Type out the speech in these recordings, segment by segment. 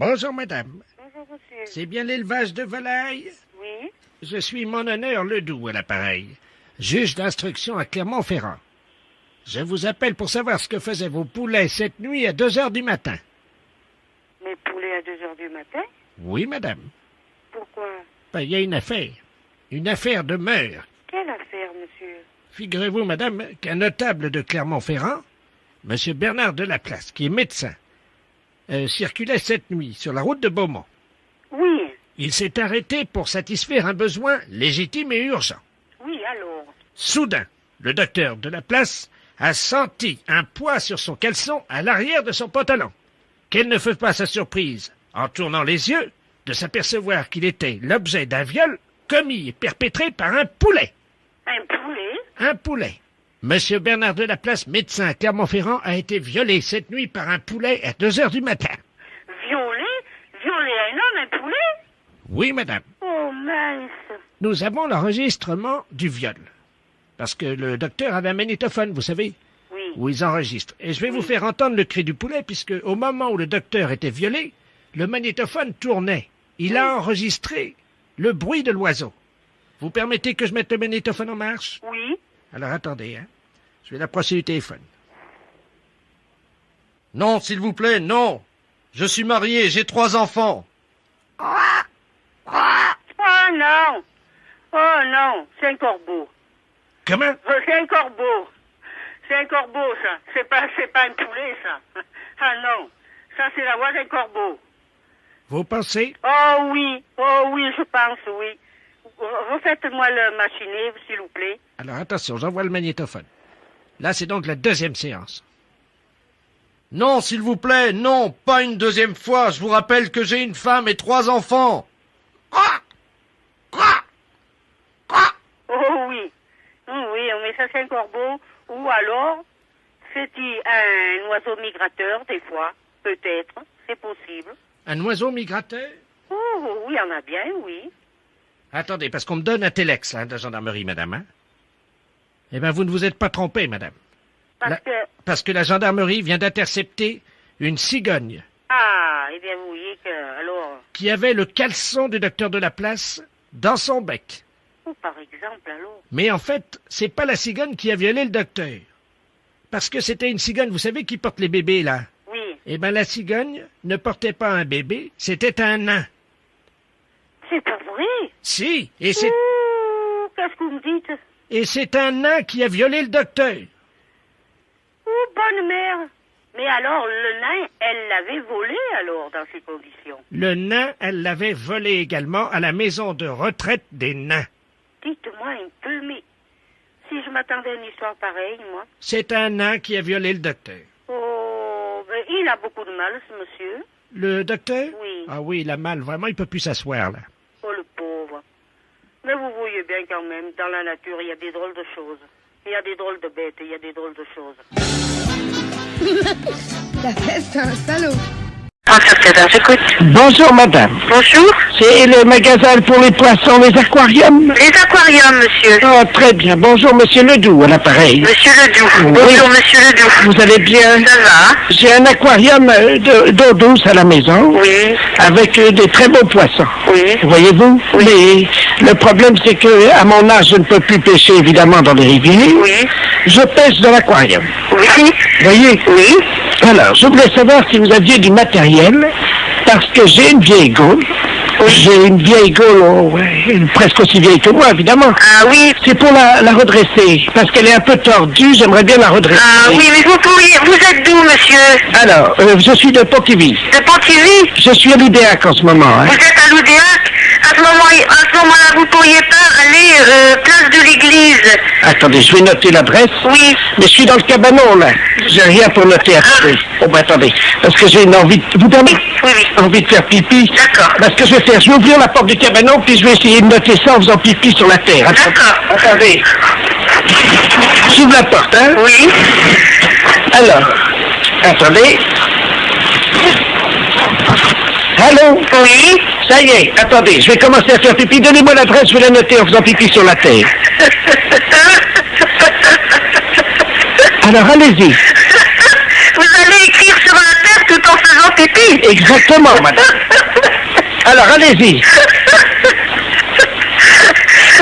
Bonjour, madame. Bonjour, monsieur. C'est bien l'élevage de volailles? Oui. Je suis mon honneur Ledoux à l'appareil, juge d'instruction à Clermont-Ferrand. Je vous appelle pour savoir ce que faisaient vos poulets cette nuit à 2 heures du matin. Mes poulets à 2 heures du matin? Oui, madame. Pourquoi? Ben, il y a une affaire de meurtre. Quelle affaire, monsieur? Figurez-vous, madame, qu'un notable de Clermont-Ferrand, monsieur Bernard Delaplace, qui est médecin, circulait cette nuit sur la route de Beaumont. Oui. Il s'est arrêté pour satisfaire un besoin légitime et urgent. Oui, alors? Soudain, le docteur Delaplace a senti un poids sur son caleçon à l'arrière de son pantalon. Quelle ne fut pas sa surprise, en tournant les yeux, de s'apercevoir qu'il était l'objet d'un viol commis et perpétré par un poulet. Un poulet? Un poulet. Monsieur Bernard Delaplace, médecin à Clermont-Ferrand, a été violé cette nuit par un poulet à 2 heures du matin. Violé? Violer un homme, un poulet? Oui, madame. Oh, mince. Nous avons l'enregistrement du viol. Parce que le docteur avait un magnétophone, vous savez, Oui. où ils enregistrent. Et je vais vous faire entendre le cri du poulet, puisque au moment où le docteur était violé, le magnétophone tournait. Il a enregistré le bruit de l'oiseau. Vous permettez que je mette le magnétophone en marche? Oui. Alors attendez, hein. Je vais l'approcher du téléphone. Non, s'il vous plaît, non. Je suis marié, j'ai 3 enfants. Oh, non. Oh, non. C'est un corbeau. Comment? C'est un corbeau. C'est un corbeau, ça. C'est pas un poulet, ça. Ah, non. Ça, c'est la voix d'un corbeau. Vous pensez? Oh, oui, je pense, oui. Refaites-moi le machiné, s'il vous plaît. Alors attention, j'envoie le magnétophone. Là, c'est donc la 2e séance. Non, s'il vous plaît, non, pas une 2e fois. Je vous rappelle que j'ai une femme et 3 enfants. Oh, oui. Oui, mais ça, c'est un corbeau. Ou alors, c'est-il un oiseau migrateur, des fois? Peut-être. C'est possible. Un oiseau migrateur? Oh, oui, il y en a bien, oui. Attendez, parce qu'on me donne un téléx, là, de la gendarmerie, madame, hein? Eh bien, vous ne vous êtes pas trompé, madame. Parce que la gendarmerie vient d'intercepter une cigogne. Ah, eh bien, vous voyez que, alors... Qui avait le caleçon du docteur Delaplace dans son bec. Oh, par exemple, alors... Mais en fait, c'est pas la cigogne qui a violé le docteur. Parce que c'était une cigogne, vous savez, qui porte les bébés, là. Oui. Eh bien, la cigogne ne portait pas un bébé, c'était un nain. C'est pas vrai? Si, et c'est... Ouh, qu'est-ce que vous me dites? Et c'est un nain qui a violé le docteur. Oh, bonne mère! Mais alors, le nain, elle l'avait volé, alors, dans ces conditions? Le nain, elle l'avait volé également à la maison de retraite des nains. Dites-moi un peu, mais si je m'attendais à une histoire pareille, moi... C'est un nain qui a violé le docteur. Oh, ben, il a beaucoup de mal, ce monsieur. Le docteur? Oui. Ah oui, il a mal, vraiment, il peut plus s'asseoir, là. Oh, le pauvre. Mais vous voyez bien quand même, dans la nature, il y a des drôles de choses. Il y a des drôles de bêtes, il y a des drôles de choses. La fête, c'est un salaud. J'écoute. Bonjour, madame. Bonjour. C'est le magasin pour les poissons, les aquariums? Les aquariums, monsieur. Oh, très bien. Bonjour, monsieur Ledoux, à l'appareil. Monsieur Ledoux. Oui. Bonjour, monsieur Ledoux. Vous allez bien? Ça va? J'ai un aquarium d'eau douce à la maison. Oui. Avec des très beaux poissons. Oui. Voyez-vous? Oui. Mais le problème, c'est que à mon âge, je ne peux plus pêcher, évidemment, dans les rivières. Oui. Je pêche dans l'aquarium. Oui. Voyez? Oui. Alors, je voulais savoir si vous aviez du matériel, parce que j'ai une vieille gaule. J'ai une vieille gaule, presque aussi vieille que moi, évidemment. Ah oui. C'est pour la redresser, parce qu'elle est un peu tordue, j'aimerais bien la redresser. Ah oui, mais vous êtes d'où, monsieur? Alors, je suis de Pontivy. De Pontivy? Je suis à l'Oudéac en ce moment. Hein. Vous êtes à l'Oudéac? À ce moment-là, vous pourriez pas aller place de l'église. Attendez, je vais noter l'adresse. Oui. Mais je suis dans le cabanon, là. J'ai rien pour noter. Attendez. Oh, ben attendez. Parce que j'ai une envie de... Vous permettez? Oui, oui. Envie de faire pipi. D'accord. Parce que je vais faire... Je vais ouvrir la porte du cabanon, puis je vais essayer de noter ça en faisant pipi sur la terre. D'accord. Attendez. J'ouvre la porte, hein? Oui. Alors. Attendez. Allô? Oui. Ça y est. Attendez. Je vais commencer à faire pipi. Donnez-moi l'adresse, je vais la noter en faisant pipi sur la terre. Alors, allez-y. Vous allez écrire sur la terre tout en faisant pipi? Oui, exactement, madame. Alors, allez-y.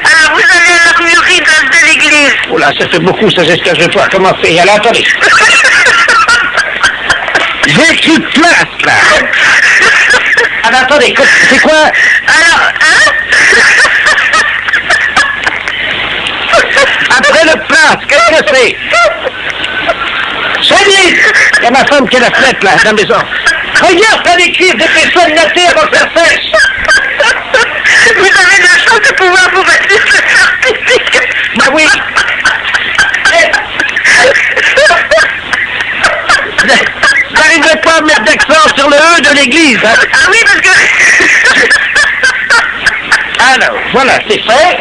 Alors, vous avez l'armurerie de l'église. Oula, ça fait beaucoup, ça, j'espère que je vais pouvoir commencer. Alors, attendez. J'ai écrit place, là. Alors, attendez, c'est quoi? Alors, hein? Après le place, qu'est-ce que c'est? Soignez! Il y a ma femme qui a la fenêtre, là, dans la maison. Regarde, ça d'écrire des personnes notées avant de faire sèche. Vous avez la chance de pouvoir vous mettre le certificat. Bah oui. N'arriverez pas à mettre d'accent sur le E de l'église, hein? Ah oui, parce que... Alors, voilà, c'est fait.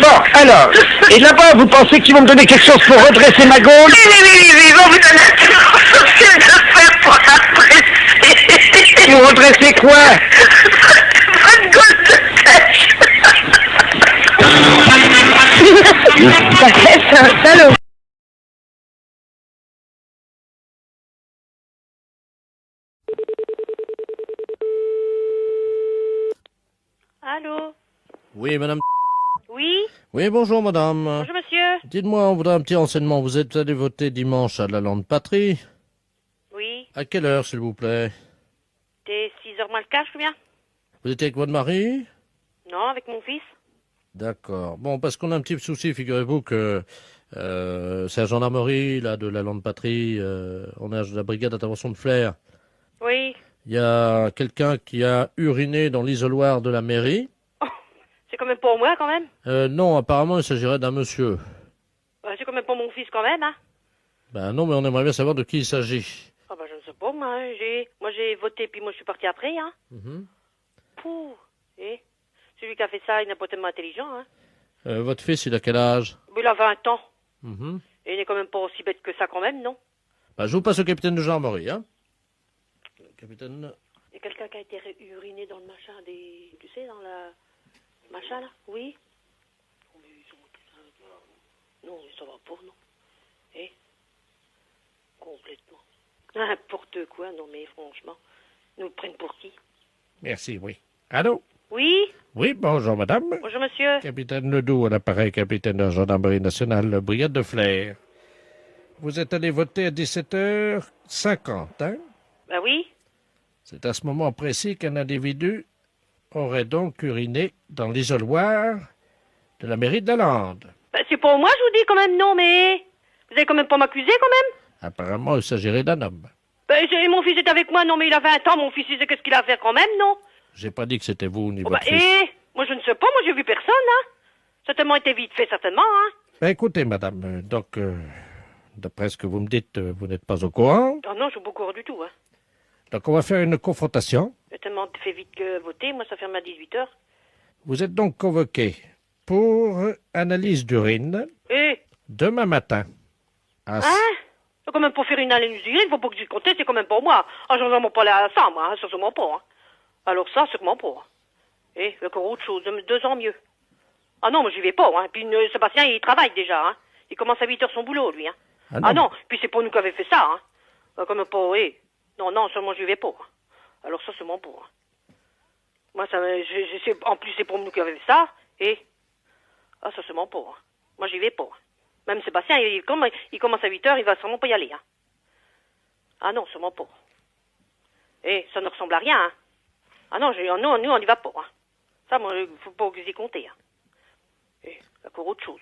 Bon, alors, et là-bas, vous pensez qu'ils vont me donner quelque chose pour redresser ma gaule? Oui, ils vont vous donner un social de faire pour apprécier. Pour redresser quoi? Votre gaule de pêche. C'est un salaud. Allô? Oui, madame. Oui? Oui, bonjour, madame. Bonjour, monsieur. Dites-moi, on voudrait un petit renseignement. Vous êtes allé voter dimanche à la Lande Patrie. Oui? À quelle heure, s'il vous plaît? T'es 6h moins le quart, ou bien? Vous étiez avec votre mari? Non, avec mon fils. D'accord. Bon, parce qu'on a un petit souci, figurez-vous que c'est la gendarmerie, là, de la Lande Patrie. On a la brigade d'intervention de Flers. Oui. Il y a quelqu'un qui a uriné dans l'isoloir de la mairie. Oh, c'est quand même pour moi, quand même. Non, apparemment, il s'agirait d'un monsieur. C'est quand même pour mon fils, quand même, hein. Ben non, mais on aimerait bien savoir de qui il s'agit. Ah bah, je ne sais pas, moi. Hein. Moi, j'ai voté, puis moi, je suis parti après, hein. Mhm. Pouh. Et celui qui a fait ça, il n'est pas tellement intelligent, hein. Votre fils, il a quel âge? Mais il a 20 ans. Mhm. Et il n'est quand même pas aussi bête que ça, quand même, non? Ben, je vous passe au capitaine de gendarmerie, hein. Capitaine... Il y a quelqu'un qui a été uriné dans le machin des... Tu sais, dans la... Machin, là? Oui? Non, mais ils sont... Non, ça va pas, non. Eh? Complètement. N'importe quoi, non, mais franchement. Nous prennent pour qui? Merci, oui. Allô? Oui? Oui, bonjour, madame. Bonjour, monsieur. Capitaine Ledoux, à l'appareil, capitaine de la gendarmerie nationale, brigade de Flers. Vous êtes allé voter à 17h50, hein? Ben oui. C'est à ce moment précis qu'un individu aurait donc uriné dans l'isoloir de la mairie de la Lande. Ben, c'est pour moi, je vous dis, quand même, non, mais... Vous allez quand même pas m'accuser, quand même? Apparemment, il s'agirait d'un homme. Ben, mon fils est avec moi, non, mais il a 20 ans, mon fils, il sait qu'est-ce qu'il a à faire quand même, non? J'ai pas dit que c'était vous ni Oh, votre ben, fils. moi, je ne sais pas, moi, j'ai vu personne, hein. Certainement été vite fait, certainement, hein. Ben, écoutez, madame, donc, d'après ce que vous me dites, vous n'êtes pas au courant. Oh non, je suis pas au courant du tout, hein. Donc, on va faire une confrontation. J'ai tellement fait vite que voter, moi, ça ferme à 18h. Vous êtes donc convoqué pour analyse d'urine Eh? demain matin. Hein? C'est quand même pour faire une analyse d'urine, il faut pas que j'y compte, c'est quand même pour moi. Ah, j'en ai pas à ça, moi, hein, sûrement pas, hein. Alors ça, sûrement pas. Eh, encore autre chose, 2 ans mieux. Ah non, moi j'y vais pas, hein. Puis Sébastien, il travaille déjà, hein. Il commence à 8h son boulot, lui, hein. Ah non, puis c'est pour nous qui avait fait ça, hein. Comme pas, eh. Non, seulement j'y vais pas. Hein. Alors ça, sûrement pas. Hein. Moi, ça, en plus, c'est pour nous qui avait fait ça, eh. Ah, ça, sûrement pas. Hein. Moi, j'y vais pas. Hein. Même Sébastien, il commence à 8h, il va sûrement pas y aller, hein. Ah non, sûrement pas. Eh, ça ne ressemble à rien, hein. Ah non, nous, on y va pas, hein. Ça, moi, faut pas que j'y compter, hein. Eh, encore autre chose.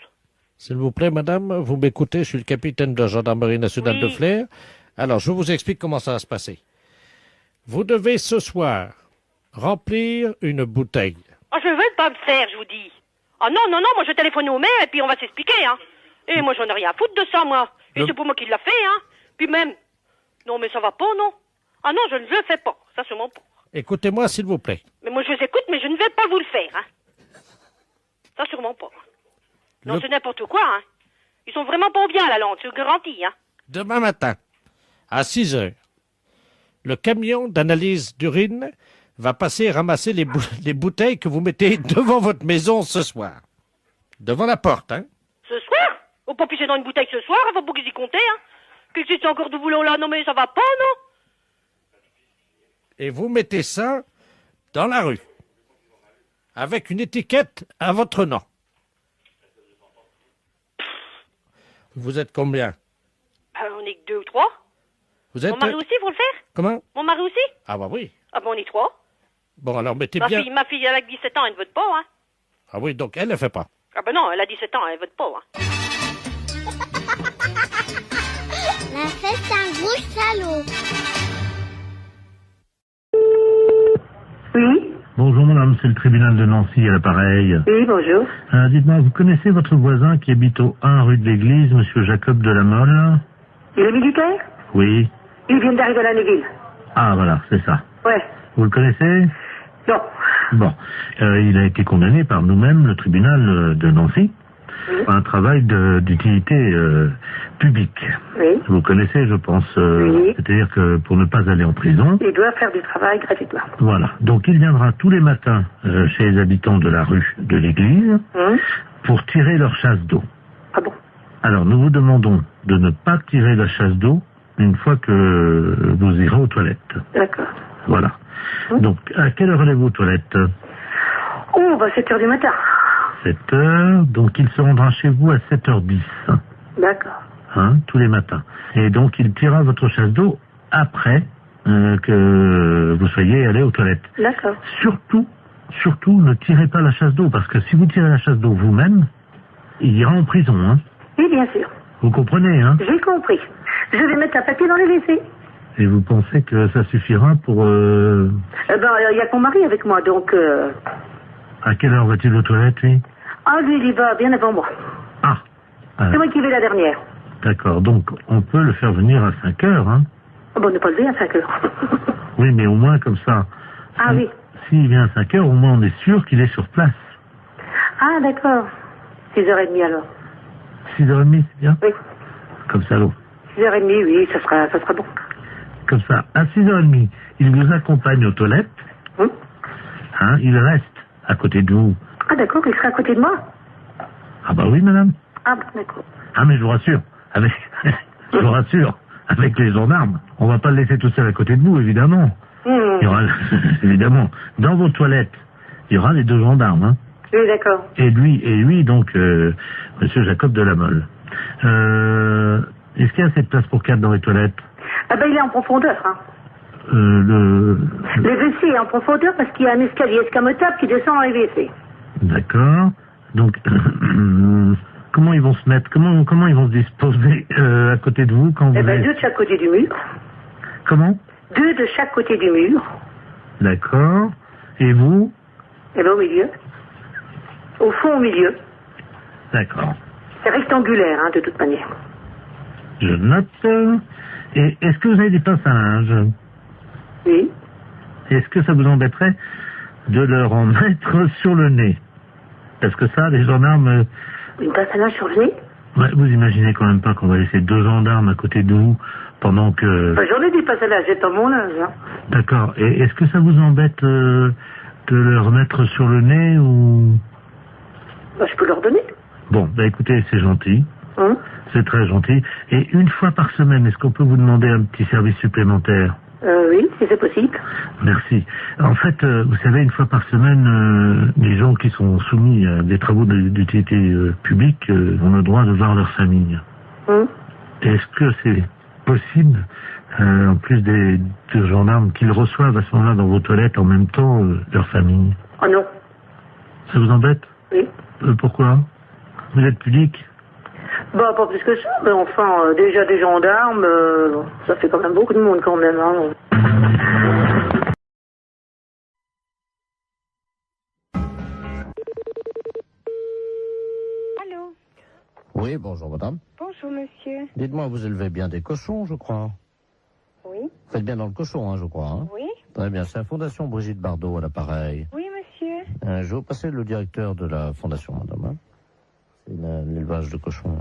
S'il vous plaît, madame, vous m'écoutez, je suis le capitaine de la gendarmerie nationale de Flers. Alors, je vous explique comment ça va se passer. Vous devez ce soir remplir une bouteille. Ah, je veux pas me faire, je vous dis. Ah non, moi je téléphone au maire et puis on va s'expliquer, hein. Et moi j'en ai rien à foutre de ça, moi. Et c'est pour moi qui l'a fait, hein. Puis même, non mais ça va pas, non. Ah non, je ne le fais pas, ça sûrement pas. Écoutez-moi, s'il vous plaît. Mais moi je vous écoute, mais je ne vais pas vous le faire, hein. Ça sûrement pas. Non, c'est n'importe quoi, hein. Ils sont vraiment pas bien, la langue, je vous garantis, hein. Demain matin, à 6 heures, le camion d'analyse d'urine va passer ramasser les bouteilles que vous mettez devant votre maison ce soir. Devant la porte, hein. Ce soir? Faut pas pisser dans une bouteille ce soir, faut pas qu'ils y compter, hein. Que c'est encore du boulot là, non mais ça va pas, non? et vous mettez ça dans la rue, avec une étiquette à votre nom. Vous êtes combien? On est que 2 ou 3. Vous êtes... Mon mari aussi, faut le faire? Comment? Mon mari aussi? Ah bah oui. Ah on est 3. Bon, alors mettez Ma bien... fille, elle a 17 ans, elle ne vote pas, hein. Ah oui, donc elle ne fait pas. Ah non, elle a 17 ans, elle vote pas, hein. La fête, c'est un gros salaud. Oui, Bonjour madame, c'est le tribunal de Nancy à l'appareil. oui, bonjour. Dites-moi, vous connaissez votre voisin qui habite au 1 rue de l'église, monsieur Jacob de la Mole? Il est militaire? Oui. Il vient d'arriver à la Neuville. Ah voilà, c'est ça. Ouais. Vous le connaissez? Non. Bon. Il a été condamné par nous-mêmes, le tribunal de Nancy, pour un travail d'utilité publique. Oui. Vous connaissez, je pense. Oui. C'est-à-dire que pour ne pas aller en prison, Il doit faire du travail gratuitement. voilà. Donc il viendra tous les matins chez les habitants de la rue de l'église pour tirer leur chasse d'eau. Ah bon? Alors, nous vous demandons de ne pas tirer la chasse d'eau une fois que vous irez aux toilettes. D'accord. Voilà. Donc, à quelle heure allez-vous aux toilettes? Oh, 7h du matin. 7 heures. Donc, il se rendra chez vous à 7h10. D'accord. Hein, tous les matins. Et donc, il tirera votre chasse d'eau après que vous soyez allé aux toilettes. D'accord. Surtout, ne tirez pas la chasse d'eau, parce que si vous tirez la chasse d'eau vous-même, il ira en prison, hein. Oui, bien sûr. Vous comprenez, hein? J'ai compris. Je vais mettre un papier dans les WC. Et vous pensez que ça suffira pour... Il y a que mon mari avec moi, donc... À quelle heure va-t-il aux toilettes, lui? Ah, lui, il y va bien avant moi. Ah, C'est moi qui vais la dernière. d'accord. Donc, on peut le faire venir à 5 heures, hein? Ah bon, on n'est pas levé à 5 heures. Oui, mais au moins, comme ça... Ah oui. S'il vient à 5 heures, au moins, on est sûr qu'il est sur place. Ah, d'accord. 6h30 alors. 6h30, c'est bien? Oui. Comme ça, l'eau. 6h30, oui, ça sera bon. Comme ça, à 6h30, il vous accompagne aux toilettes. Hein, il reste à côté de vous. Ah, d'accord, il sera à côté de moi. Ah bah oui, madame. Ah, bon, d'accord. Ah, mais je vous rassure, je vous rassure, avec les gendarmes, on va pas le laisser tout seul à côté de vous, évidemment. Il y aura, évidemment, dans vos toilettes, il y aura les 2 gendarmes, hein. Oui, d'accord. Et lui, donc, monsieur Jacob de la Mole. Est-ce qu'il y a assez de place pour 4 dans les toilettes? Ah il est en profondeur, hein. Le WC est en profondeur parce qu'il y a un escalier escamotable qui descend dans les WC. D'accord. Donc, comment ils vont se mettre? Comment ils vont se disposer à côté de vous quand vous... 2 de chaque côté du mur. Comment? 2 de chaque côté du mur. D'accord. Et vous? Au milieu. Au fond, au milieu. D'accord. C'est rectangulaire, hein, de toute manière. Je note. Et est-ce que vous avez des passages? Oui. Est-ce que ça vous embêterait de leur en mettre sur le nez? Parce que ça, les gendarmes... Une passage sur le nez? Ouais, vous imaginez quand même pas qu'on va laisser 2 gendarmes à côté de vous pendant que... J'en ai des passages, j'ai pas mon linge, hein. D'accord. Et est-ce que ça vous embête de leur mettre sur le nez ou... Je peux leur donner. Bon, écoutez, c'est gentil. C'est très gentil. Et une fois par semaine, est-ce qu'on peut vous demander un petit service supplémentaire? Oui, si c'est possible. Merci. En fait, vous savez, une fois par semaine, les gens qui sont soumis à des travaux d'utilité publique ont le droit de voir leur famille. Est-ce que c'est possible, en plus des gendarmes, qu'ils reçoivent à ce moment-là dans vos toilettes en même temps leur famille? Oh non. Ça vous embête? Oui. Pourquoi? Vous êtes pudique? Pas plus que ça, mais enfin, déjà des gendarmes, ça fait quand même beaucoup de monde quand même, hein. Allô? Oui, bonjour madame. Bonjour, monsieur. Dites-moi, vous élevez bien des cochons, je crois. Oui. Vous faites bien dans le cochon, hein, je crois. Hein. Oui. Très bien, c'est la Fondation Brigitte Bardot à l'appareil. Oui, monsieur. Je vais vous passer le directeur de la Fondation, madame. Hein. C'est l'élevage de cochons.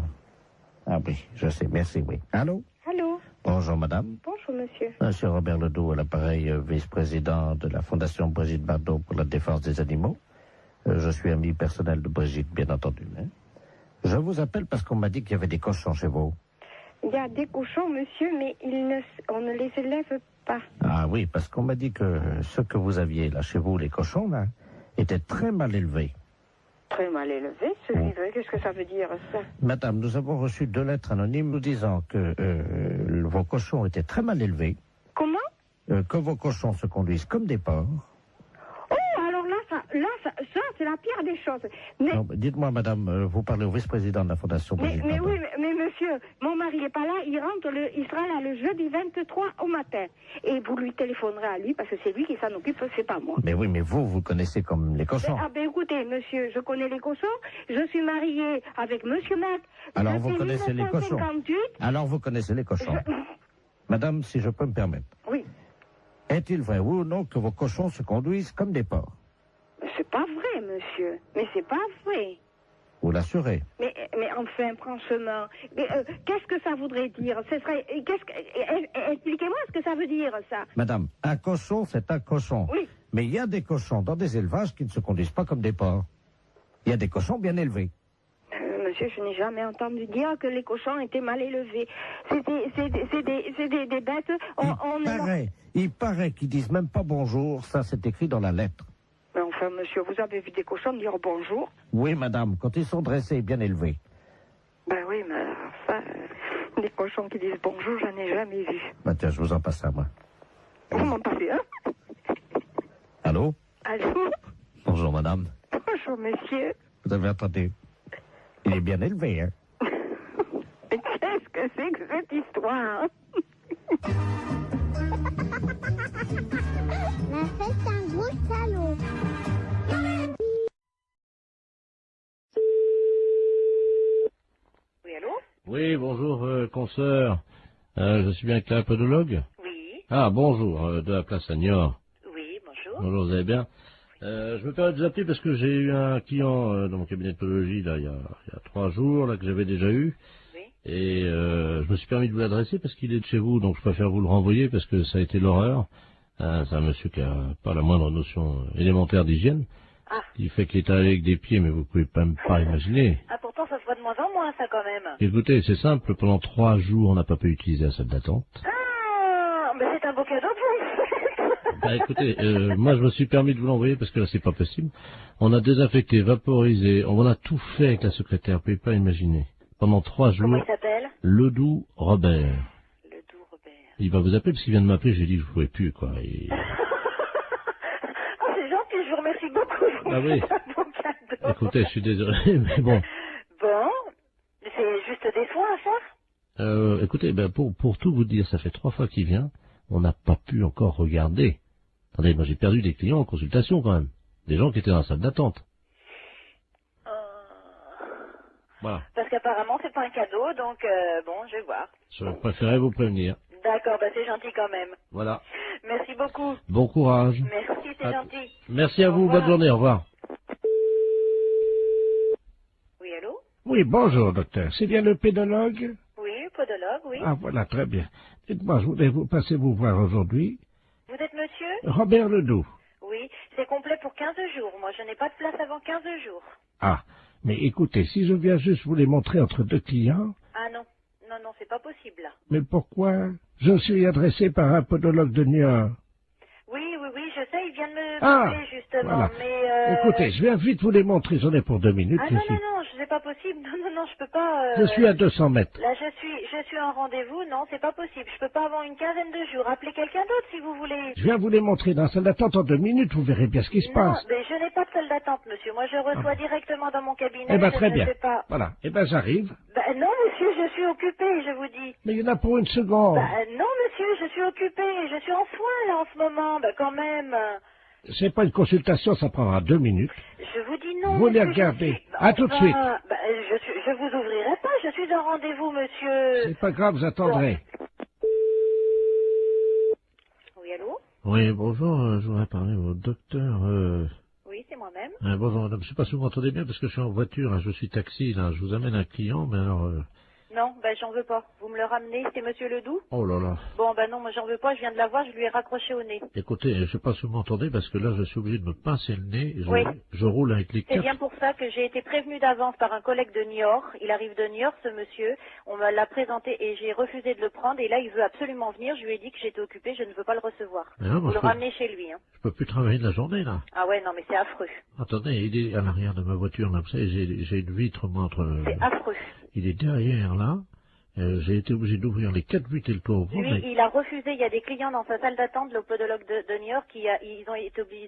Ah oui, je sais, merci, oui. Allô? Allô? Bonjour madame. Bonjour, monsieur. Monsieur Robert Ledoux à l'appareil, vice-président de la Fondation Brigitte Bardot pour la défense des animaux. Je suis ami personnel de Brigitte, bien entendu. Hein. Je vous appelle parce qu'on m'a dit qu'il y avait des cochons chez vous. Il y a des cochons, monsieur, mais on ne les élève pas. Ah oui, parce qu'on m'a dit que ce que vous aviez là chez vous, les cochons, là, étaient très mal élevés. Très mal élevé, ce livre. Qu'est-ce que ça veut dire, ça? Madame, nous avons reçu 2 lettres anonymes nous disant que vos cochons étaient très mal élevés. Comment? Que vos cochons se conduisent comme des porcs. Oh, alors là, ça c'est la pire des choses. Mais, Non, dites-moi, madame, vous parlez au vice-président de la Fondation Brigitte mais Bardot. oui, mais monsieur, mon mari n'est pas là, il sera là le jeudi 23 au matin. Et vous lui téléphonerez à lui, parce que c'est lui qui s'en occupe, c'est pas moi. Mais oui, mais vous connaissez comme les cochons. Écoutez, monsieur, je connais les cochons, je suis mariée avec monsieur Mac. Alors vous connaissez les cochons. 1958. Alors vous connaissez les cochons. Madame, si je peux me permettre. Oui. Est-il vrai, oui ou non, que vos cochons se conduisent comme des porcs? C'est pas vrai, monsieur. Mais c'est pas vrai. Vous l'assurez? Mais enfin, franchement, qu'est-ce que ça voudrait dire? Expliquez-moi ce que ça veut dire, ça. Madame, un cochon, c'est un cochon. Oui. Mais il y a des cochons dans des élevages qui ne se conduisent pas comme des porcs. Il y a des cochons bien élevés. Monsieur, je n'ai jamais entendu dire que les cochons étaient mal élevés. C'est des bêtes. Il paraît qu'ils disent même pas bonjour. Ça, c'est écrit dans la lettre. Mais enfin, monsieur, vous avez vu des cochons dire bonjour? Oui, madame, quand ils sont dressés et bien élevés. Ben oui, mais ça, des cochons qui disent bonjour, j'en ai jamais vu. Bah tiens, je vous en passe un, moi. Vous m'en passez un? Allô? Allô? Bonjour, madame. Bonjour, monsieur. Vous avez entendu? Il est bien élevé, hein? Mais qu'est-ce que c'est que cette histoire? La fête un gros salaud. Oui, allô? Oui, bonjour, consoeur. Je suis bien avec la podologue? Oui. Ah, bonjour, de la place Agnor. Oui, bonjour. Bonjour, vous allez bien? Je me permets de vous appeler parce que j'ai eu un client dans mon cabinet de podologie là, il y a 3 jours là, que j'avais déjà eu. Oui. Et je me suis permis de vous l'adresser parce qu'il est de chez vous, donc je préfère vous le renvoyer parce que ça a été l'horreur. C'est un monsieur qui a pas la moindre notion élémentaire d'hygiène. Ah. Il fait qu'il est allé avec des pieds, mais vous pouvez même pas imaginer. Ah, pourtant, ça se voit de moins en moins, ça, quand même. Écoutez, c'est simple, pendant 3 jours, on n'a pas pu utiliser la salle d'attente. Ah, mais c'est un beau cadeau pour vous. Bah écoutez, moi je me suis permis de vous l'envoyer parce que là c'est pas possible. On a désinfecté, vaporisé, on a tout fait avec la secrétaire, vous pouvez pas imaginer. Pendant 3 jours. Comment il s'appelle? Ledoux Robert. Ledoux Robert. Il va vous appeler parce qu'il vient de m'appeler, j'ai dit que je pouvais plus, quoi. Et... Oh, c'est gentil, je vous remercie beaucoup. Ah oui. C'est un beau cadeau. Écoutez, je suis désolé, mais bon. Bon, c'est juste des soins à faire? Écoutez, ben pour tout vous dire, ça fait 3 fois qu'il vient, on n'a pas pu encore regarder. Attendez, moi j'ai perdu des clients en consultation quand même. Des gens qui étaient dans la salle d'attente. Voilà. Parce qu'apparemment, c'est pas un cadeau, donc bon, je vais voir. Je préférais vous prévenir. D'accord, bah c'est gentil quand même. Voilà. Merci beaucoup. Bon courage. Merci, c'est gentil. Merci à Au vous, revoir. bonne journée, au revoir. Oui, allô? Oui, bonjour, docteur. C'est bien le pédologue? Oui, podologue, oui. Ah, voilà, très bien. Dites-moi, je voulais vous passer vous voir aujourd'hui. Vous êtes monsieur? Robert Ledoux. Oui, c'est complet pour 15 jours. Moi, je n'ai pas de place avant 15 jours. Ah, mais écoutez, si je viens juste vous les montrer entre 2 clients... Ah non, non, non, c'est pas possible. Mais pourquoi? Je suis adressé par un podologue de Niort. Oui, oui, oui, je sais, il vient de me Ah, appeler justement, voilà. mais... Écoutez, je viens vite vous les montrer, j'en ai pour 2 minutes. Ah non, non, non, c'est pas possible. Non, non, non, je peux pas... Je suis à 200 mètres. Là, je suis en rendez-vous. Non, c'est pas possible. Je peux pas avoir une quinzaine de jours. Appelez quelqu'un d'autre si vous voulez. Je viens vous les montrer dans la salle d'attente en 2 minutes, vous verrez bien ce qui se Non, passe. mais je n'ai pas de salle d'attente, monsieur. Moi, je reçois directement dans mon cabinet. Eh ben, je très ne bien. sais pas. Voilà. Eh ben, j'arrive. Ben, non, monsieur, je suis occupée, je vous dis. Mais il y en a pour 1 seconde. Ben, non, monsieur, je suis occupée. Je suis en soins, là, en ce moment. Ben, quand même. C'est pas une consultation, ça prendra 2 minutes. Je vous dis non, Vous les monsieur, je regardez. suis- À tout de suite. Ben, je vous ouvrirai pas. Je suis en rendez-vous, monsieur. C'est pas grave, vous attendrez. Oui, allô? Oui, bonjour, je voudrais parler au docteur... Oui, c'est moi-même. bonjour madame, je sais pas si vous m'entendez bien parce que je suis en voiture, hein, je suis taxi, là, je vous amène un client, mais alors... Non, ben j'en veux pas. Vous me le ramenez, c'est Monsieur Ledoux? Oh là là. Bon, ben non, moi j'en veux pas, je viens de la voir, je lui ai raccroché au nez. Écoutez, je sais pas si vous m'entendez, parce que là, je suis obligé de me pincer le nez. Oui. Je roule avec les C'est quatre. bien pour ça que j'ai été prévenue d'avance par un collègue de Niort. Il arrive de Niort, ce monsieur. On me l'a présenté et j'ai refusé de le prendre. Et là, il veut absolument venir. Je lui ai dit que j'étais occupée, je ne veux pas le recevoir. Mais non, Vous le ramenez chez lui. Hein. Je peux plus travailler de la journée, là. Ah ouais, non, mais c'est affreux. Attendez, il est à l'arrière de ma voiture, là, vous savez, j'ai une vitre, moi, entre... C'est affreux. Il est derrière, là. J'ai été obligé d'ouvrir les 4 buts et le toit au Lui, il a refusé. Il y a des clients dans sa salle d'attente, le podologue de New York, ils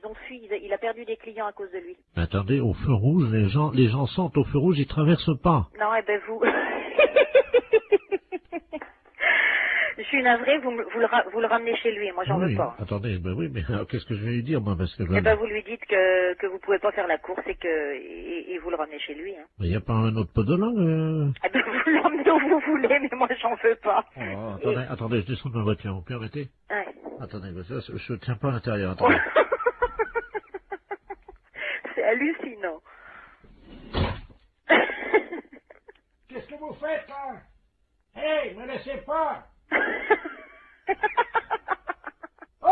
ont fui. Il a perdu des clients à cause de lui. Mais attendez, au feu rouge, les gens sentent au feu rouge, ils traversent pas. Non, eh ben vous. Je suis navrée, vous le ramenez chez lui, moi j'en veux pas. Attendez, ben oui, mais qu'est-ce que je vais lui dire, moi, parce que... Eh ben vous lui dites que vous pouvez pas faire la course et vous le ramenez chez lui. Hein. Mais il n'y a pas un autre podologue Eh ben vous l'emmenez où vous voulez, mais moi j'en veux pas. Oh, attendez, je descends de ma voiture, vous permettez? Ouais. Attendez, parce que là, je tiens pas à l'intérieur, attendez. C'est hallucinant. Qu'est-ce que vous faites, là? Hey, me laissez pas! Oh,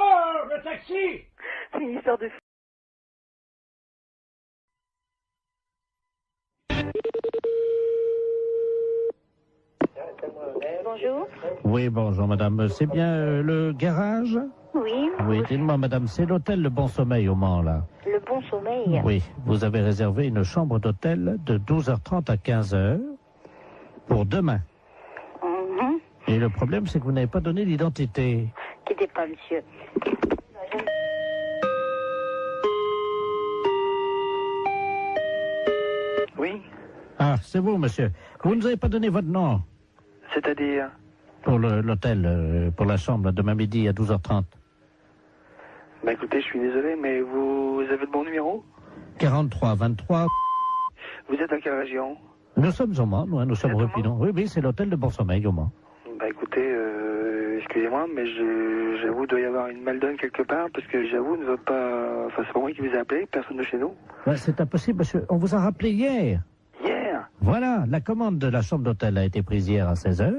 le taxi! C'est une histoire de... Bonjour. Oui, bonjour, madame. C'est bien le garage? Oui. Oui, dites-moi, madame, c'est l'hôtel Le Bon Sommeil au Mans, là. Le Bon Sommeil. Oui, vous avez réservé une chambre d'hôtel de 12h30 à 15h pour demain. Et le problème, c'est que vous n'avez pas donné l'identité. Quittez pas, monsieur. Oui. Ah, c'est vous, monsieur. Vous ne nous avez pas donné votre nom. C'est-à-dire? Pour l'hôtel, pour la chambre, demain midi à 12h30. Bah écoutez, je suis désolé, mais vous avez le bon numéro? 43 23. Vous êtes à quelle région? Nous sommes au Mans, nous sommes rue Pinon. Oui, oui, c'est l'hôtel de Bon Sommeil au Mans. Bah écoutez, excusez-moi, mais j'avoue, il doit y avoir une maldonne quelque part, parce que j'avoue, ne veut pas... Enfin, c'est pas moi qui vous ai appelé, personne de chez nous. Ouais, c'est impossible, monsieur. On vous a rappelé hier. Hier? Voilà, la commande de la chambre d'hôtel a été prise hier à 16h.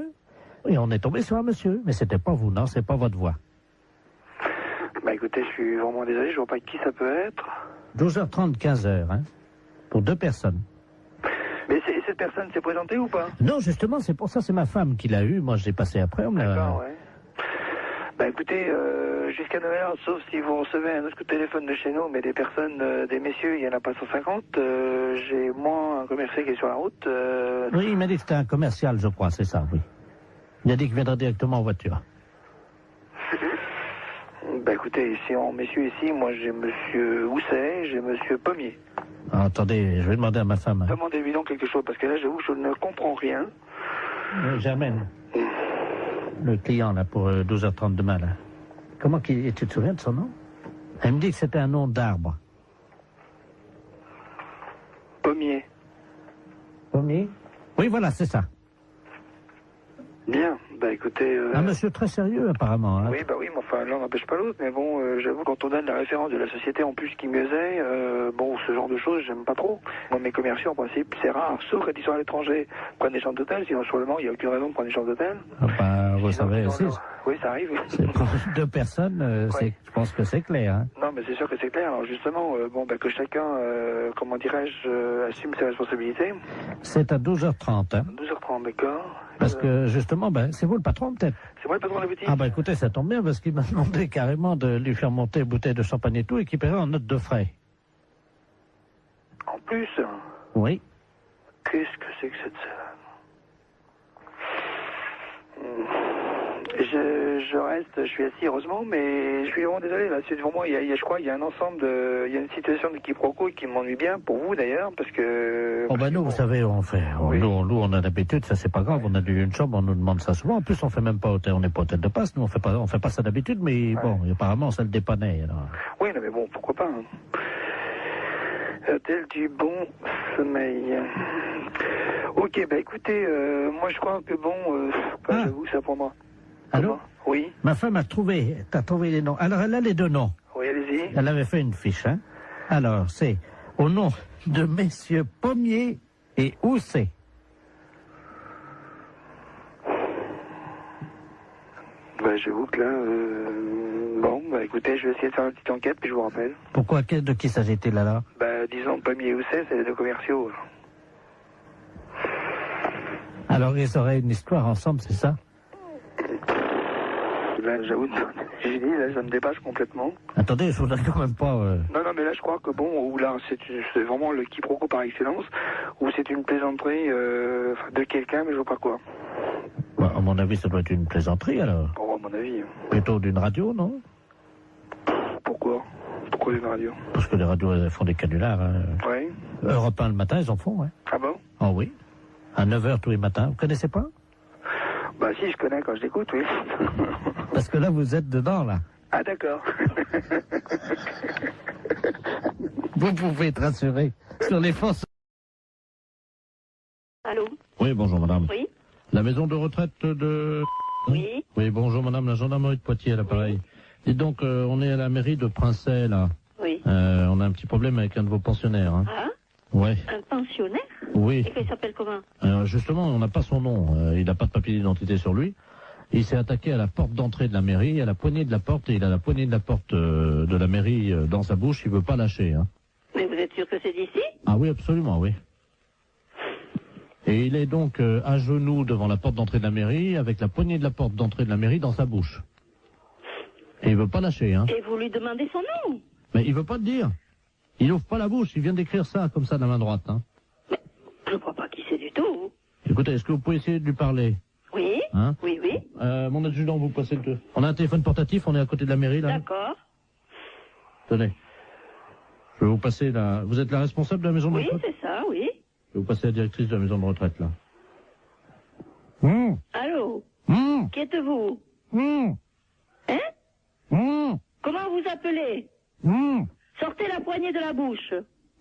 Et on est tombé sur un monsieur. Mais c'était pas vous, non, c'est pas votre voix. Bah écoutez, je suis vraiment désolé, je vois pas qui ça peut être. 12h30, 15h, hein. Pour 2 personnes. Mais cette personne s'est présentée ou pas? Non, justement, c'est pour ça, c'est ma femme qui l'a eu. Moi, je l'ai passé après. D'accord, ouais. Bah écoutez, jusqu'à 9h, sauf si vous recevez un autre coup de téléphone de chez nous, mais des personnes, des messieurs, il y en a pas 150. J'ai moi un commercial qui est sur la route. Oui, il m'a dit que c'était un commercial, je crois, c'est ça, oui. Il a dit qu'il viendrait directement en voiture. Bah écoutez, ici en messieurs ici, moi j'ai monsieur Housset, j'ai monsieur Pommier. Ah, attendez, je vais demander à ma femme. Demandez-lui donc quelque chose, parce que là j'avoue, je ne comprends rien. Germaine. Le client, là, pour 12h30 demain, là. Comment tu te souviens de son nom? Elle me dit que c'était un nom d'arbre. Pommier. Pommier? Oui, voilà, c'est ça. Bien, bah écoutez... Un monsieur très sérieux, apparemment. Hein. Oui, bah oui, mais enfin, l'un n'empêche pas l'autre, mais bon, j'avoue, quand on donne la référence de la société en plus qui mieux est, bon, ce genre de choses, j'aime pas trop. Moi, mes commerciaux, en principe, c'est rare, sauf quand ils sont à l'étranger, prennent des chambres d'hôtel, sinon, sur le Mans, il n'y a aucune raison de prendre des chambres d'hôtel. Ah bah, vous savez, si. Oui, ça arrive. C'est pour 2 personnes, je pense que c'est clair. Hein. Non, mais c'est sûr que c'est clair. Alors justement, bon, bah, que chacun, comment dirais-je, assume ses responsabilités. C'est à 12h30. Hein. 12h30, d'accord. Parce que justement, ben, c'est vous le patron peut-être? C'est moi le patron de la boutique. Ah bah écoutez, ça tombe bien parce qu'il m'a demandé carrément de lui faire monter une bouteille de champagne et tout et qu'il paierait en note de frais. En plus? Oui. Qu'est-ce que c'est que cette je reste, je suis assis heureusement, mais je suis vraiment désolé là. C'est devant moi, je crois, il y a un ensemble de, il y a une situation de quiproquo qui m'ennuie bien pour vous d'ailleurs, parce que. Oh ben nous, vous savez, on fait, oui. nous on a d'habitude, ça c'est pas grave, on a une chambre, on nous demande ça souvent. En plus, on fait même pas hôtel, on n'est pas hôtel de passe, nous on fait pas ça d'habitude, mais bon, apparemment ça le dépannait. Alors. Oui, non, mais bon, pourquoi pas. Hein. Hôtel du Bon Sommeil. Ok, bah écoutez, moi je crois que bon, j'avoue, ça pour moi. Allô? Oui. Ma femme t'as trouvé les noms. Alors elle a les 2 noms. Oui, allez-y. Elle avait fait une fiche, hein. Alors, c'est au nom de messieurs Pommier et Housset. Bah, j'avoue que là, bon, bah écoutez, je vais essayer de faire une petite enquête, puis je vous rappelle. Pourquoi? De qui s'agit-il là? Bah, disons, Pommier et Housset, c'est les deux commerciaux. Alors, ils auraient une histoire ensemble, c'est ça? Là, j'avoue, j'ai dit, là, ça me dépasse complètement. Attendez, je voudrais quand même pas... Non, mais là, je crois que bon, ou là, c'est vraiment le quiproquo par excellence, ou c'est une plaisanterie de quelqu'un, mais je vois pas quoi. Bah, à mon avis, ça doit être une plaisanterie, alors. Oh, à mon avis. Plutôt d'une radio, non? Pourquoi d'une radio? Parce que les radios, elles font des canulars. Oui. Europe 1 le matin, ils en font, ouais. Ah bon? Oh oui. À 9h tous les matins. Vous connaissez pas? Bah si, je connais quand je l'écoute, oui. Parce que là, vous êtes dedans, là. Ah d'accord. Vous pouvez être rassuré sur les forces. Allô? Oui, bonjour madame. Oui? La maison de retraite de... Oui? Oui, bonjour madame, la gendarmerie de Poitiers à l'appareil. Dites donc, on est à la mairie de Princey, là. Oui. On a un petit problème avec un de vos pensionnaires. Hein. Ah? Ouais. Un pensionnaire? Oui. Et il s'appelle comment? Justement, on n'a pas son nom. Il n'a pas de papier d'identité sur lui. Il s'est attaqué à la porte d'entrée de la mairie, à la poignée de la porte, et il a la poignée de la porte de la mairie dans sa bouche. Il veut pas lâcher. Hein. Mais vous êtes sûr que c'est d'ici? Ah oui, absolument, oui. Et il est donc à genoux devant la porte d'entrée de la mairie, avec la poignée de la porte d'entrée de la mairie dans sa bouche. Et il veut pas lâcher. Hein. Et vous lui demandez son nom? Mais il veut pas te dire. Il ouvre pas la bouche. Il vient d'écrire ça, comme ça, de la main droite. Hein. Mais je ne crois pas qui c'est du tout. Écoutez, est-ce que vous pouvez essayer de lui parler? Oui? Hein? Oui, oui. Mon adjudant, vous passez le... On a un téléphone portatif, on est à côté de la mairie, là. D'accord. Tenez. Je vais vous passer la... Vous êtes la responsable de la maison de Oui, retraite? c'est ça, oui. Je vais vous passer la directrice de la maison de retraite, là. Allô? Qui êtes-vous? Hein? Comment vous appelez? Sortez la poignée de la bouche.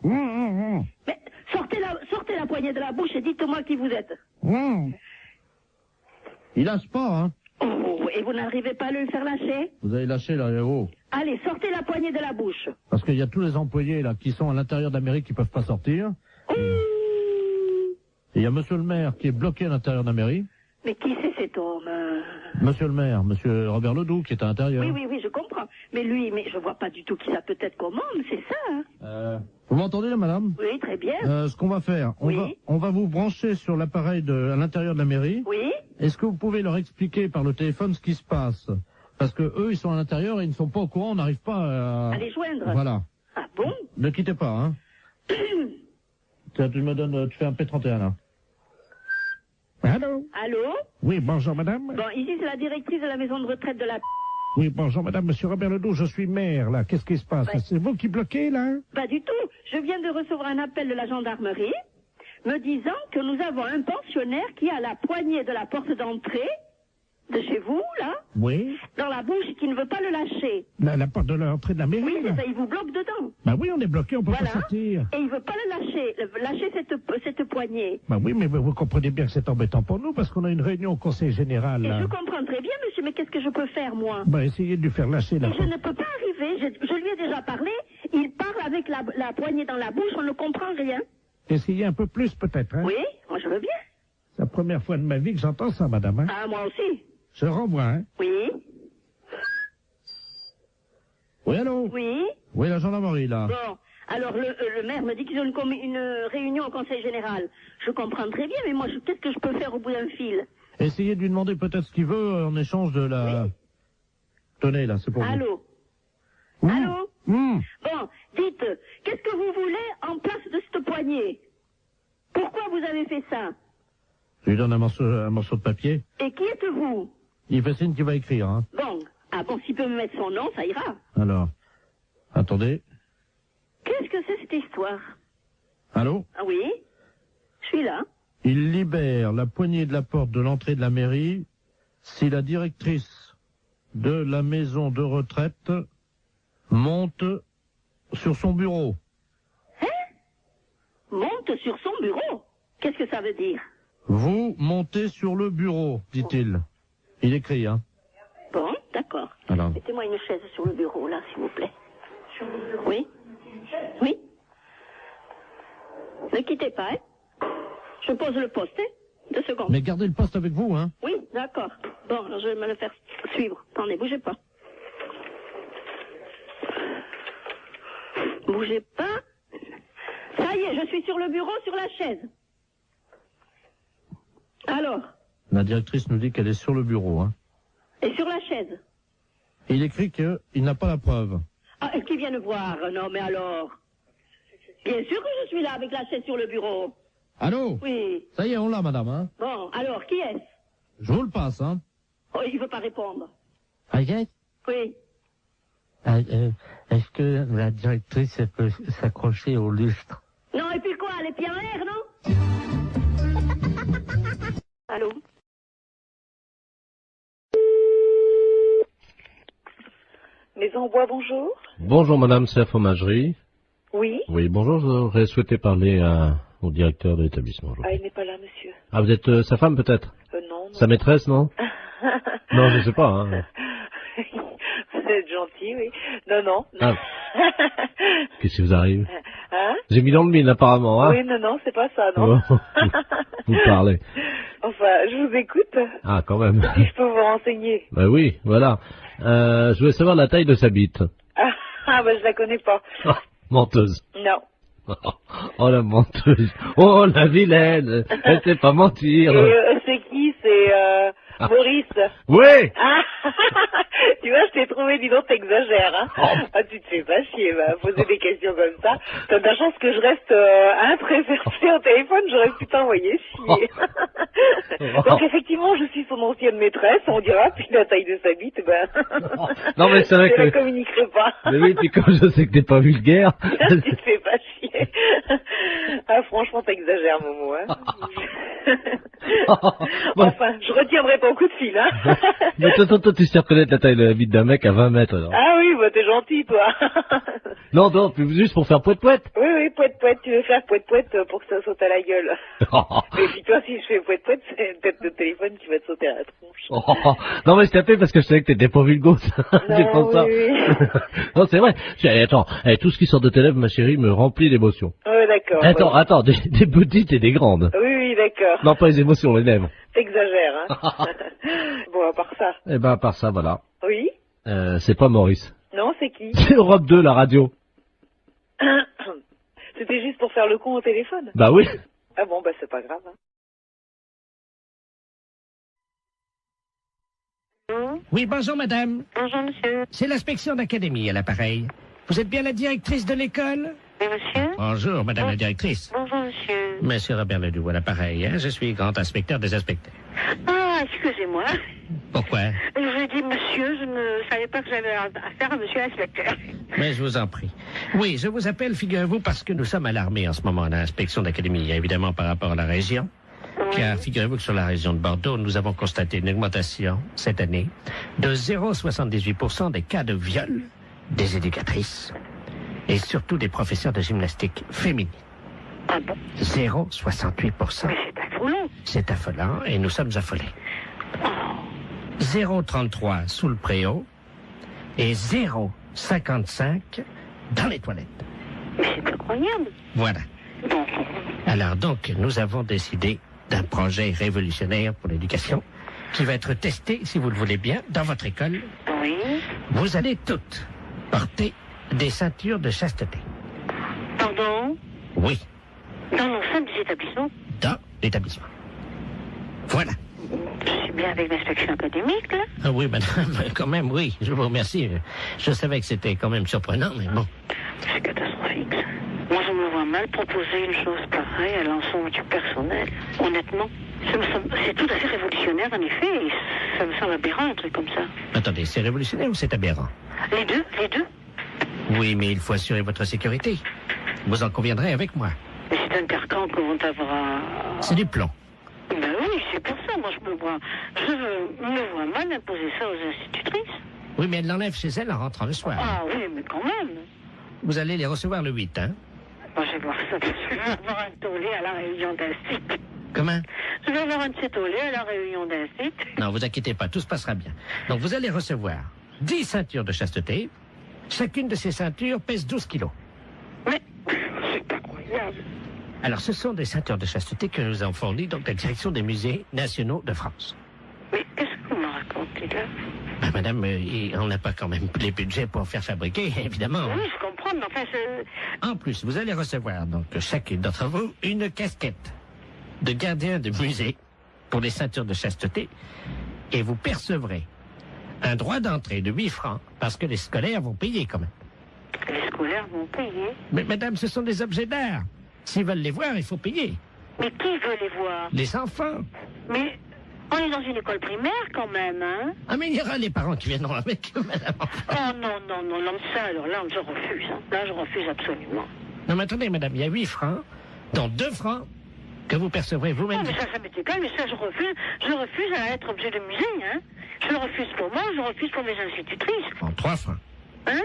Mais sortez la poignée de la bouche et dites-moi qui vous êtes. Il lâche pas, hein. Oh, et vous n'arrivez pas à le faire lâcher? Vous avez lâché, là, haut. Allez, sortez la poignée de la bouche. Parce qu'il y a tous les employés, là, qui sont à l'intérieur de la mairie qui peuvent pas sortir. Et il y a monsieur le maire qui est bloqué à l'intérieur de la mairie. Mais qui c'est cet homme? Monsieur le maire, monsieur Robert Ledoux, qui est à l'intérieur. Oui, je comprends. Mais lui, je vois pas du tout qui ça peut être comme homme, c'est ça, hein? Vous m'entendez, là, madame? Oui, très bien. Ce qu'on va faire, on va vous brancher sur l'appareil à l'intérieur de la mairie. Oui. Est-ce que vous pouvez leur expliquer par le téléphone ce qui se passe? Parce que eux, ils sont à l'intérieur et ils ne sont pas au courant, on n'arrive pas à les joindre. Voilà. Ah bon? Ne quittez pas, hein. Tu fais un P31, là. Allô? Allô? Oui, bonjour, madame. Bon, ici, c'est la directrice de la maison de retraite de la... Oui, bonjour, madame, monsieur Robert Ledoux, je suis maire, là. Qu'est-ce qui se passe? Ouais. C'est vous qui bloquez, là? Pas du tout. Je viens de recevoir un appel de la gendarmerie me disant que nous avons un pensionnaire qui a la poignée de la porte d'entrée de chez vous, là, Oui. dans la bouche et qui ne veut pas le lâcher. La porte de l'entrée de la mairie, Oui, là. c'est ça, il vous bloque dedans. Bah oui, on est bloqué, on peut Voilà. pas sortir. Et il veut pas le lâcher cette poignée. Bah oui, mais vous comprenez bien que c'est embêtant pour nous, parce qu'on a une réunion au conseil général, Et là. je comprends très bien, monsieur, mais qu'est-ce que je peux faire, moi? Bah essayez de lui faire lâcher la Et je ne peux pas arriver, je lui ai déjà parlé, il parle avec la poignée dans la bouche, on ne comprend rien. Essayez un peu plus, peut-être, hein. Oui, moi je veux bien. C'est la première fois de ma vie que j'entends ça, madame, hein. Ah, moi aussi. Je renvoie, hein. Oui. Oui, allô? Oui. Oui, la gendarmerie, là. Bon, alors le maire me dit qu'ils ont une réunion au conseil général. Je comprends très bien, mais moi, qu'est-ce que je peux faire au bout d'un fil? Essayez de lui demander peut-être ce qu'il veut en échange de la... Oui. Tenez, là, c'est pour Allô? vous. Allô? Bon, dites, qu'est-ce que vous voulez en place de cette poignée? Pourquoi vous avez fait ça? Je lui donne un morceau de papier. Et qui êtes-vous? Il fait signe qu'il va écrire, hein. Bon, s'il peut me mettre son nom, ça ira. Alors, attendez. Qu'est-ce que c'est cette histoire? Allô? Ah oui? Je suis là. Il libère la poignée de la porte de l'entrée de la mairie si la directrice de la maison de retraite monte sur son bureau. Hein? Monte sur son bureau? Qu'est-ce que ça veut dire? Vous montez sur le bureau, dit-il. Il écrit, hein. Bon, d'accord. Alors. Mettez-moi une chaise sur le bureau, là, s'il vous plaît. Oui? Oui? Ne quittez pas, hein? Je pose le poste, hein? 2 secondes. Mais gardez le poste avec vous, hein. Oui, d'accord. Bon, alors je vais me le faire suivre. suivre. Attendez, bougez pas. Bougez pas. Ça y est, je suis sur le bureau, sur la chaise. Alors? La directrice nous dit qu'elle est sur le bureau. Hein. Et sur la chaise? Et il écrit qu'il n'a pas la preuve. Ah, qui vient nous voir? Non, mais alors? Bien sûr que je suis là avec la chaise sur le bureau. Allô? Oui. Ça y est, on l'a, madame. Hein. Bon, alors, qui est-ce? Je vous le passe. Hein. Oh, il veut pas répondre. Agathe, Oui. est-ce que la directrice elle peut s'accrocher au lustre? Non, et puis quoi? Les pieds en l'air, non? Allô? Maison Bois, bonjour. Bonjour madame, c'est la fromagerie. Oui. Oui, bonjour, j'aurais souhaité parler au directeur de l'établissement. Ah, il n'est pas là, monsieur. Ah, vous êtes sa femme peut-être? Non. Sa maîtresse, non? Non, je sais pas. Hein. Vous êtes gentil, oui. Non. Ah. Qu'est-ce qui vous arrive? Hein? J'ai mis dans le mille apparemment. Hein? Oui, non, c'est pas ça, non. Vous parlez. Enfin, je vous écoute. Ah, quand même. Si je peux vous renseigner. Ben oui, voilà. Je voulais savoir la taille de sa bite. Bah je la connais pas. Oh, menteuse. Non. Oh la menteuse. Oh la vilaine. Elle sait pas mentir. C'est qui? C'est Maurice. Oui. Ah, tu vois, je t'ai trouvé, dis donc, t'exagères, hein. Ah, tu te fais pas chier, poser des questions comme ça. T'as de la chance que je reste préservé au téléphone, j'aurais pu t'envoyer chier. Donc effectivement, je suis son ancienne maîtresse, on dira, puis la taille de sa bite, Non mais c'est vrai je que... la communiquerai pas. Mais oui, puis comme je sais que t'es pas vulgaire... Tu te fais pas chier. Ah, franchement, t'exagères, Momo, hein. Enfin, je retiendrai ton coup de fil, hein. Mais toi, tu sais reconnaître la taille de la bite d'un mec à 20 mètres, alors. Ah oui, t'es gentil, toi. Non, juste pour faire poète-poète. Oui, poète-poète, tu veux faire poète-poète pour que ça saute à la gueule. Et puis toi, si je fais poète-poète, c'est peut-être le téléphone qui va te sauter à la tronche. Non, mais je t'appelais parce que je savais que t'étais pas vulgose. C'est pour ça. Oui. Non, c'est vrai. Attends, tout ce qui sort de tes lèvres, ma chérie, me remplit d'émotions. Oui, d'accord. Attends, des petites et des grandes. Oui, d'accord. Non, pas les émotions, les lèvres. T'exagères, hein. Bon, à part ça. Eh ben, à part ça, voilà. Oui. C'est pas Maurice. Non, c'est qui? C'est Europe 2, la radio. C'était juste pour faire le con au téléphone? Bah oui. Ah bon, c'est pas grave, hein. Oui, bonjour madame. Bonjour monsieur. C'est l'inspection d'académie à l'appareil. Vous êtes bien la directrice de l'école? Oui monsieur. Bonjour madame la directrice. Bonjour monsieur. Monsieur Robert Ledoux à l'appareil, hein? Je suis grand inspecteur des inspecteurs. Ah, excusez-moi. Pourquoi? Je dis monsieur, je ne savais pas que j'avais affaire à monsieur l'inspecteur. Mais je vous en prie. Oui, je vous appelle, figurez-vous, parce que nous sommes alarmés en ce moment à l'inspection d'académie, évidemment par rapport à la région. Car figurez-vous que sur la région de Bordeaux, nous avons constaté une augmentation cette année de 0,78% des cas de viol des éducatrices et surtout des professeurs de gymnastique féminines. Ah bon? 0,68%. Mais c'est affolant. C'est affolant et nous sommes affolés. 0,33 sous le préau et 0,55 dans les toilettes. Mais c'est incroyable. Voilà. Alors donc, nous avons décidé d'un projet révolutionnaire pour l'éducation qui va être testé, si vous le voulez bien, dans votre école. Oui. Vous allez toutes porter des ceintures de chasteté. Pardon? Oui, Dans l'enceinte des établissements? dans l'établissement. Voilà. Je suis bien avec l'inspection académique, là. Ah oui, madame, quand même, oui. Je vous remercie. Je savais que c'était quand même surprenant, mais bon. C'est catastrophique, ça. Moi, je me vois mal proposer une chose pareille à l'ensemble du personnel. Honnêtement, c'est tout à fait révolutionnaire, en effet, et ça me semble aberrant, un truc comme ça. Attendez, c'est révolutionnaire ou c'est aberrant? Les deux? Oui, mais il faut assurer votre sécurité. Vous en conviendrez avec moi. Mais c'est un carcan que vont avoir... C'est du plomb. Ben oui, c'est pour ça, moi, je me vois mal imposer ça aux institutrices. Oui, mais elle l'enlève chez elle en rentrant le soir. Ah oui, mais quand même. Vous allez les recevoir le 8, hein? Moi, je vais voir ça, parce que je vais avoir un tollé à la réunion d'un site. Comment? Je vais avoir un de ces tollés à la réunion d'un site. Non, vous inquiétez pas, tout se passera bien. Donc, vous allez recevoir 10 ceintures de chasteté. Chacune de ces ceintures pèse 12 kilos. Mais c'est incroyable. Alors, ce sont des ceintures de chasteté que nous avons fournies, donc, la direction des musées nationaux de France. Mais qu'est-ce que vous me racontez, là? Ben, madame, on n'a pas quand même les budgets pour faire fabriquer, évidemment. Oui, je comprends, mais enfin, En plus, vous allez recevoir, donc, chacune d'entre vous, une casquette de gardien de musée pour les ceintures de chasteté, et vous percevrez un droit d'entrée de 8 francs, parce que les scolaires vont payer quand même. Les scolaires vont payer. Mais madame, ce sont des objets d'art. S'ils veulent les voir, il faut payer. Mais qui veut les voir? Les enfants. Mais on est dans une école primaire quand même, hein? Ah, mais il y aura les parents qui viendront avec eux, madame. Oh non, non, non, non, ça, alors là, je refuse. Hein. Là, je refuse absolument. Non, mais attendez, madame, il y a 8 francs, dont 2 francs que vous percevrez vous-même. Oh, mais ça m'est égal, mais ça, je refuse. Je refuse à être objet de musée, hein? Je le refuse pour moi, je refuse pour mes institutrices. Bon, 3 francs. Hein?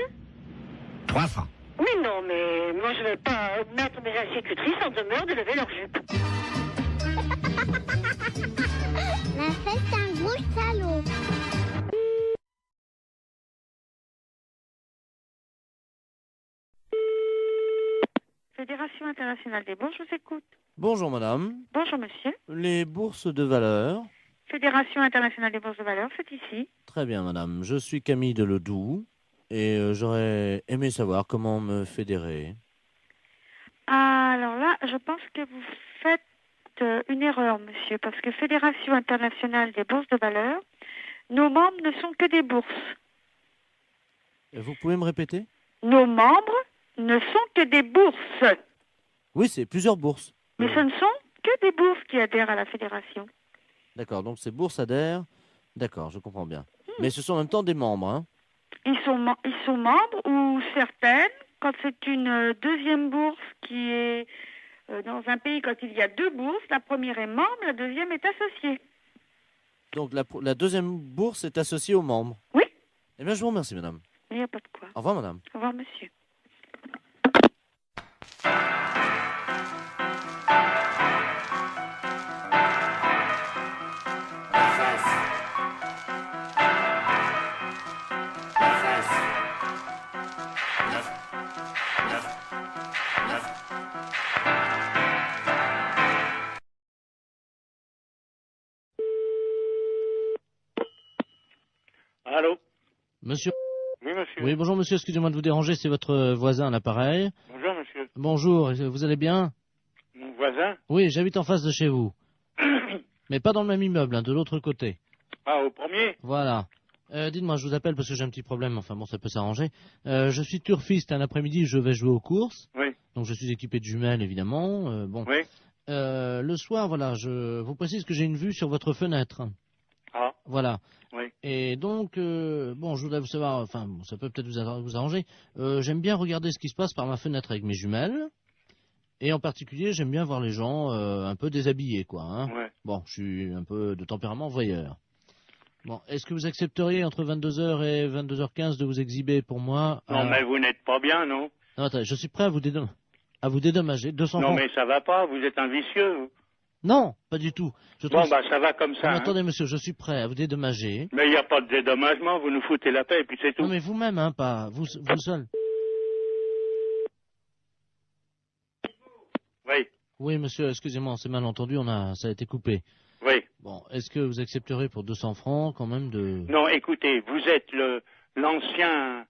3 francs. Oui, non, mais moi, je ne vais pas mettre mes institutrices en demeure de lever leur jupe. La fête, c'est un gros salaud. Fédération internationale des bourses, je vous écoute. Bonjour madame. Bonjour monsieur. Les bourses de valeur. Fédération internationale des bourses de valeur, c'est ici. Très bien madame. Je suis Camille Deledoux et j'aurais aimé savoir comment me fédérer. Alors là, je pense que vous faites une erreur, monsieur, parce que Fédération internationale des bourses de valeur, nos membres ne sont que des bourses. Vous pouvez me répéter? Nos membres ne sont que des bourses. Oui, c'est plusieurs bourses. Mais ce ne sont que des bourses qui adhèrent à la fédération. D'accord, donc ces bourses adhèrent. D'accord, je comprends bien. Mais ce sont en même temps des membres, hein? Ils sont membres ou certaines, quand c'est une deuxième bourse qui est dans un pays, quand il y a 2 bourses, la première est membre, la deuxième est associée. Donc la deuxième bourse est associée aux membres? Oui. Eh bien, je vous remercie, madame. Il n'y a pas de quoi. Au revoir, madame. Au revoir, monsieur. Allô? Monsieur? Oui, monsieur. Oui, bonjour monsieur, excusez-moi de vous déranger, c'est votre voisin à l'appareil. Bonjour, monsieur. Bonjour, vous allez bien? Mon voisin? Oui, j'habite en face de chez vous. Mais pas dans le même immeuble, hein, de l'autre côté. Ah, au premier? Voilà. Dites-moi, je vous appelle parce que j'ai un petit problème, enfin bon, ça peut s'arranger. Je suis turfiste, un après-midi, je vais jouer aux courses. Oui. Donc je suis équipé de jumelles, évidemment. Bon. Oui. Le soir, voilà, je vous précise que j'ai une vue sur votre fenêtre. Ah. Voilà. Oui. Et donc, bon, je voudrais vous savoir, enfin, bon, ça peut peut-être vous arranger. J'aime bien regarder ce qui se passe par ma fenêtre avec mes jumelles. Et en particulier, j'aime bien voir les gens un peu déshabillés, quoi. Hein. Ouais. Bon, je suis un peu de tempérament voyeur. Bon, est-ce que vous accepteriez entre 22h et 22h15 de vous exhiber pour moi? Non, mais vous n'êtes pas bien, non? Non, attendez, je suis prêt à vous dédommager. 200 Non, francs. mais ça va pas, vous êtes un vicieux, vous. Non, pas du tout. Bon, bah, ça va comme ça. Non, mais hein. attendez, monsieur, je suis prêt à vous dédommager. Mais il n'y a pas de dédommagement, vous nous foutez la paix et puis c'est tout. Non, mais vous-même, hein, pas vous seul. Oui. Oui, monsieur, excusez-moi, on s'est mal entendu, ça a été coupé. Oui. Bon, est-ce que vous accepterez pour 200 francs quand même de... Non, écoutez, vous êtes l'ancien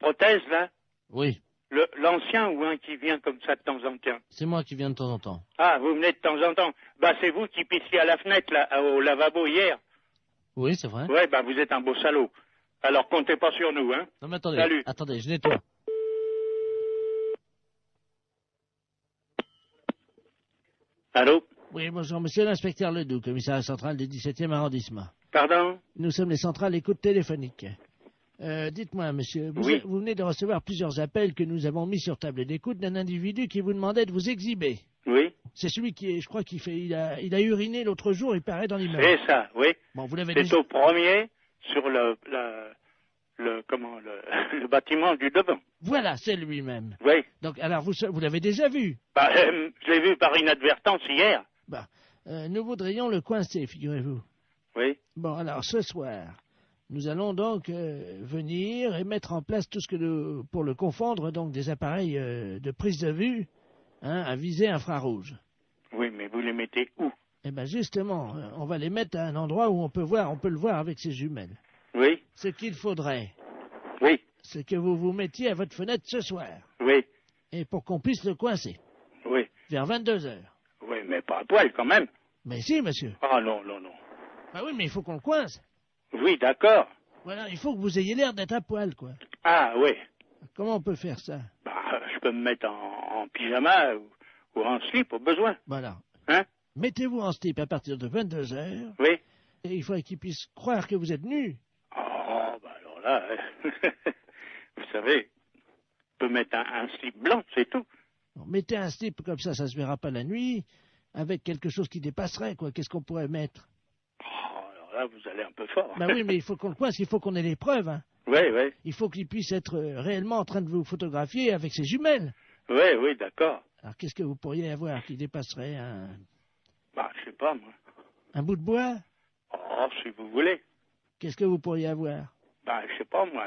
prothèse, là? Oui. L'ancien ou un qui vient comme ça de temps en temps? C'est moi qui viens de temps en temps. Ah, vous venez de temps en temps. Bah, c'est vous qui pissiez à la fenêtre, là, au lavabo hier. Oui, c'est vrai. Ouais, bah, vous êtes un beau salaud. Alors, comptez pas sur nous, hein. Non, mais attendez. Salut. Attendez, je nettoie. Allô? Oui, bonjour, monsieur l'inspecteur Ledoux, commissariat central du 17e arrondissement. Pardon? Nous sommes les centrales écoute téléphonique. Dites-moi, monsieur, vous venez de recevoir plusieurs appels que nous avons mis sur table d'écoute d'un individu qui vous demandait de vous exhiber. Oui. C'est celui qui est, je crois il a uriné l'autre jour, il paraît dans l'immeuble. C'est ça, oui. Bon, vous l'avez C'est déjà... au premier, sur le bâtiment du devant. Voilà, c'est lui-même. Oui. Donc, alors, vous l'avez déjà vu? Bah, je l'ai vu par inadvertance hier. Bah, nous voudrions le coincer, figurez-vous. Oui. Bon, alors, ce soir, nous allons donc venir et mettre en place tout ce que pour le confondre, donc des appareils de prise de vue, hein, à visée infrarouge. Oui, mais vous les mettez où? Eh bien, justement, on va les mettre à un endroit où on peut le voir avec ses jumelles. Oui. Ce qu'il faudrait, Oui. c'est que vous vous mettiez à votre fenêtre ce soir. Oui. Et pour qu'on puisse le coincer. Oui. Vers 22h. Oui, mais pas à poil quand même. Mais si, monsieur. Ah non, non, non. Bah oui, mais il faut qu'on le coince. Oui, d'accord. Voilà, il faut que vous ayez l'air d'être à poil, quoi. Ah oui. Comment on peut faire ça? Bah, je peux me mettre en pyjama ou en slip au besoin. Voilà. Hein? Mettez-vous en slip à partir de 22h. Oui. Et il faudrait qu'ils puissent croire que vous êtes nu. Oh, bah alors là, vous savez, je peux mettre un slip blanc, c'est tout. Bon, mettez un slip comme ça se verra pas la nuit, avec quelque chose qui dépasserait, quoi. Qu'est-ce qu'on pourrait mettre? Oh, alors là, vous allez un peu fort. Bah oui, mais il faut qu'on le coince, il faut qu'on ait les preuves, hein. Oui, oui. Il faut qu'il puisse être réellement en train de vous photographier avec ses jumelles. Oui, oui, d'accord. Alors qu'est-ce que vous pourriez avoir qui dépasserait un... Bah, je sais pas, moi. Un bout de bois? Oh, si vous voulez. Qu'est-ce que vous pourriez avoir? Bah, je sais pas, moi.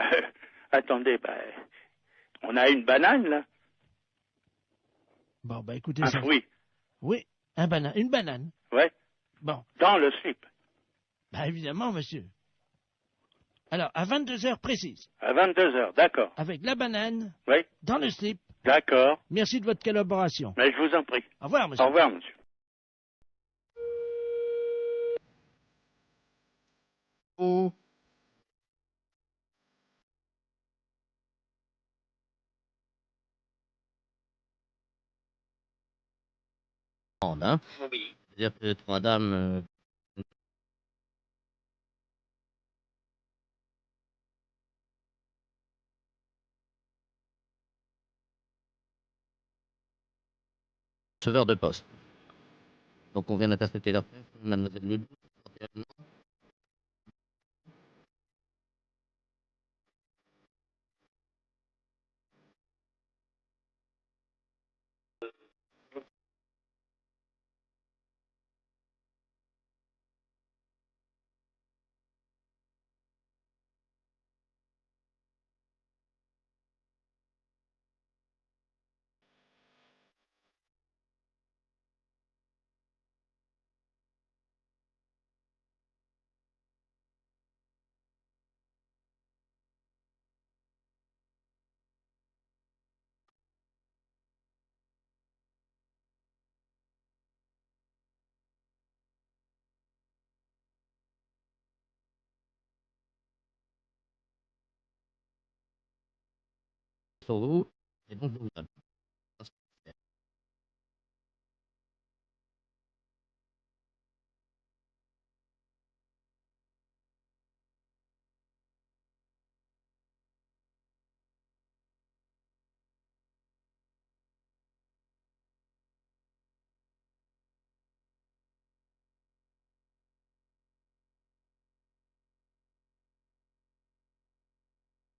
Attendez, bah, on a une banane, là. Bon, bah écoutez Un ça. fruit. Oui, une banane. Ouais. Bon. Dans le slip. Bah évidemment, monsieur. Alors, à 22h précises. À 22h, d'accord. Avec la banane. Oui. Dans le slip. D'accord. Merci de votre collaboration. Mais je vous en prie. Au revoir, monsieur. Au revoir, monsieur. Oh. Hein. Oui. C'est-à-dire que trois dames... receveur de poste. Donc on vient d'intercepter leur chef, mademoiselle Ludou. Sur vous, et donc je vous donne.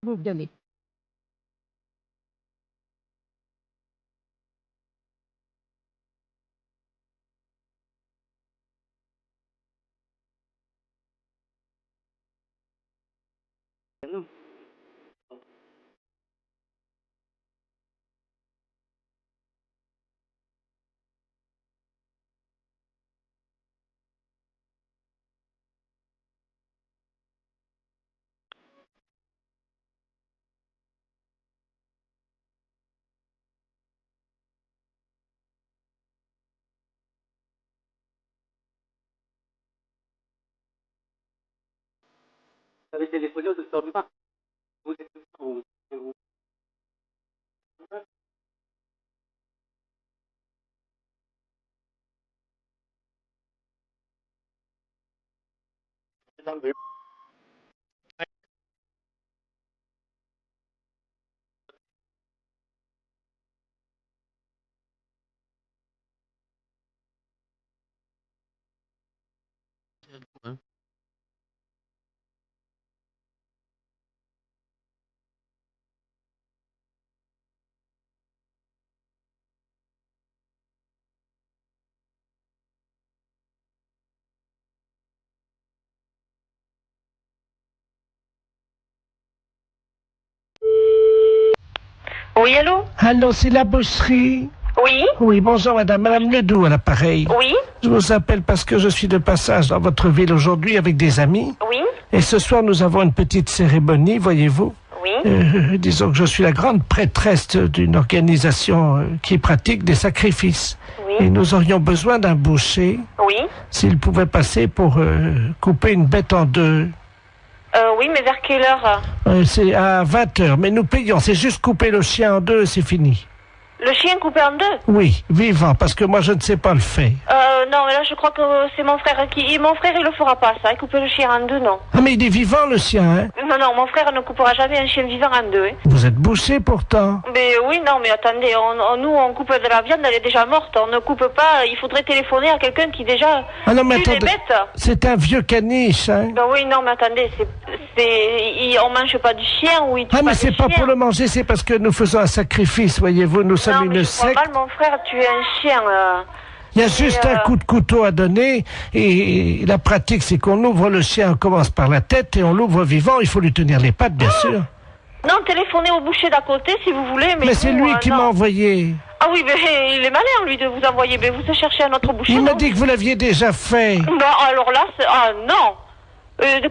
Vous venez. Non. Vous avez téléphoné au docteur Dupin. Vous êtes vous. Hein? Oui, allô? Allô, c'est la boucherie. Oui? Oui, bonjour madame. Madame Ledoux à l'appareil. Oui? Je vous appelle parce que je suis de passage dans votre ville aujourd'hui avec des amis. Oui? Et ce soir, nous avons une petite cérémonie, voyez-vous. Oui. Disons que je suis la grande prêtresse d'une organisation qui pratique des sacrifices. Oui. Et nous aurions besoin d'un boucher. Oui. S'il pouvait passer pour couper une bête en deux. Oui, mais vers quelle heure? C'est à 20h, mais nous payons. C'est juste couper le chien en deux et c'est fini. Le chien coupé en deux? Oui, vivant, parce que moi je ne sais pas le faire. Non, mais là je crois que c'est mon frère qui... Mon frère il le fera pas ça, couper le chien en deux, non. Ah mais il est vivant le chien, hein? Non, mon frère ne coupera jamais un chien vivant en deux. Hein. Vous êtes bouché pourtant. Mais oui, non, mais attendez, nous on coupe de la viande, elle est déjà morte, on ne coupe pas, il faudrait téléphoner à quelqu'un qui déjà ah non, mais tue les attendez, bêtes. c'est un vieux caniche, hein? Ben oui, non, mais attendez, on mange pas du chien ou il tue ah mais pas c'est du pas chien. pour le manger, c'est parce que nous faisons un sacrifice, voyez-vous, nous sommes non, mais une je crois secte. mal, mon frère tuer un chien. Il y a juste un coup de couteau à donner et la pratique c'est qu'on ouvre le chien, on commence par la tête et on l'ouvre vivant, il faut lui tenir les pattes bien sûr. Non, téléphonez au boucher d'à côté si vous voulez. Mais c'est lui qui m'a envoyé. Ah oui, mais il est malin lui de vous envoyer, mais vous cherchez un autre boucher. Il m'a dit que vous l'aviez déjà fait. Non, alors là, non.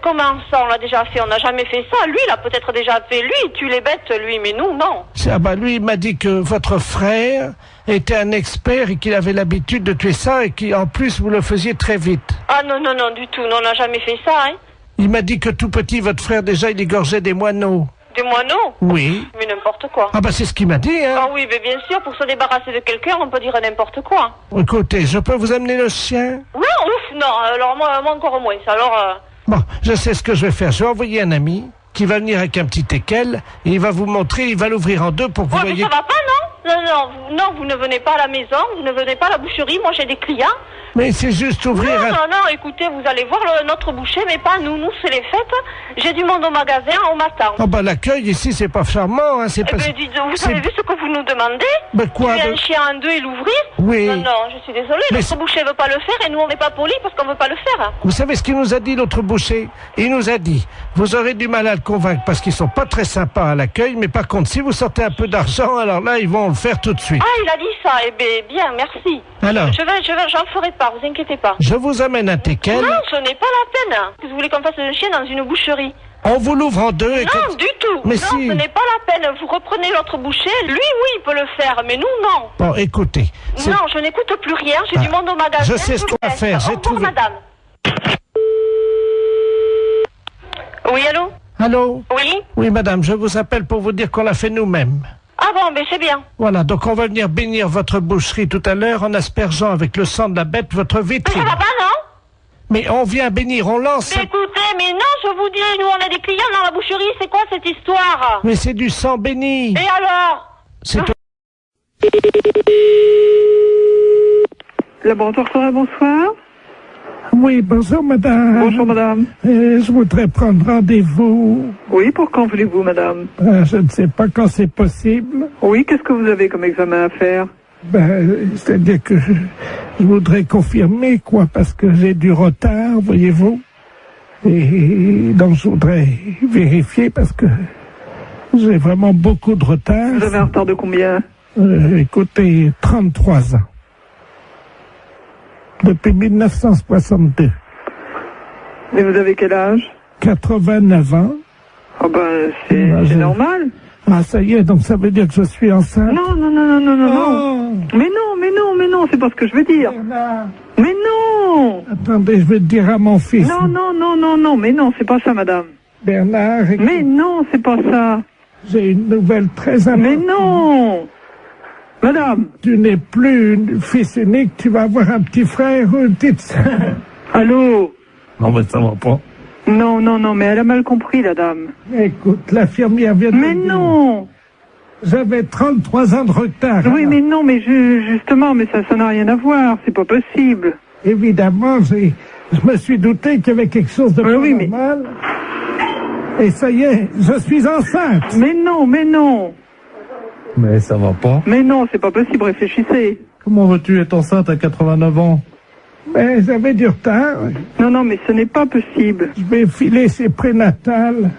Comment ça, on l'a déjà fait? On n'a jamais fait ça. Lui, il a peut-être déjà fait. Lui, il tue les bêtes, lui, mais nous, non. Ah bah lui, il m'a dit que votre frère était un expert et qu'il avait l'habitude de tuer ça et qu'en plus, vous le faisiez très vite. Ah non, du tout. Non, on n'a jamais fait ça, hein. Il m'a dit que tout petit, votre frère, déjà, il égorgeait des moineaux. Des moineaux? Oui. Mais n'importe quoi. Ah bah c'est ce qu'il m'a dit, hein. Ah oui, mais bien sûr, pour se débarrasser de quelqu'un, on peut dire n'importe quoi. Écoutez, je peux vous amener le chien? Non, alors moi encore moins. Alors... Bon, je sais ce que je vais faire. Je vais envoyer un ami qui va venir avec un petit teckel et il va vous montrer, il va l'ouvrir en deux pour que vous voyez... mais ça va pas, non, vous ne venez pas à la maison, vous ne venez pas à la boucherie, moi j'ai des clients. Mais c'est juste ouvrir... Non, écoutez, vous allez voir notre boucher, mais pas nous, c'est les fêtes. J'ai du monde au magasin, on m'attend. Ah bah l'accueil ici, c'est pas charmant, hein, c'est pas... Vous avez vu ce que vous nous demandez? Ben quoi? Tuer un chien en deux et l'ouvrir? Oui. Non, je suis désolée, notre boucher veut pas le faire et nous on n'est pas polis parce qu'on veut pas le faire. Vous savez ce qu'il nous a dit, l'autre boucher? Il nous a dit, vous aurez du mal à le convaincre parce qu'ils sont pas très sympas à l'accueil, mais par contre, si vous sortez un peu d'argent, alors là, ils vont le faire tout de suite. Ah, il a dit ça, bien, merci. Alors? J'en ferai pas, vous inquiétez pas. Je vous amène un teckel. Non, ce n'est pas la peine. Vous voulez qu'on fasse un chien dans une boucherie? On vous l'ouvre en deux et... Non, du tout. Mais non, si... ce n'est pas la peine. Vous reprenez l'autre boucher. Lui, oui, il peut le faire, mais nous, non. Bon, écoutez... Non, je n'écoute plus rien. J'ai du monde au magasin. Je sais ce qu'on va faire. Au revoir, madame. Oui, allô? Allô? Oui? Oui, madame, je vous appelle pour vous dire qu'on l'a fait nous-mêmes. Ah bon, mais c'est bien. Voilà, donc on va venir bénir votre boucherie tout à l'heure en aspergeant avec le sang de la bête votre vitrine. Mais ça va pas, non? Mais on vient bénir, on lance... Mais écoutez, mais non, je vous dis, nous on a des clients dans la boucherie, c'est quoi cette histoire? Mais c'est du sang béni. Et alors? C'est... Laboratoire Forêt, bonsoir. Oui, bonjour madame. Bonjour madame. Je voudrais prendre rendez-vous. Oui, pour quand voulez-vous madame? Je ne sais pas quand c'est possible. Oui, qu'est-ce que vous avez comme examen à faire? C'est-à-dire que je voudrais confirmer, quoi, parce que j'ai du retard, voyez-vous. Et donc je voudrais vérifier parce que j'ai vraiment beaucoup de retard. Vous avez un retard de combien? Écoutez, 33 ans. Depuis 1962. Et vous avez quel âge? 89 ans. Ah ben, c'est normal. Ah, ça y est, donc ça veut dire que je suis enceinte? Non. Mais non, c'est pas ce que je veux dire. Mais non! Attendez, je vais te dire à mon fils. Non, mais non, c'est pas ça, madame. Bernard, écoute, mais non, c'est pas ça. J'ai une nouvelle très importante. Mais non! Madame! Tu n'es plus une fils unique, tu vas avoir un petit frère ou une petite sœur. Allô? Non, mais ça va pas. Non, mais elle a mal compris, la dame. Écoute, l'infirmière vient de Mais non! J'avais 33 ans de retard. Oui, mais non, mais justement, mais ça n'a rien à voir, c'est pas possible. Évidemment, je me suis douté qu'il y avait quelque chose de normal. Et ça y est, je suis enceinte. Mais non. Mais ça va pas. Mais non, c'est pas possible, réfléchissez. Comment veux-tu être enceinte à 89 ans? Mais j'avais du retard. Non, mais ce n'est pas possible. Je vais filer chez Prénatal.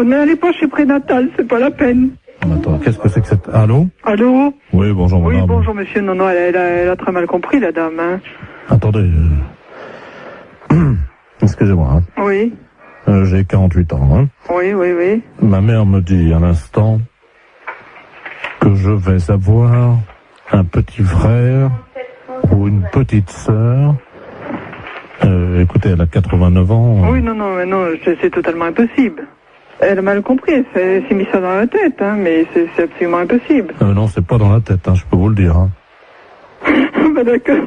N'allez pas chez Prénatal, c'est pas la peine. Attends, qu'est-ce que c'est que cette... Allô? Allô? Oui, bonjour madame. Oui, bonjour monsieur. Non, elle a très mal compris, la dame. Hein. Attendez. Excusez-moi. Hein. Oui. J'ai 48 ans. Hein. Oui, oui, oui. Ma mère me dit à l'instant que je vais avoir un petit frère ou une petite sœur. Écoutez, elle a 89 ans. Oui, non, non, mais non, c'est totalement impossible. Elle a mal compris, elle s'est mis ça dans la tête, hein, mais c'est absolument impossible. Non, c'est pas dans la tête, hein, je peux vous le dire. Hein. Bah d'accord.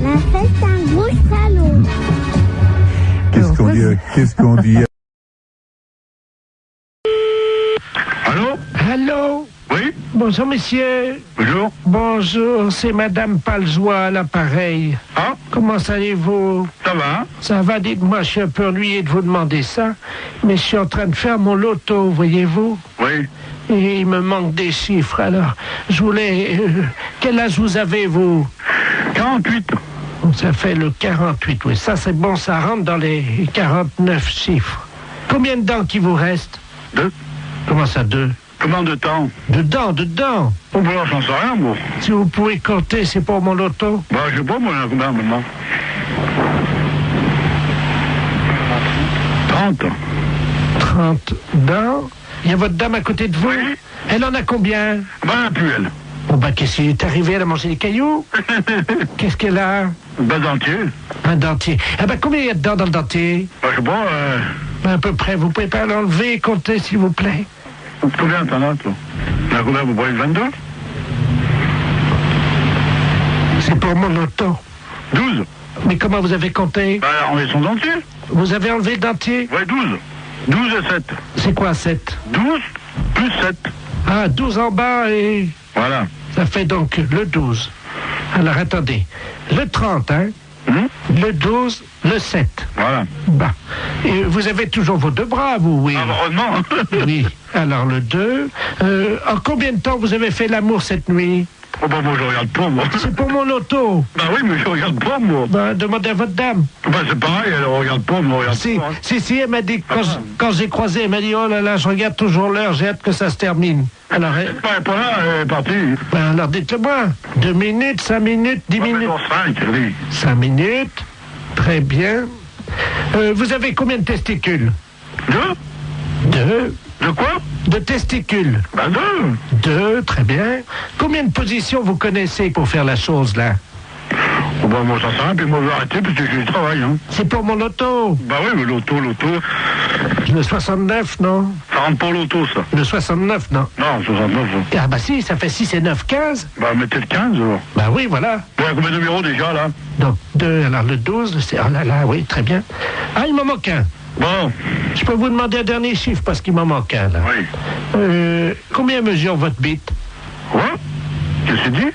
La fête, c'est un gros salaud. Qu'est-ce qu'on dit Allô? Oui? Bonjour, messieurs. Bonjour. Bonjour, c'est Madame Paljoie à l'appareil. Ah? Comment allez-vous? Ça va? Ça va, dites-moi, je suis un peu ennuyé de vous demander ça, mais je suis en train de faire mon loto, voyez-vous? Oui. Et il me manque des chiffres, alors je voulais... quel âge vous avez, vous? 48. Ça fait le 48, oui. Ça, c'est bon, ça rentre dans les 49 chiffres. Combien de dents qui vous reste? 2. Comment ça, 2? Combien de temps? De dents. Oh, bah, j'en sais rien, moi. Si vous pouvez compter, c'est pour mon loto? Bah, je sais pas, moi, combien maintenant? 30. 30 dents. Il y a votre dame à côté de vous? Oui. Elle en a combien? Bah, elle a plus, elle. Bon, bah, qu'est-ce qui est arrivé? Elle a mangé des cailloux? Qu'est-ce qu'elle a? Un dentier. Un dentier. Ah, bah, combien il y a de dents dans le dentier? Bah, je sais pas, À peu près. Vous pouvez pas l'enlever et compter, s'il vous plaît? Combien t'en as, toi? Là, combien vous prenez 22? C'est pour mon loto. 12. Mais comment vous avez compté? Bah, enlever son dentier. Vous avez enlevé le dentier? Ouais, 12. 12 et 7. C'est quoi 7? 12 plus 7. Ah, 12 en bas et... Voilà. Ça fait donc le 12. Alors, attendez. Le 30, hein? Le 12, le 7. Voilà. Bah. Et vous avez toujours vos deux bras, vous, oui? Heureusement. Oui. Alors, le 2. En combien de temps vous avez fait l'amour cette nuit? Oh, bah, moi, je regarde pas, moi. C'est pour mon loto. Bah oui, mais je regarde pas, moi. Bah, demandez à votre dame. Bah, c'est pareil, elle regarde pas, moi, regarde Si, pas. Hein. si, elle m'a dit, quand j'ai croisé, elle m'a dit, oh là là, je regarde toujours l'heure, j'ai hâte que ça se termine. Alors, Elle est pas là, elle est partie. Ben, alors dites-le-moi. 2 minutes, 5 minutes, 10 minutes. 5, oui. 5 minutes. Très bien. Vous avez combien de testicules? 2. De quoi? De testicules. Ben 2, très bien. Combien de positions vous connaissez pour faire la chose, là? Oh, bah, moi, ça sert à rien, puis moi, je vais arrêter, parce que j'ai du travail, hein. C'est pour mon loto. Bah oui, mais l'auto. Le 69, non? Ça rentre pour l'auto, ça. Le 69, non? Non, 69, ça. Ah bah si, ça fait 6 et 9, 15. Bah, mettez le 15, alors. Bah oui, voilà. Il y a combien de numéros, déjà, là? Donc, 2, alors le 12, c'est... Oh là là, oui, très bien. Ah, il m'en manque un. Bon. Je peux vous demander un dernier chiffre, parce qu'il m'en manque un, là. Oui. Combien mesure votre bite? Quoi? Qu'est-ce que tu dis?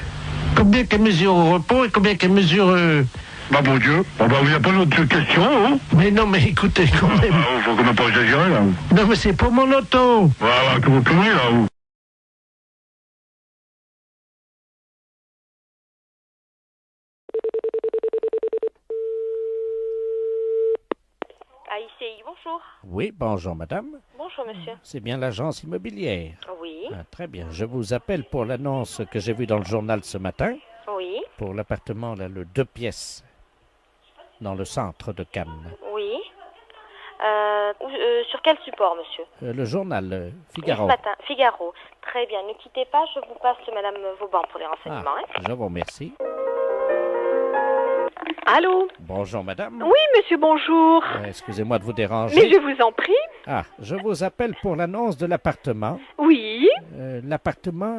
Combien qu'elle mesure au repos et combien qu'elle mesure... Bah, bon Dieu. Bon, bah, il n'y a pas d'autre question, hein? Mais non, mais écoutez, quand même... Faut quand même pas exagérer, là. Non, mais c'est pour mon auto. Voilà, que vous pouvez, là, vous. AICI, bonjour. Oui, bonjour madame. Bonjour monsieur. C'est bien l'agence immobilière. Oui. Ah, très bien. Je vous appelle pour l'annonce que j'ai vue dans le journal ce matin. Oui. Pour l'appartement, là, le 2 pièces, dans le centre de Cannes. Oui. Sur quel support, monsieur? Le journal Figaro. Ce matin, Figaro. Très bien, ne quittez pas, je vous passe madame Vauban pour les renseignements. Ah, je vous remercie. Allô? Bonjour madame. Oui, monsieur, bonjour. Excusez-moi de vous déranger. Mais je vous en prie. Ah, je vous appelle pour l'annonce de l'appartement. Oui. L'appartement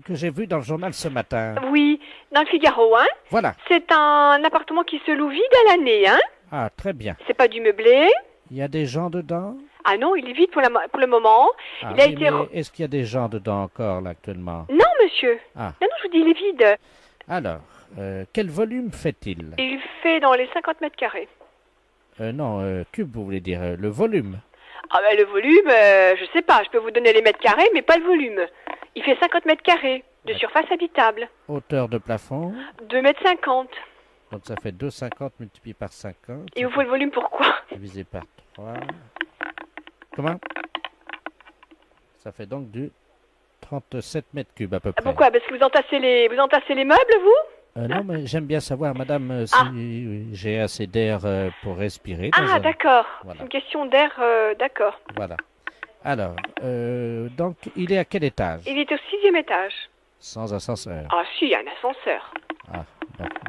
que j'ai vu dans le journal ce matin. Oui, dans le Figaro, hein? Voilà. C'est un appartement qui se loue vide à l'année, hein? Ah, très bien. C'est pas du meublé? Il y a des gens dedans? Ah non, il est vide pour le moment. Ah, il a oui, été... mais est-ce qu'il y a des gens dedans encore, là, actuellement? Non, monsieur. Ah. Non, je vous dis, il est vide. Alors, quel volume fait-il? Il fait dans les 50 mètres carrés. Non, cube, vous voulez dire, le volume. Ah ben le volume, je sais pas, je peux vous donner les mètres carrés, mais pas le volume. Il fait 50 mètres carrés de surface habitable. Hauteur de plafond? 2,50 mètres. Donc ça fait 2,50 multiplié par 50. Et vous faut le volume pourquoi? Divisé par 3. Comment? Ça fait donc du 37 mètres cubes à peu près. Pourquoi? Parce que vous entassez les meubles, vous? Non, mais j'aime bien savoir, madame, si j'ai assez d'air pour respirer. Ah, d'accord. Voilà. C'est une question d'air, d'accord. Voilà. Alors, donc, il est à quel étage? Il est au 6e étage. Sans ascenseur. Ah, si, il y a un ascenseur. Ah,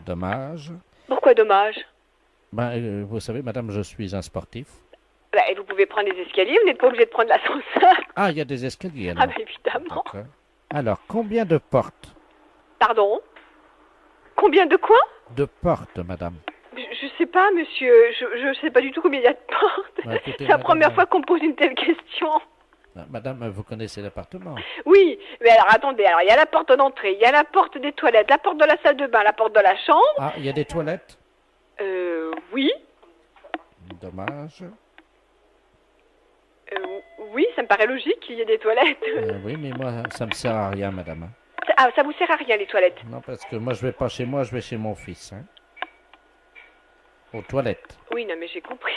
dommage. Pourquoi dommage? Ben, vous savez, madame, je suis un sportif. Bah, vous pouvez prendre les escaliers, vous n'êtes pas obligé de prendre l'ascenseur. Ah, il y a des escaliers, alors. Ah, bah, évidemment. D'accord. Alors, combien de portes? Pardon? Combien de quoi? De portes, madame. Je sais pas, monsieur. Je sais pas du tout combien il y a de portes. Bah, écoutez, c'est la madame, première fois qu'on me pose une telle question. Madame, vous connaissez l'appartement? Oui, mais alors attendez, alors il y a la porte d'entrée, il y a la porte des toilettes, la porte de la salle de bain, la porte de la chambre. Ah, il y a des toilettes? Oui. Dommage. Oui, ça me paraît logique qu'il y ait des toilettes. Oui, mais moi, ça me sert à rien, madame. Ah, ça vous sert à rien, les toilettes? Non, parce que moi, je vais pas chez moi, je vais chez mon fils. Hein. Aux toilettes. Oui, non, mais j'ai compris.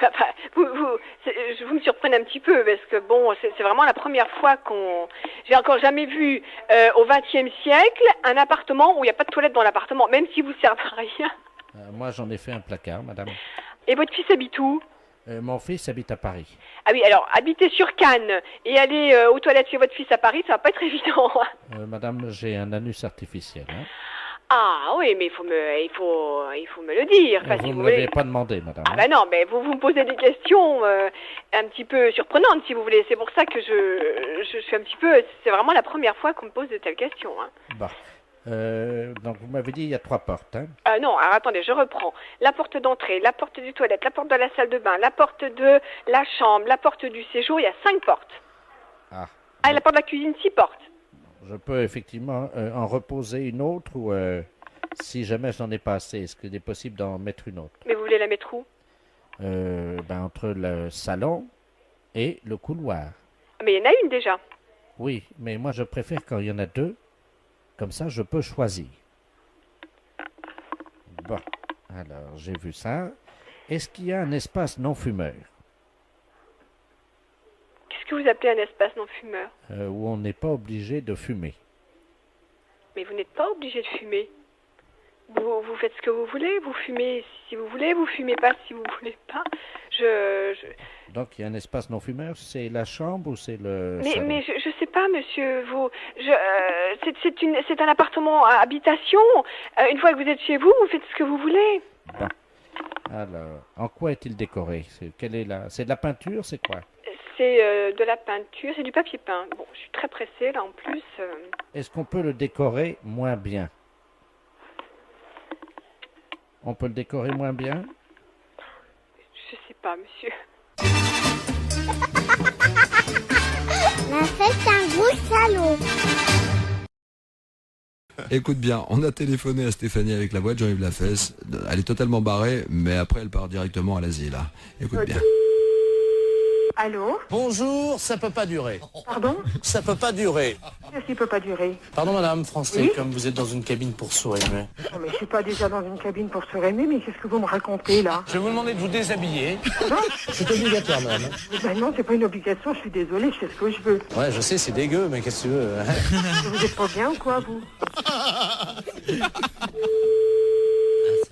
Enfin, vous me surprenez un petit peu, parce que bon, c'est vraiment la première fois qu'on... J'ai encore jamais vu, au XXe siècle, un appartement où il n'y a pas de toilette dans l'appartement, même si vous servez à rien. Moi, j'en ai fait un placard, madame. Et votre fils habite où? Mon fils habite à Paris. Ah oui, alors, habiter sur Cannes et aller aux toilettes chez votre fils à Paris, ça va pas être évident. Madame, j'ai un anus artificiel. Hein. Ah oui, mais il faut me le dire. Enfin, vous si ne vous l'avez voulez... pas demandé, madame. Ah ben non, mais vous me posez des questions un petit peu surprenantes, si vous voulez. C'est pour ça que je suis un petit peu... C'est vraiment la première fois qu'on me pose de telles questions. Hein. Bah. Donc vous m'avez dit il y a 3 portes. Hein. Non, alors attendez, je reprends. La porte d'entrée, la porte du toilette, la porte de la salle de bain, la porte de la chambre, la porte du séjour, il y a 5 portes. Ah. Ah, la porte de la cuisine, 6 portes. Je peux effectivement en reposer une autre ou si jamais je n'en ai pas assez, est-ce qu'il est possible d'en mettre une autre? Mais vous voulez la mettre où? Entre le salon et le couloir. Mais il y en a une déjà. Oui, mais moi je préfère quand il y en a 2. Comme ça, je peux choisir. Bon, alors, j'ai vu ça. Est-ce qu'il y a un espace non-fumeur? Qu'est-ce que vous appelez un espace non-fumeur? Où on n'est pas obligé de fumer. Mais vous n'êtes pas obligé de fumer. Vous faites ce que vous voulez, vous fumez si vous voulez, vous fumez pas si vous voulez pas. Donc, il y a un espace non-fumeur, c'est la chambre ou c'est le salon? Mais je sais pas, monsieur. C'est un appartement à habitation. Une fois que vous êtes chez vous, vous faites ce que vous voulez. Bon. Alors, en quoi est-il décoré? C'est de la peinture, c'est quoi? C'est de la peinture, c'est du papier peint. Bon, je suis très pressée là en plus. Est-ce qu'on peut le décorer moins bien? On peut le décorer moins bien? Je sais pas, monsieur. La fête, c'est un gros salaud. Écoute bien, on a téléphoné à Stéphanie avec la voix de Jean-Yves Lafesse. Elle est totalement barrée, mais après elle part directement à l'asile. Hein. Écoute bien. Allô? Bonjour, ça peut pas durer. Pardon? Ça peut pas durer. Qu'est-ce qui peut pas durer? Pardon madame, Français, Oui comme vous êtes dans une cabine pour sourire. Non mais je suis pas déjà dans une cabine pour se rémer, mais qu'est-ce que vous me racontez là? Je vais vous demander de vous déshabiller. Pardon? C'est obligatoire madame. Ben non, c'est pas une obligation, je suis désolée, je fais ce que je veux. Ouais, je sais, c'est dégueu, mais qu'est-ce que tu veux? Vous êtes pas bien ou quoi, vous?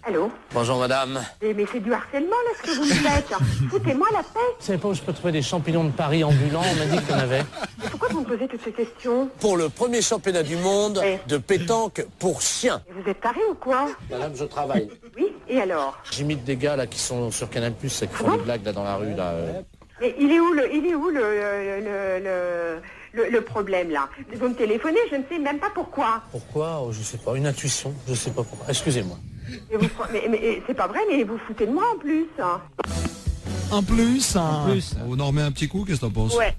Allô? Bonjour madame. Mais c'est du harcèlement là ce que vous me faites. Foutez-moi la paix. Vous savez pas où je peux trouver des champignons de Paris ambulants? On m'a dit qu'il y en avait. Mais pourquoi vous me posez toutes ces questions? Pour le premier championnat du monde de pétanque pour chiens. Et vous êtes taré ou quoi? Madame, je travaille. Oui, et alors? J'imite des gars là qui sont sur Canal+, qui font des blagues là dans la rue là. Mais il est où le problème là? Vous me téléphonez, je ne sais même pas pourquoi. Pourquoi? Je sais pas, une intuition, je sais pas pourquoi. Excusez-moi. Mais c'est pas vrai, mais vous foutez de moi en plus. En plus, on en remet un petit coup, qu'est-ce que t'en penses? Ouais.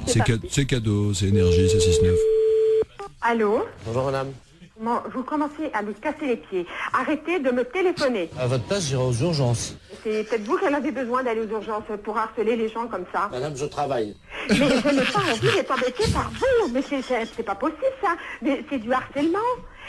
C'est cadeau, c'est énergie, c'est 6-9. Allô? Bonjour madame. Vous commencez à me casser les pieds. Arrêtez de me téléphoner. À votre place, j'irai aux urgences. C'est peut-être vous qui en avez besoin d'aller aux urgences pour harceler les gens comme ça. Madame, je travaille. Mais je n'ai pas envie d'être embêtée par vous. Mais c'est pas possible ça. Mais c'est du harcèlement.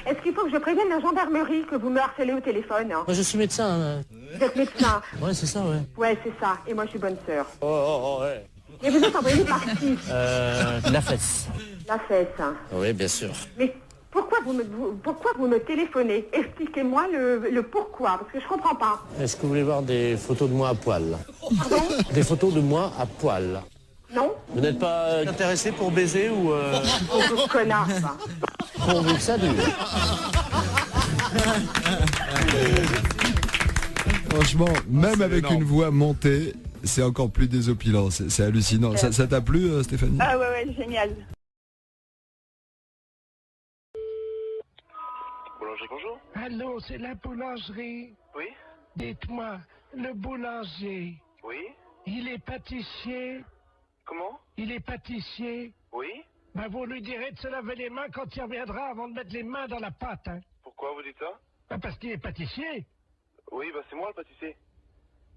Est-ce qu'il faut que je prévienne la gendarmerie que vous me harcelez au téléphone? Moi, je suis médecin. Vous êtes médecin? Ouais, c'est ça, ouais. Ouais, c'est ça. Et moi, je suis bonne sœur. Oh, ouais. Et vous êtes envoyé par qui? La fesse. La fesse. Oui, bien sûr. Mais pourquoi pourquoi vous me téléphonez? Expliquez-moi le pourquoi, parce que je comprends pas. Est-ce que vous voulez voir des photos de moi à poil? Pardon? Des photos de moi à poil. Non? Vous n'êtes pas intéressé pour baiser ou... Oh, connard, ça. Pourvu que ça dure. Franchement, même avec une voix montée, c'est encore plus désopilant. C'est hallucinant. Ça t'a plu, Stéphanie? Ah ouais, génial. Boulanger, bonjour. Allô, c'est la boulangerie. Oui. Dites-moi, le boulanger, Oui. il est pâtissier? Comment? Il est pâtissier? Oui. Ben, vous lui direz de se laver les mains quand il reviendra avant de mettre les mains dans la pâte, hein. Pourquoi vous dites ça? Ben, parce qu'il est pâtissier. Oui, bah c'est moi le pâtissier.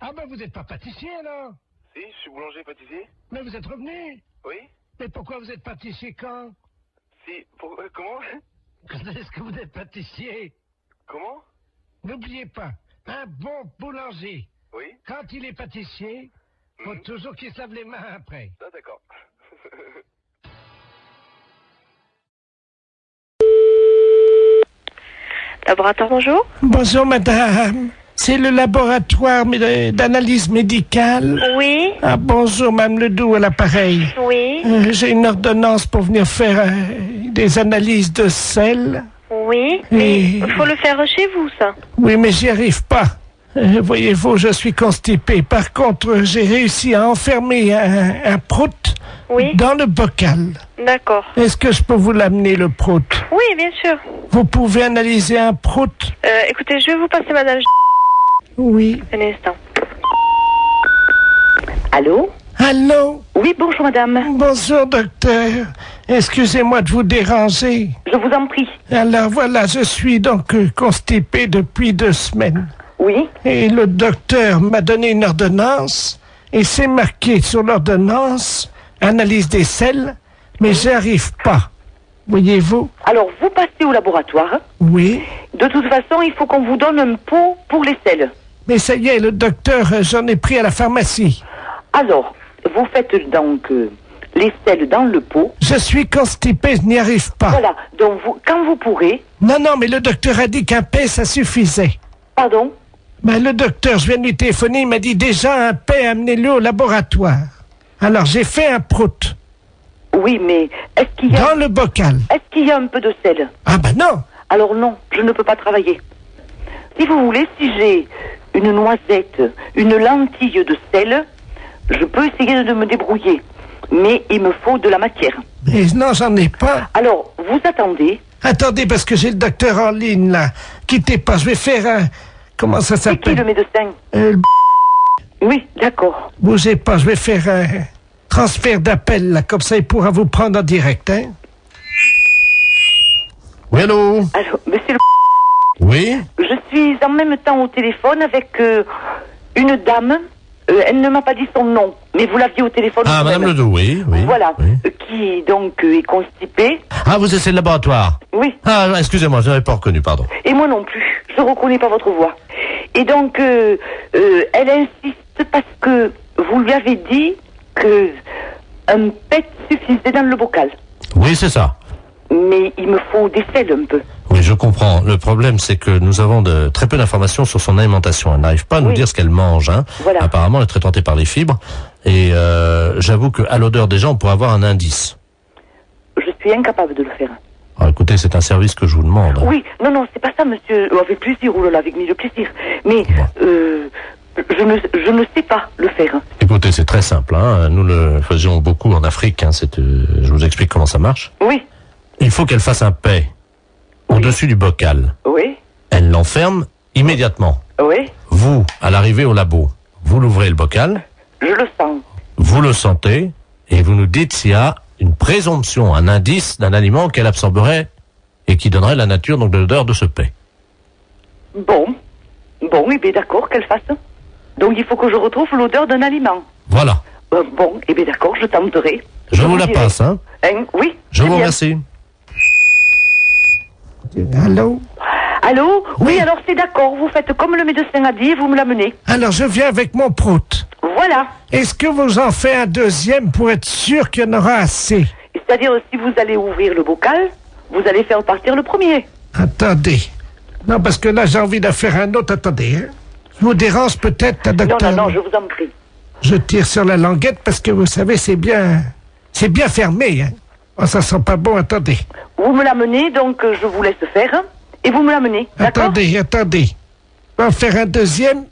Ah ben, vous n'êtes pas pâtissier, alors? Si, je suis boulanger et pâtissier. Mais vous êtes revenu? Oui. Mais pourquoi vous êtes pâtissier quand? Si, comment? Est-ce que vous êtes pâtissier? Comment? N'oubliez pas, un bon boulanger, oui, quand il est pâtissier, faut toujours qu'il se lave les mains après. Ah d'accord. Laboratoire, bonjour. Bonjour madame, c'est le laboratoire d'analyse médicale. Oui. Ah bonjour madame Ledoux à l'appareil. Oui. J'ai une ordonnance pour venir faire des analyses de sel. Oui, mais il faut le faire chez vous, ça. Oui, mais j'y arrive pas. Voyez-vous, je suis constipé. Par contre, j'ai réussi à enfermer un prout dans le bocal. D'accord. Est-ce que je peux vous l'amener, le prout? Oui, bien sûr. Vous pouvez analyser un prout? Écoutez, je vais vous passer madame. Oui. Un instant. Allô? Allô? Oui, bonjour madame. Bonjour docteur. Excusez-moi de vous déranger. Je vous en prie. Alors voilà, je suis donc constipé depuis 2 semaines. Oui. Et le docteur m'a donné une ordonnance et c'est marqué sur l'ordonnance analyse des sels, mais j'y arrive pas. Voyez-vous? Alors, vous passez au laboratoire. Oui. De toute façon, il faut qu'on vous donne un pot pour les sels. Mais ça y est, le docteur, j'en ai pris à la pharmacie. Alors, vous faites donc les sels dans le pot. Je suis constipé, je n'y arrive pas. Voilà, donc quand vous pourrez... Non, mais le docteur a dit qu'un paix, ça suffisait. Pardon? Ben, le docteur, je viens de lui téléphoner, il m'a dit déjà un paix, amenez-le au laboratoire. Alors, j'ai fait un prout. Oui, mais est-ce qu'il y a... Dans le bocal. Est-ce qu'il y a un peu de sel? Ah ben non. Alors non, je ne peux pas travailler. Si vous voulez, si j'ai une noisette, une lentille de sel, je peux essayer de me débrouiller. Mais il me faut de la matière. Mais non, j'en ai pas. Alors, vous attendez. Attendez, parce que j'ai le docteur en ligne, là. Quittez pas, je vais faire un... Comment ça s'appelle? C'est qui le médecin? Oui, d'accord. Bougez pas, je vais faire un transfert d'appel, là. Comme ça, il pourra vous prendre en direct, hein. Oui, allô? Alors, monsieur le... Oui? Je suis en même temps au téléphone avec une dame. Elle ne m'a pas dit son nom, mais vous l'aviez au téléphone. Ah, madame Ledoux, oui. Voilà, oui. Qui donc est constipée. Ah, vous êtes le laboratoire? Oui. Ah, excusez-moi, je n'avais pas reconnu, pardon. Et moi non plus, je ne reconnais pas votre voix. Et donc, elle insiste parce que vous lui avez dit que un pet suffisait dans le bocal. Oui, c'est ça. Mais il me faut des sels un peu. Oui, je comprends. Le problème, c'est que nous avons très peu d'informations sur son alimentation. Elle n'arrive pas à nous dire ce qu'elle mange. Hein. Voilà. Apparemment, elle est très tentée par les fibres. Et j'avoue qu'à l'odeur déjà, on pourrait avoir un indice. Je suis incapable de le faire. Alors, écoutez, c'est un service que je vous demande. Oui, non, c'est pas ça, monsieur. Avec plaisir, oulala, avec mille plaisir. Mais je ne sais pas le faire. Écoutez, c'est très simple. Hein. Nous le faisions beaucoup en Afrique. Hein. Je vous explique comment ça marche. Oui. Il faut qu'elle fasse un paix au-dessus du bocal. Oui. Elle l'enferme immédiatement. Oui. Vous, à l'arrivée au labo, vous l'ouvrez le bocal. Je le sens. Vous le sentez et vous nous dites s'il y a une présomption, un indice d'un aliment qu'elle absorberait et qui donnerait la nature donc de l'odeur de ce paix. Bon, eh bien d'accord, qu'elle fasse. Donc il faut que je retrouve l'odeur d'un aliment. Voilà. Bon, eh bien d'accord, je tenterai. Je vous la passe, hein. Oui. Je vous remercie. Allô? Allô? Oui, alors c'est d'accord, vous faites comme le médecin a dit et vous me l'amenez. Alors, je viens avec mon prout. Voilà. Est-ce que vous en faites un deuxième pour être sûr qu'il y en aura assez? C'est-à-dire, si vous allez ouvrir le bocal, vous allez faire partir le premier. Attendez. Non, parce que là, j'ai envie d'en faire un autre. Attendez. Hein. Je vous dérange peut-être, docteur? Non, je vous en prie. Je tire sur la languette parce que vous savez, c'est bien fermé. Hein. Oh, ça sent pas bon. Attendez. Vous me l'amenez, donc je vous laisse faire. Hein, et vous me l'amenez, d'accord? Attendez. On va en faire un deuxième.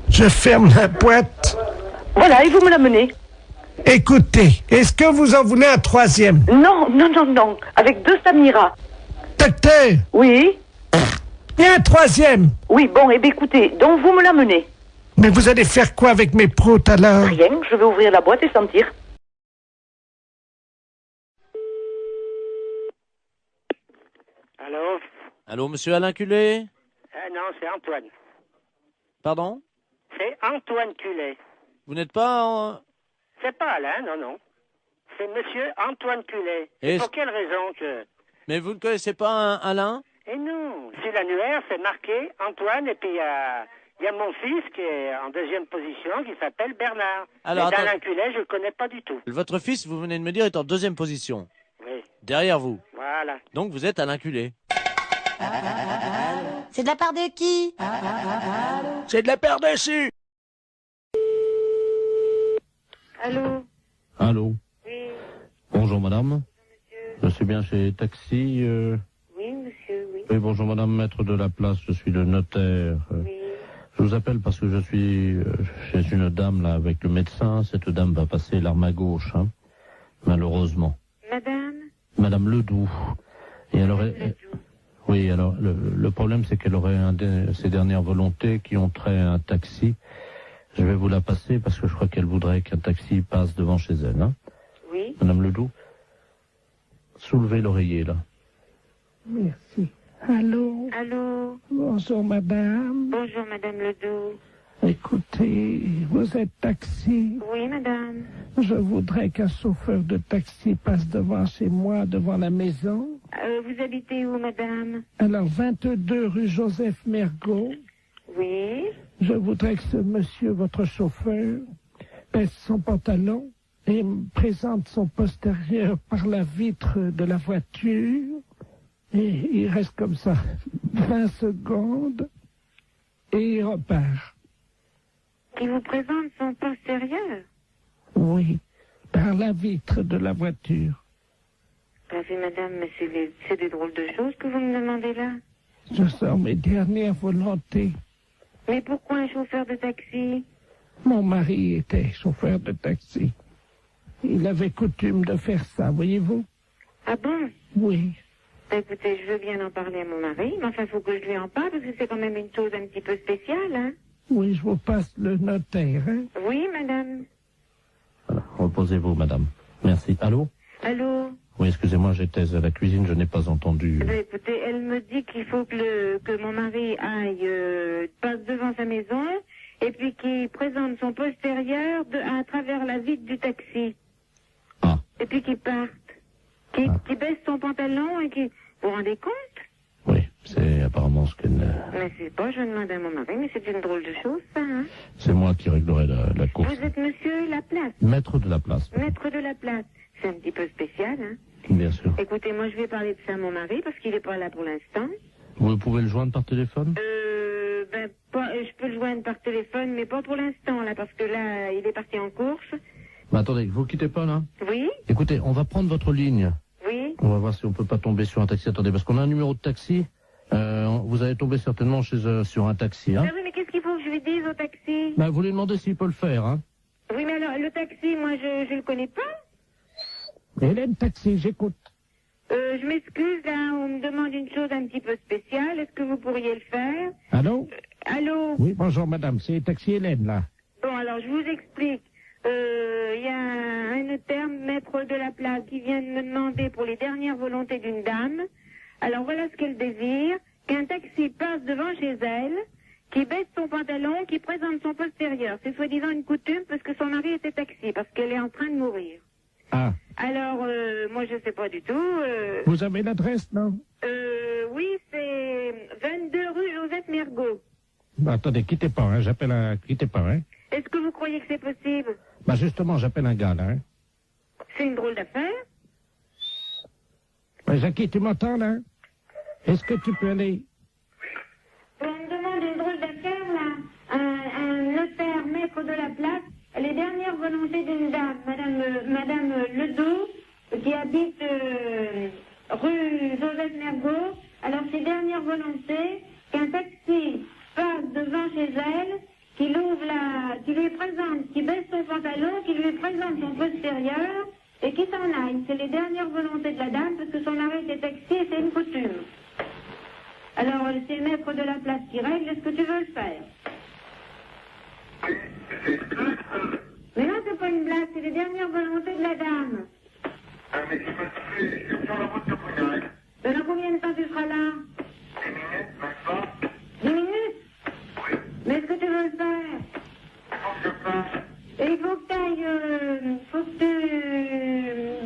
Je ferme la boîte. Voilà, et vous me l'amenez. Écoutez, est-ce que vous en voulez un troisième? Non. Avec 2 Samira. Docteur? Oui? Il y a un troisième. Oui, bon, eh bien écoutez, donc vous me l'amenez. Mais vous allez faire quoi avec mes proutes alors? Rien, je vais ouvrir la boîte et sentir. Allô? Allô, monsieur Alain Culé? Non, c'est Antoine. Pardon? C'est Antoine Culé. Vous n'êtes pas en... C'est pas Alain, non. C'est monsieur Antoine Culé. Et pour quelle raison que... Mais vous ne connaissez pas un Alain? Eh non, sur l'annuaire, c'est marqué Antoine, et puis il y a mon fils qui est en 2e position, qui s'appelle Bernard. Alors, mais d'Alain Culé, je le connais pas du tout. Votre fils, vous venez de me dire, est en 2e position. Oui. Derrière vous. Voilà. Donc vous êtes Alain Culé. C'est de la part de qui? C'est de la part dessus. Allô? Allô? Oui. Bonjour madame. Je suis bien chez Taxi. Oui, monsieur, oui. Oui, bonjour madame, maître de la place, je suis le notaire. Je vous appelle parce que je suis chez une dame là avec le médecin. Cette dame va passer l'arme à gauche, hein, malheureusement. Madame? Madame Ledoux. Et elle aurait... Oui, alors le problème c'est qu'elle aurait ses dernières volontés qui ont trait à un taxi. Je vais vous la passer parce que je crois qu'elle voudrait qu'un taxi passe devant chez elle. Hein. Oui. Madame Ledoux, soulevez l'oreiller là. Merci. Allô? Allô? Bonjour madame. Bonjour madame Ledoux. Écoutez, vous êtes taxi? Oui madame. Je voudrais qu'un chauffeur de taxi passe devant chez moi, devant la maison. Vous habitez où madame? Alors, 22 rue Joseph Mergault. Oui. Je voudrais que ce monsieur, votre chauffeur, baisse son pantalon et me présente son postérieur par la vitre de la voiture. Et il reste comme ça 20 secondes et il repart. Il vous présente son postérieur? Oui, par la vitre de la voiture. Oui, madame, mais c'est des drôles de choses que vous me demandez là. Je sors mes dernières volontés. Mais pourquoi un chauffeur de taxi? Mon mari était chauffeur de taxi. Il avait coutume de faire ça, voyez-vous? Ah bon? Oui. Écoutez, je veux bien en parler à mon mari, mais enfin, il faut que je lui en parle, parce que c'est quand même une chose un petit peu spéciale, hein? Oui, je vous passe le notaire, hein? Oui, madame. Voilà, reposez-vous, madame. Merci. Allô? Allô? Oui, excusez-moi, j'étais à la cuisine, je n'ai pas entendu. Écoutez, elle me dit qu'il faut que mon mari passe devant sa maison, et puis qu'il présente son postérieur à travers la vitre du taxi. Ah. Et puis qu'il parte. Qu'il baisse son pantalon et qu'il... Vous vous rendez compte? Oui, c'est apparemment ce qu'elle... Mais c'est pas, je demande à mon mari, mais c'est une drôle de chose, ça, hein? C'est moi qui réglerai la course. Vous êtes monsieur Laplace? Maître de la place. Maître de la place. C'est un petit peu spécial, hein? Bien sûr. Écoutez, moi, je vais parler de ça à mon mari, parce qu'il n'est pas là pour l'instant. Vous pouvez le joindre par téléphone? Je peux le joindre par téléphone, mais pas pour l'instant, là, parce que là, il est parti en course. Mais attendez, vous quittez pas, là? Oui? Écoutez, on va prendre votre ligne. Oui? On va voir si on peut pas tomber sur un taxi. Attendez, parce qu'on a un numéro de taxi. Vous allez tomber certainement sur un taxi, hein? Ah oui, mais qu'est-ce qu'il faut que je lui dise au taxi? Bah, vous lui demandez s'il peut le faire, hein? Oui, mais alors, le taxi, moi, je le connais pas. Hélène Taxi, j'écoute. Je m'excuse, là, on me demande une chose un petit peu spéciale. Est-ce que vous pourriez le faire? Allô? Allô? Oui, bonjour madame, c'est Taxi Hélène, là. Bon, alors, je vous explique. Il y a un notaire, maître de la place, qui vient de me demander pour les dernières volontés d'une dame. Alors, voilà ce qu'elle désire. Qu'un taxi passe devant chez elle, qui baisse son pantalon, qui présente son postérieur. C'est soi-disant une coutume parce que son mari était taxi, parce qu'elle est en train de mourir. Ah. Alors, moi, je sais pas du tout. Vous avez l'adresse, non? Oui, c'est 22 rue Joseph Mergault. Bah, attendez, quittez pas, hein, quittez pas, hein. Est-ce que vous croyez que c'est possible? Bah justement, j'appelle un gars, là. Hein. C'est une drôle d'affaire. Bah, Jackie, tu m'entends, là? Est-ce que tu peux aller? On me demande une drôle d'affaire, là. Un notaire, maître de la place, les dernières volontés d'une dame, Madame Ledoux, qui habite rue Joseph Mergault. Alors, ses dernières volontés, qu'un taxi passe devant chez elle, qui lui présente, qui baisse son pantalon, qui lui présente son postérieur, et qui s'en aille. C'est les dernières volontés de la dame, parce que son arrêt est taxi et c'est une coutume. Alors, c'est le maître de la place qui règle, est-ce que tu veux le faire? Mais non, c'est pas une blague, c'est les dernières volontés de la dame. Dans combien de temps tu seras là? 10 minutes? Mais est-ce que tu veux le faire? Et il faut que tu ailles,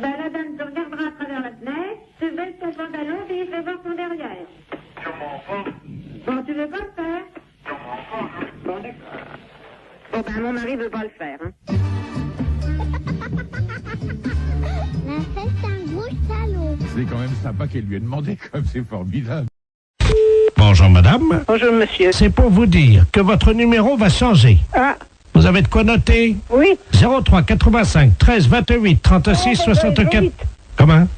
la dame te regardera à travers la fenêtre, tu baisses ton pantalon et il fait voir ton derrière. Bon, tu veux pas le faire? Bon, d'accord. Bon, ben, mon mari veut pas le faire, hein. La fête, c'est un gros salaud. C'est quand même sympa qu'elle lui ait demandé, comme c'est formidable. Bonjour, madame. Bonjour, monsieur. C'est pour vous dire que votre numéro va changer. Ah. Vous avez de quoi noter? Oui. 03 85 13 28 36 64. Comment?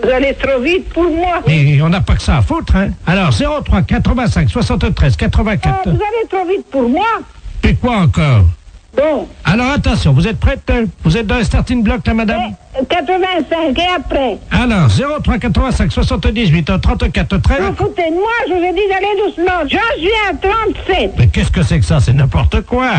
Vous allez trop vite pour moi. Mais on n'a pas que ça à foutre, hein. Alors, 03 85 73 84. Vous allez trop vite pour moi. Et quoi encore? Bon. Alors, attention, vous êtes prête? Vous êtes dans le starting block, là, madame? 85, et après? Alors, 03 85 78 34 13. Vous foutez de moi, je vous ai dit d'aller doucement. J'en suis à 37. Mais qu'est-ce que c'est que ça? C'est n'importe quoi.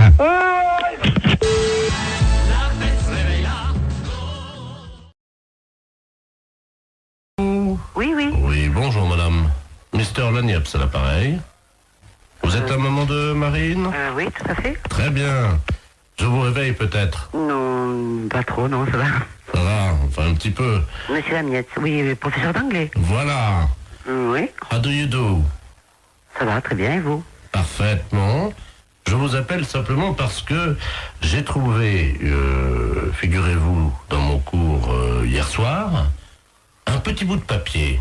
Oui, oui. Oui, bonjour madame. Mister Lagneps à l'appareil. Vous êtes un maman de Marine? Oui, tout à fait. Très bien. Je vous réveille peut-être? Non, pas trop, non, ça va. Ça va, enfin un petit peu. Monsieur Lamiette, oui, professeur d'anglais. Voilà. Oui. How do you do? Ça va, très bien, et vous? Parfaitement. Je vous appelle simplement parce que j'ai trouvé, figurez-vous, dans mon cours hier soir, un petit bout de papier,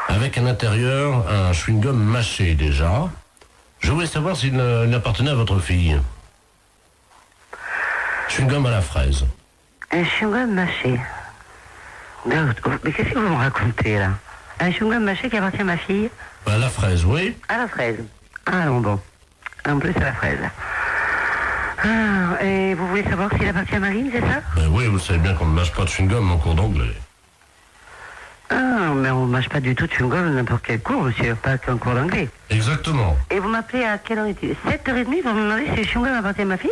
avec à l'intérieur un chewing-gum mâché déjà. Je voulais savoir s'il appartenait à votre fille. Chewing-gum à la fraise. Un chewing-gum mâché. Mais qu'est-ce que vous me racontez, là? Un chewing-gum mâché qui appartient à ma fille? À la fraise, oui. À la fraise. Ah, bon. En plus, à la fraise. Ah, et vous voulez savoir s'il appartient à Marine, c'est ça? Oui, vous savez bien qu'on ne mâche pas de chewing-gum en cours d'anglais. Ah, mais on ne mâche pas du tout de chewing-gum n'importe quel cours, monsieur, pas qu'un cours d'anglais. Exactement. Et vous m'appelez à quelle heure est-il? 7h30 pour me demander si le chewing-gum appartient à ma fille?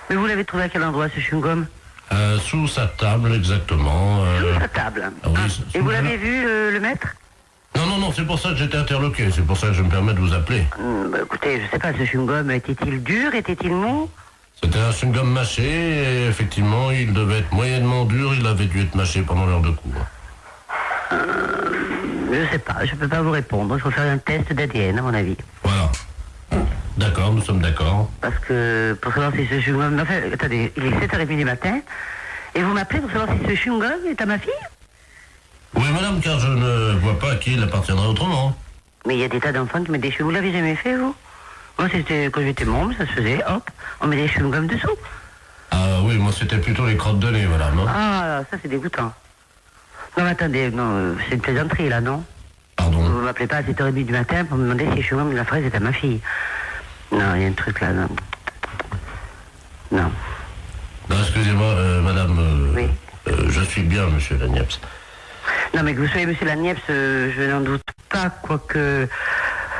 Mais vous l'avez trouvé à quel endroit, ce chewing-gum? Sous sa table, exactement. Sous sa table? Ah, oui, et vous l'avez vu, le maître? Non, c'est pour ça que j'étais interloqué, c'est pour ça que je me permets de vous appeler. Écoutez, je sais pas, ce chewing-gum, était-il dur, était-il mou? C'était un chewing-gum mâché, et effectivement, il devait être moyennement dur, il avait dû être mâché pendant l'heure de cours. Je sais pas, je peux pas vous répondre, il faut faire un test d'ADN, à mon avis. Voilà. D'accord, nous sommes d'accord. Parce que, pour savoir si ce chewing-gum... Enfin, attendez, il est 7h30 du matin, et vous m'appelez pour savoir si ce chewing-gum est à ma fille? Oui, madame, car je ne vois pas à qui il appartiendrait autrement. Mais il y a des tas d'enfants qui mettent des cheveux. Vous l'avez jamais fait, vous? Moi, c'était quand j'étais môme, ça se faisait, hop, on met des chewing-gums dessous. Ah oui, moi, c'était plutôt les crottes de nez, madame. Hein. Ah, ça, c'est dégoûtant. Non, mais attendez, non, c'est une plaisanterie, là, non? Pardon? Vous m'appelez pas à 7h30 du matin pour me demander si le chewing-gum de la fraise est à ma fille. Non, il y a un truc là, non. Non. Non, excusez-moi, madame, oui. Je suis bien, monsieur Lagneps. Non, mais que vous soyez monsieur Lagneps, je n'en doute pas, quoique...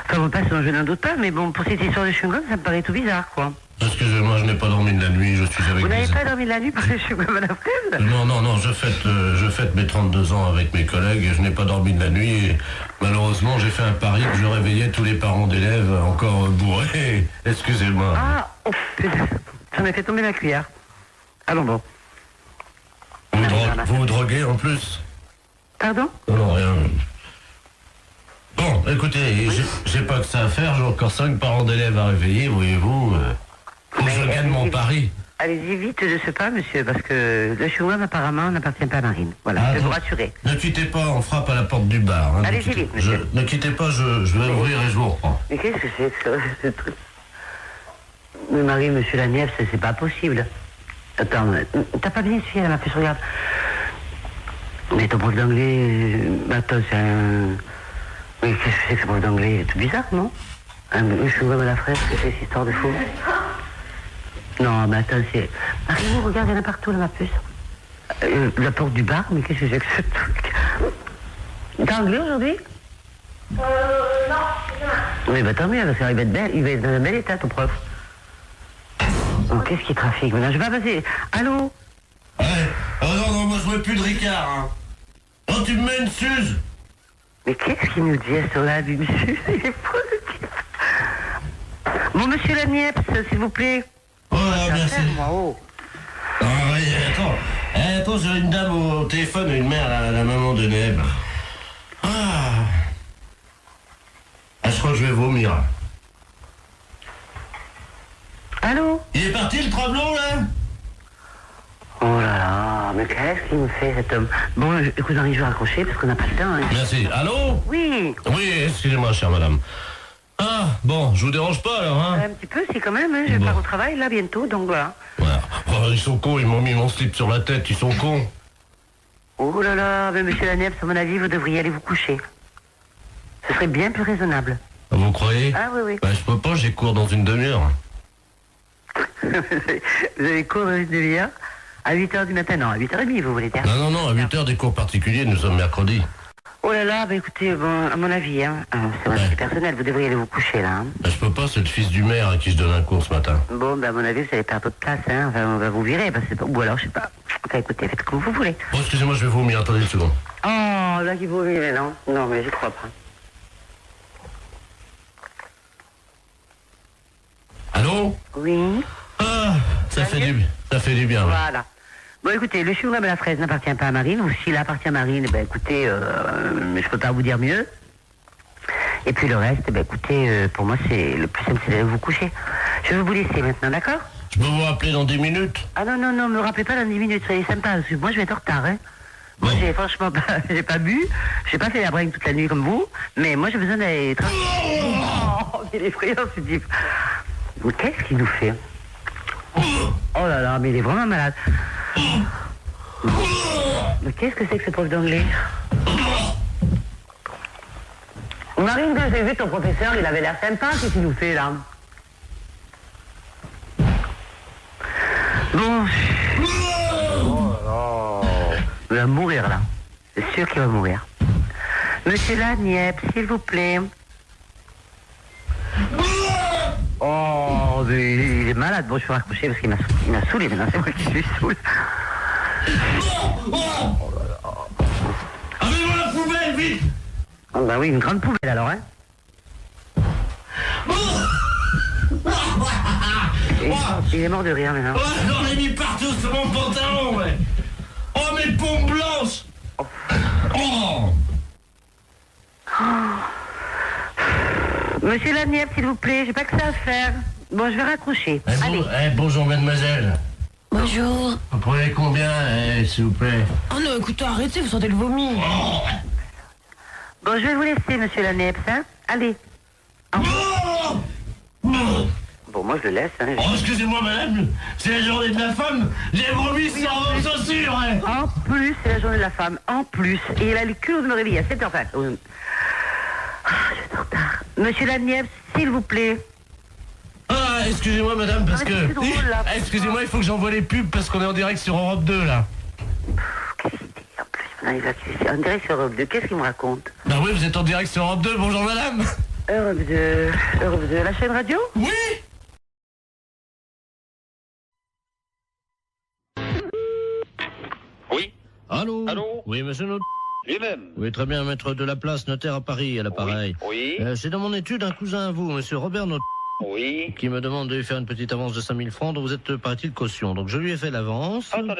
Enfin, vous passez, je n'en doute pas, mais bon, pour cette histoire de chewing-gum, ça me paraît tout bizarre, quoi. Excusez-moi, je n'ai pas dormi de la nuit, je suis avec... Vous n'avez pas dormi de la nuit pour le chewing-gum à la fraise? Non, je fête mes 32 ans avec mes collègues et je n'ai pas dormi de la nuit et malheureusement, j'ai fait un pari que je réveillais tous les parents d'élèves encore bourrés. Excusez-moi. Ah, oh, putain, j'en ai fait tomber la cuillère. Allons bon. Vous vous droguez en plus? Pardon? Non, rien. Bon, écoutez, j'ai pas que ça à faire, j'ai encore 5 parents d'élèves à réveiller, voyez-vous. Faut que je gagne mon pari. Allez-y vite de ce pas, monsieur, parce que le chewing-gum, apparemment, n'appartient pas à Marine. Voilà, je vais vous rassurer. Ne quittez pas, on frappe à la porte du bar. Hein, Allez-y vite, monsieur. Ne quittez pas, je vais ouvrir et je vous reprends. Mais qu'est-ce que c'est que ce truc? Mais Marie, monsieur la Nièvre, c'est pas possible. Attends, t'as pas bien suivi, ma puce, regarde. Mais ton prof d'anglais... attends, c'est un... Mais qu'est-ce que c'est que ce prof d'anglais? Il est tout bizarre, non? Je suis vraiment à la fraise, que c'est cette histoire de fou. Non, mais attends, c'est... Marie, regarde, il y en a partout, là, ma puce. La porte du bar, mais qu'est-ce que c'est que ce truc? T'as anglais aujourd'hui? Non, Oui, bah tant mieux, parce qu'il va être belle, il va être dans un bel état, ton prof. Oh, qu'est-ce qui trafique maintenant? Je vais pas passer. Allô? Ouais. Oh non, moi je veux plus de Ricard, hein. Oh, tu me mets une suze. Mais qu'est-ce qu'il nous dit à ce là, lui, monsieur? Il est fou, le type. Bon, monsieur la Nièvre, s'il vous plaît. Oh là, merci. Oh. Ah oui, attends. Attends, j'ai une dame au téléphone, une mère, la maman de Neb. Ah, je crois que je vais vomir. Allô? Il est parti, le tremblant, là? Oh là là, mais qu'est-ce qu'il me fait, cet homme? Bon, écoute, Henri, je vais raccrocher, parce qu'on n'a pas le temps, hein. Merci. Allô? Oui. Oui, excusez-moi, chère madame. Ah, bon, je vous dérange pas, alors, hein? Un petit peu, si, quand même, hein. Je pars au travail, là, bientôt, donc voilà. Voilà. Oh, ils sont cons, ils m'ont mis mon slip sur la tête, ils sont cons. Oh là là, mais monsieur la Nièvre, à mon avis, vous devriez aller vous coucher. Ce serait bien plus raisonnable. Vous croyez? Ah oui, oui. Bah, je peux pas, j'ai cours dans une demi-heure. Vous avez cours dans une demi-heure? À 8h du matin? Non, à 8h30, vous voulez dire? Non, à 8h des cours particuliers, nous sommes mercredi. Oh là là, bah écoutez, bon, à mon avis, hein, c'est mon avis personnel, vous devriez aller vous coucher, là. Hein. Bah, je peux pas, c'est le fils du maire à qui je donne un cours ce matin. Bon, bah à mon avis, vous allez perdre votre place, hein, enfin, on va vous virer, parce que c'est pas... ou alors, je sais pas. Enfin, écoutez, faites comme vous voulez. Oh, excusez-moi, je vais vomir, attendez une seconde. Oh, là, qui vomit, mais non. Non, mais j'y crois pas. Allô? Oui. Ah, ça fait du bien. Ouais. Voilà. Bon, écoutez, le chewing-gum à la fraise n'appartient pas à Marine, ou s'il appartient à Marine, ben écoutez, je peux pas vous dire mieux. Et puis le reste, ben écoutez, pour moi, c'est le plus simple, c'est d'aller vous coucher. Je vais vous laisser maintenant, d'accord? Je peux vous rappeler dans 10 minutes? Ah non, me rappelez pas dans 10 minutes, soyez sympa, parce que moi, je vais être en retard, hein. Moi, j'ai franchement pas, j'ai pas bu, j'ai pas fait la bringue toute la nuit comme vous, mais moi, j'ai besoin d'aller... Oh, il est effrayant, ce type. Mais qu'est-ce qu'il nous fait? Oh là là, mais il est vraiment malade. Mais qu'est-ce que c'est que ce prof d'anglais? Marine, quand j'ai vu ton professeur, il avait l'air sympa, qu'est-ce qu'il nous fait là? Bon. Oh là là. Il va mourir là. C'est sûr qu'il va mourir. Monsieur la Nièvre, s'il vous plaît. Oh, mais il est malade. Bon, je peux raccrocher parce qu'il m'a saoulé maintenant. C'est moi qui suis saoul. Oh là là. Avez-moi la poubelle, vite! Ah bah oui, une grande poubelle alors, hein. Il est mort de rire maintenant. Oh, j'en ai mis partout sur mon pantalon, ouais. Oh, mes pompes blanches! Oh! Monsieur la Nièvre, s'il vous plaît, j'ai pas que ça à faire. Bon, je vais raccrocher. Allez. Bonjour, mademoiselle. Bonjour. Vous prenez combien, s'il vous plaît? Oh non, écoutez, arrêtez, vous sentez le vomi. Oh. Bon, je vais vous laisser, monsieur la Nièvre, hein. Allez. Oh. Bon, moi, je le laisse, hein. Oh, excusez-moi, madame, c'est la journée de la femme. J'ai vomi sur vos chaussures, hein. En plus, c'est la journée de la femme. En plus. Et il a le culot de me réveiller à 7h. Enfin, je suis en retard. Monsieur la Nièvre, s'il vous plaît. Ah, excusez-moi, madame, parce que... c'est drôle, là. Excusez-moi, il faut que j'envoie les pubs parce qu'on est en direct sur Europe 2, là. Qu'est-ce qu'il dit en plus? En direct sur Europe 2, qu'est-ce qu'il me raconte? Bah oui, vous êtes en direct sur Europe 2, bonjour, madame. Europe 2, la chaîne radio? Oui. Oui. Allô? Oui, monsieur Not. Lui-même. Oui, très bien, maître de la place, notaire à Paris, à l'appareil. Oui. C'est dans mon étude un cousin à vous, monsieur Robert Not. Oui. Qui me demande de lui faire une petite avance de 5000 francs dont vous êtes, paraît-il, caution. Donc je lui ai fait l'avance. Attendez.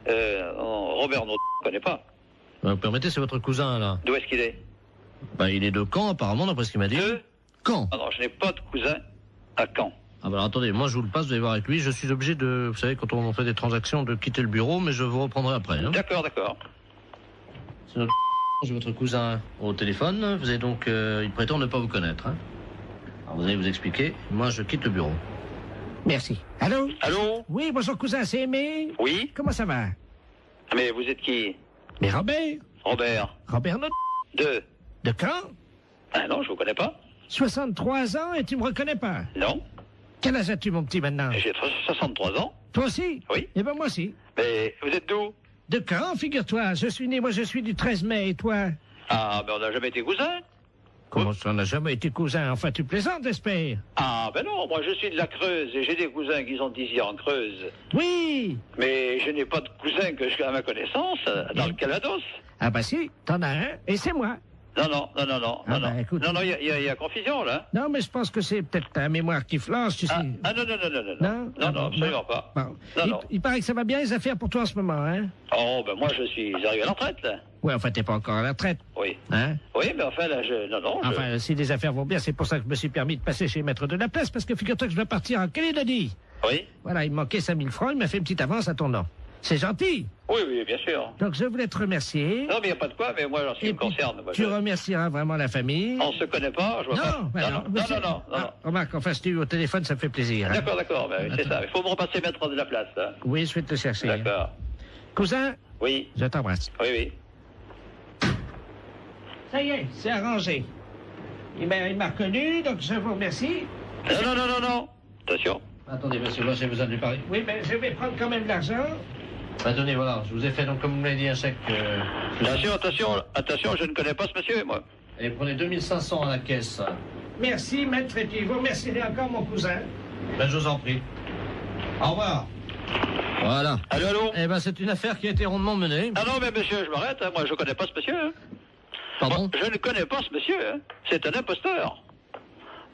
Robert, non, je ne connais pas. Vous permettez, c'est votre cousin, là. D'où est-ce qu'il est? Bah, il est de Caen, apparemment, d'après ce qu'il m'a dit. De Caen. Ah non, je n'ai pas de cousin à Caen. Ah bah alors, attendez, moi je vous le passe, vous allez voir avec lui. Je suis obligé de, vous savez, quand on fait des transactions, de quitter le bureau, mais je vous reprendrai après. Hein. D'accord, d'accord. C'est notre... J'ai votre cousin au téléphone. Vous avez donc, il prétend ne pas vous connaître. Hein. Alors vous allez vous expliquer. Moi, je quitte le bureau. Merci. Allô? Allô? Oui, bonjour cousin, c'est Aimé? Oui? Comment ça va? Mais vous êtes qui? Mais Robert? Robert. Robert Not... De quand? Ah non, je vous connais pas. 63 ans et tu me reconnais pas? Non. Quel âge as-tu, mon petit, maintenant? J'ai 63 ans. Toi aussi? Oui. Eh ben moi aussi. Mais vous êtes d'où? De quand, figure-toi? Je suis né, moi je suis du 13 mai, et toi? Ah, ben on n'a jamais été cousins. Comment ça, on n'a jamais été cousin? Enfin, tu plaisantes, j'espère? Ah, ben non, moi je suis de la Creuse et j'ai des cousins qui sont ici en Creuse. Oui! Mais je n'ai pas de cousin que je, à ma connaissance dans le Calvados. Ah bah si, t'en as un, et c'est moi. Non, Écoute, non, il y a confusion, là. Non, mais je pense que c'est peut-être ta mémoire qui flanche, tu sais. Ah, non, absolument pas. Bon. Non. Il paraît que ça va bien les affaires pour toi en ce moment, hein? Oh, ben moi je suis arrivé à la retraite, là. Ouais, enfin, t'es pas encore à la retraite. Oui. Hein? Oui, mais enfin, là, Enfin, si les affaires vont bien, c'est pour ça que je me suis permis de passer chez Maître de la Place, parce que figure-toi que je dois partir en Calédonie. Oui. Voilà, il me manquait 5000 francs, il m'a fait une petite avance à ton nom. C'est gentil. Oui, bien sûr. Donc, je voulais te remercier. Non, mais il n'y a pas de quoi, mais moi, en ce qui me concerne... Moi, tu remercieras vraiment la famille. On se connaît pas, je vois pas. Non. Remarque, enfin, si tu es au téléphone, ça me fait plaisir. Hein. D'accord, ben, c'est ça. Il faut me repasser Maître de la Place, là. Oui, je vais te chercher. D'accord. Cousin? Oui. Je t'embrasse. Oui. Ça y est, c'est arrangé. Il m'a reconnu, donc je vous remercie. Non. Attention. Attendez, monsieur, moi j'ai besoin de lui parler. Oui, mais je vais prendre quand même l'argent. Bah, tenez, voilà, je vous ai fait, donc, comme vous m'avez dit, un chèque... Attention, je ne connais pas ce monsieur, moi. Et prenez 2500 à la caisse. Merci, maître, et puis vous remercierez encore mon cousin. Ben, je vous en prie. Au revoir. Voilà. Allô? Eh ben, c'est une affaire qui a été rondement menée. Ah non, mais monsieur, je m'arrête, hein. Moi, je ne connais pas ce monsieur. Hein. Pardon? Moi, je ne connais pas ce monsieur, hein. C'est un imposteur.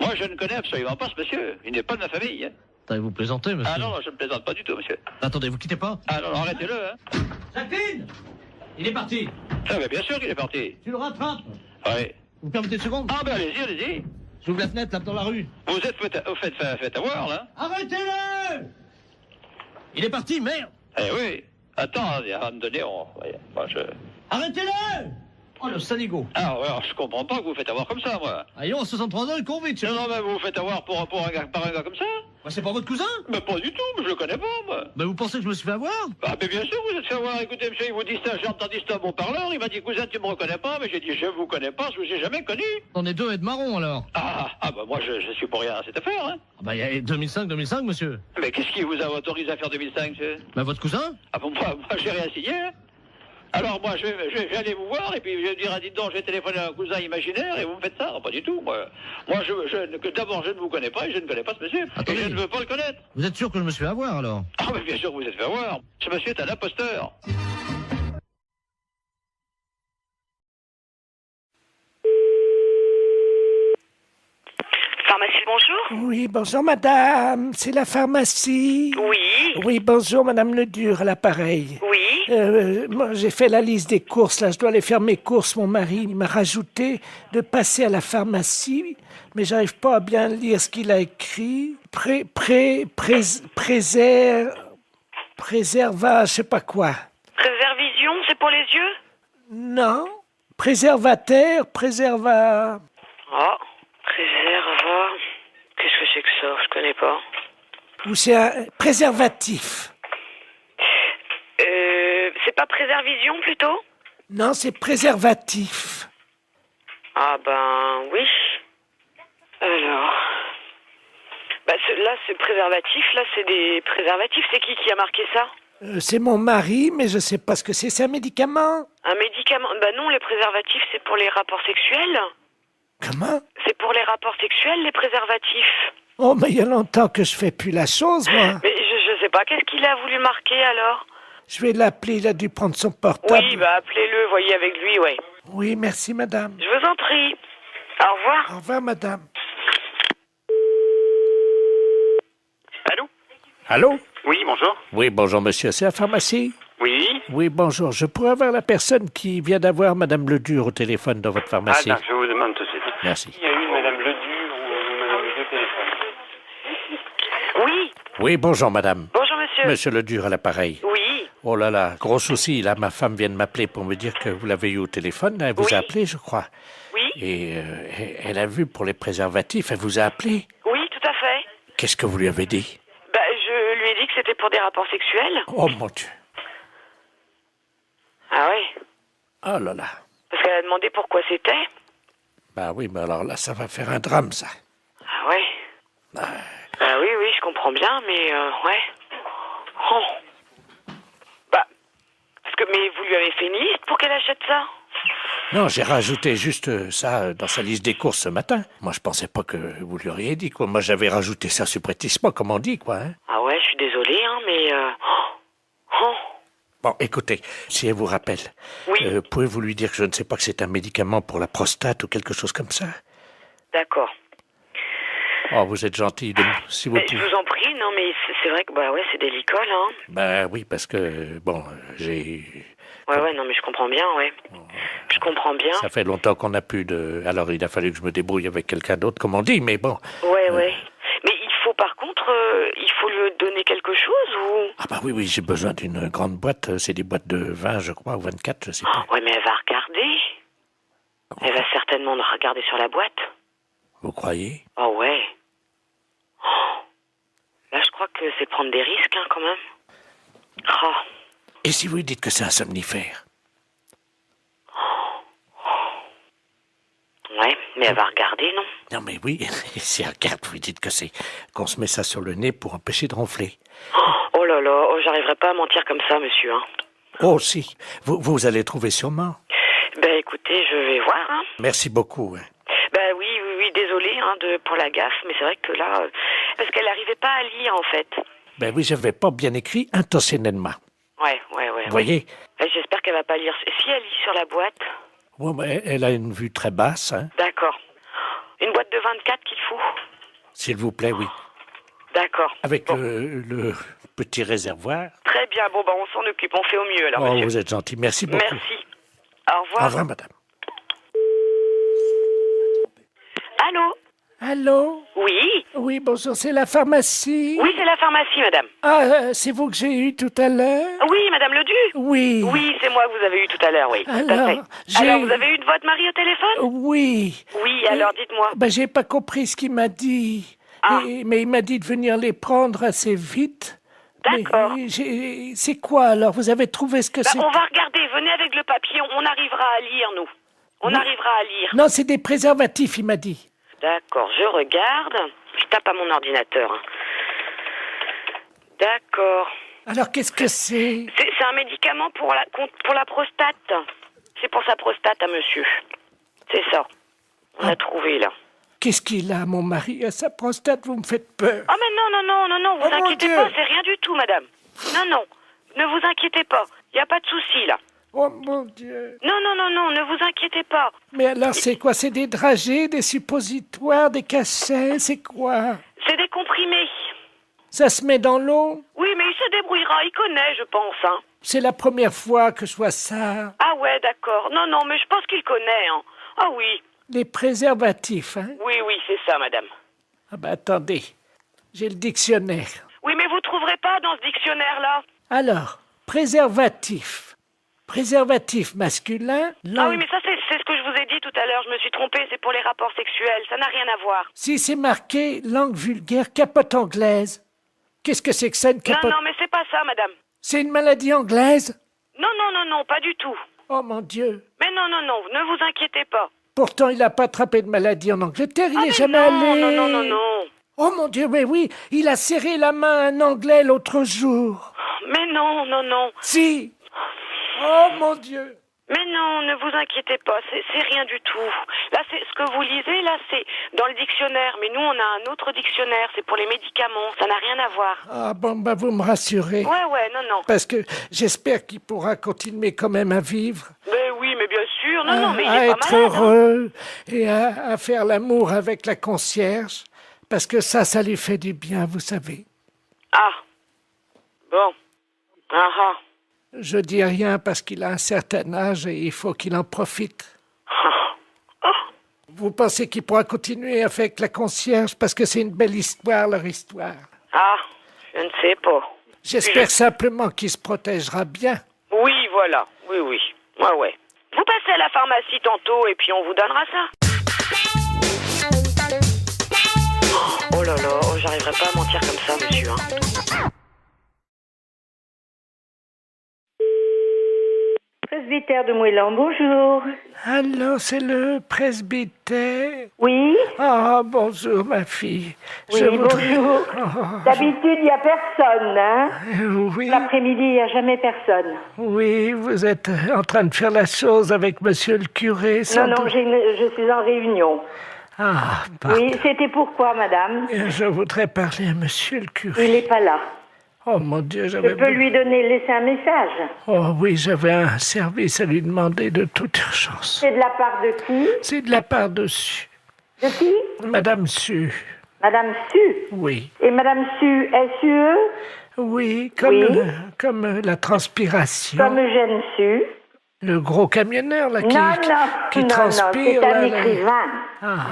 Moi, je ne connais absolument pas ce monsieur. Il n'est pas de ma famille, hein. Vous plaisantez, monsieur? Ah non, je ne plaisante pas du tout, monsieur. Attendez, vous quittez pas? Ah non, arrêtez-le, hein. Jacqueline! Il est parti. Ah, mais bien sûr qu'il est parti. Tu le rattrapes? Oui. Vous permettez une seconde? Ah, ben allez-y. J'ouvre la fenêtre, là, dans la rue. Vous êtes fait avoir, là. Arrêtez-le! Il est parti, merde! Eh oui. Attends, à un moment donné, Arrêtez-le! Oh, le saligo. Ah, ouais, alors, je comprends pas que vous vous faites avoir comme ça, moi. Allons, à 63 ans, il court vite. Non, mais vous vous faites avoir par un gars comme ça? Bah, c'est pas votre cousin? Mais pas du tout, mais je le connais pas, moi. Mais vous pensez que je me suis fait avoir? Ah, mais bien sûr, vous êtes fait avoir. Écoutez, monsieur, il vous dit ça, j'ai entendu ça à mon parleur. Il m'a dit, cousin, tu me reconnais pas? Mais j'ai dit, je vous connais pas, je vous ai jamais connu. On est deux et de marron, alors. Ah, bah, moi, je suis pour rien à cette affaire, hein. Ah, bah, il y a 2005, monsieur. Mais qu'est-ce qui vous a autorisé à faire 2005, monsieur? Bah, votre cousin? Ah, bon, moi, j'ai rien signé, hein. Alors moi, je vais aller vous voir et puis je vais dire, dites donc, je vais téléphoner à un cousin imaginaire et vous me faites ça. Non, pas du tout. Moi d'abord, je ne vous connais pas et je ne connais pas ce monsieur. Attendez. Et je ne veux pas le connaître. Vous êtes sûr que je me suis fait avoir, alors? Ah, mais bien sûr que vous êtes fait avoir. Ce monsieur est un imposteur. Pharmacie, bonjour. Oui, bonjour madame, c'est la pharmacie. Oui. Oui, bonjour madame Ledur, à l'appareil. Oui. Moi, j'ai fait la liste des courses, là, je dois aller faire mes courses. Mon mari il m'a rajouté de passer à la pharmacie, mais j'arrive pas à bien lire ce qu'il a écrit. Préserva, je sais pas quoi. Préservision, c'est pour les yeux? Non. Préservateur, préserva... Oh, préserva... Qu'est-ce que c'est que ça? Je connais pas. Ou c'est un préservatif. C'est pas préservision, plutôt? Non, c'est préservatif. Ah ben, oui. Alors... Bah, là, c'est préservatif, là, c'est des préservatifs. C'est qui a marqué ça? C'est mon mari, mais je sais pas ce que c'est. C'est un médicament? Un médicament? Bah non, les préservatifs, c'est pour les rapports sexuels. Comment? C'est pour les rapports sexuels, les préservatifs. Oh, mais il y a longtemps que je fais plus la chose, moi. Mais je sais pas, qu'est-ce qu'il a voulu marquer, alors? Je vais l'appeler, il a dû prendre son portable. Oui, bah appelez-le, voyez avec lui, ouais. Oui, merci madame. Je vous en prie. Au revoir. Au revoir madame. Allô? Allô? Oui, bonjour. Oui, bonjour monsieur, c'est la pharmacie? Oui. Oui, bonjour. Je pourrais avoir la personne qui vient d'avoir madame Ledur au téléphone dans votre pharmacie? Attends, je vous demande tout de suite. Merci. Il y a eu madame Ledur ou madame Ledur au téléphone? Oui. Oui, bonjour madame. Bonjour monsieur. Monsieur Ledur à l'appareil. Oui. Oh là là, gros souci, là ma femme vient de m'appeler pour me dire que vous l'avez eu au téléphone, elle vous a appelé je crois. Oui. Et elle a vu pour les préservatifs, elle vous a appelé. Oui, tout à fait. Qu'est-ce que vous lui avez dit? Bah, je lui ai dit que c'était pour des rapports sexuels. Oh mon Dieu. Ah oui. Oh là là. Parce qu'elle a demandé pourquoi c'était. Bah oui, mais alors là, ça va faire un drame, ça. Ah ouais. Bah oui, je comprends bien, mais ouais. Oh. Bah, parce que, mais vous lui avez fait une liste pour qu'elle achète ça? Non, j'ai rajouté juste ça dans sa liste des courses ce matin. Moi, je pensais pas que vous lui auriez dit, quoi. Moi, j'avais rajouté ça subrepticement, comme on dit, quoi. Hein. Ah ouais, je suis désolée, hein, mais... Oh. Bon, écoutez, si elle vous rappelle, pouvez-vous lui dire que je ne sais pas que c'est un médicament pour la prostate ou quelque chose comme ça? D'accord. Oh, vous êtes gentil, si vous Mais pouvez. je vous en prie, non, mais c'est vrai que, bah ouais, c'est délicat, là. Hein. Bah oui, parce que, bon, j'ai... Ouais, non, mais je comprends bien, ouais. Je comprends bien. Ça fait longtemps qu'on n'a plus de... Alors, il a fallu que je me débrouille avec quelqu'un d'autre, comme on dit, mais bon. Ouais. Mais il faut, par contre, il faut lui donner quelque chose, ou... Ah bah oui, j'ai besoin d'une grande boîte. C'est des boîtes de 20, je crois, ou 24, je sais pas. Ouais, mais elle va regarder. Elle va certainement regarder sur la boîte. Vous croyez? Oh ouais. Oh. Là, je crois que c'est prendre des risques, hein, quand même. Oh. Et si vous lui dites que c'est un somnifère? Ouais, mais elle va regarder, non? Non, mais oui, si elle regarde, vous lui dites que c'est qu'on se met ça sur le nez pour empêcher de ronfler. Oh là là, j'arriverai pas à mentir comme ça, monsieur, hein. Oh, si, vous allez trouver sûrement. Ben, écoutez, je vais voir, hein. Merci beaucoup. Hein. Ben oui, désolé, hein, pour la gaffe, mais c'est vrai que là, parce qu'elle n'arrivait pas à lire, en fait. Ben oui, je n'avais pas bien écrit intentionnellement. Ouais. Vous voyez? J'espère qu'elle va pas lire. Si elle lit sur la boîte... Ouais, mais elle a une vue très basse, hein. D'accord. Une boîte de 24 qu'il faut? S'il vous plaît, oui. D'accord. Avec le petit réservoir. Très bien, bon, on s'en occupe, on fait au mieux, alors, Oh, monsieur. vous êtes gentil, merci beaucoup. Merci. Au revoir. Au revoir, madame. Allô? Allô? Oui? Oui, bonjour, c'est la pharmacie? Oui, c'est la pharmacie, madame. Ah, c'est vous que j'ai eu tout à l'heure? Oui, madame Ledu? Oui. Oui, c'est moi que vous avez eu tout à l'heure, oui. Tout à fait. Alors, vous avez eu de votre mari au téléphone? Oui. Oui, alors dites-moi. Ben, j'ai pas compris ce qu'il m'a dit. Ah. Mais il m'a dit de venir les prendre assez vite. D'accord. C'est quoi alors? Vous avez trouvé ce que c'est? On va regarder, venez avec le papier, on arrivera à lire, nous. On arrivera à lire. Non, c'est des préservatifs, il m'a dit. D'accord, je regarde. Je tape à mon ordinateur. Hein. D'accord. Alors, qu'est-ce que c'est? C'est un médicament pour la prostate. C'est pour sa prostate à monsieur. C'est ça. On a trouvé, là. Qu'est-ce qu'il a, mon mari, à sa prostate? Vous me faites peur. Oh, mais non, vous inquiétez pas, c'est rien du tout, madame. Non, ne vous inquiétez pas. Il n'y a pas de souci, là. Oh, mon Dieu. Non, ne vous inquiétez pas. Mais alors, c'est quoi? C'est des dragées, des suppositoires, des cachets? C'est quoi? C'est des comprimés. Ça se met dans l'eau? Oui, mais il se débrouillera, il connaît, je pense, hein. C'est la première fois que je vois ça. Ah ouais, d'accord. Non, mais je pense qu'il connaît, hein. Ah oui. Les préservatifs, hein? Oui, c'est ça, madame. Ah ben, attendez. J'ai le dictionnaire. Oui, mais vous trouverez pas dans ce dictionnaire-là. Alors, préservatif. Préservatif masculin. Ah oui, mais ça, c'est ce que je vous ai dit tout à l'heure. Je me suis trompée, c'est pour les rapports sexuels. Ça n'a rien à voir. Si c'est marqué langue vulgaire, capote anglaise. Qu'est-ce que c'est que ça, une capote? Non, mais c'est pas ça, madame. C'est une maladie anglaise? Non, pas du tout. Oh mon Dieu. Mais non, ne vous inquiétez pas. Pourtant, il n'a pas attrapé de maladie en Angleterre, il n'est jamais allé. Non. Oh mon Dieu, mais oui, il a serré la main à un Anglais l'autre jour. Mais non. Si. Oh mon Dieu. Mais non, ne vous inquiétez pas, c'est rien du tout. Là, c'est ce que vous lisez, là, c'est dans le dictionnaire. Mais nous, on a un autre dictionnaire, c'est pour les médicaments, ça n'a rien à voir. Ah bon, bah vous me rassurez. Ouais, non. Parce que j'espère qu'il pourra continuer quand même à vivre. Mais oui, mais bien sûr, non, mais il à est être pas malade. heureux et à faire l'amour avec la concierge. Parce que ça lui fait du bien, vous savez. Ah. Bon. Ah. Je dis rien parce qu'il a un certain âge et il faut qu'il en profite. Vous pensez qu'il pourra continuer avec la concierge parce que c'est une belle histoire, leur histoire? Ah, je ne sais pas. J'espère simplement qu'il se protégera bien. Oui, voilà. Oui. Ouais. Vous passez à la pharmacie tantôt et puis on vous donnera ça. Oh là là, j'arriverai pas à mentir comme ça, monsieur. Hein. Presbytère de Moëlan, bonjour. Allô, c'est le presbytère? Oui. Ah, bonjour, ma fille. Oui, bonjour. D'habitude, il n'y a personne, hein? Oui. L'après-midi, il n'y a jamais personne. Oui, vous êtes en train de faire la chose avec monsieur le curé, sans Non, doute. je suis en réunion. Ah, Oui, c'était pourquoi, madame? Je voudrais parler à monsieur le curé. Il n'est pas là. Oh mon Dieu, Je peux lui laisser un message. Oh oui, j'avais un service à lui demander de toute urgence. C'est de la part de qui? C'est de la part de Su. De qui? Madame Su. Madame Su? Oui. Et Madame Su, S-U-E? Oui, comme la transpiration. Comme Eugène Su. Le gros camionneur, là, qui non, transpire. c'est un écrivain.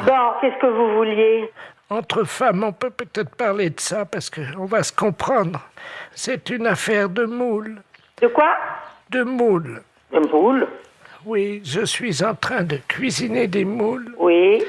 Bon, qu'est-ce que vous vouliez? Entre femmes, on peut peut-être parler de ça, parce qu'on va se comprendre. C'est une affaire de moule. De quoi? De moules. De moules? Oui, je suis en train de cuisiner des moules. Oui.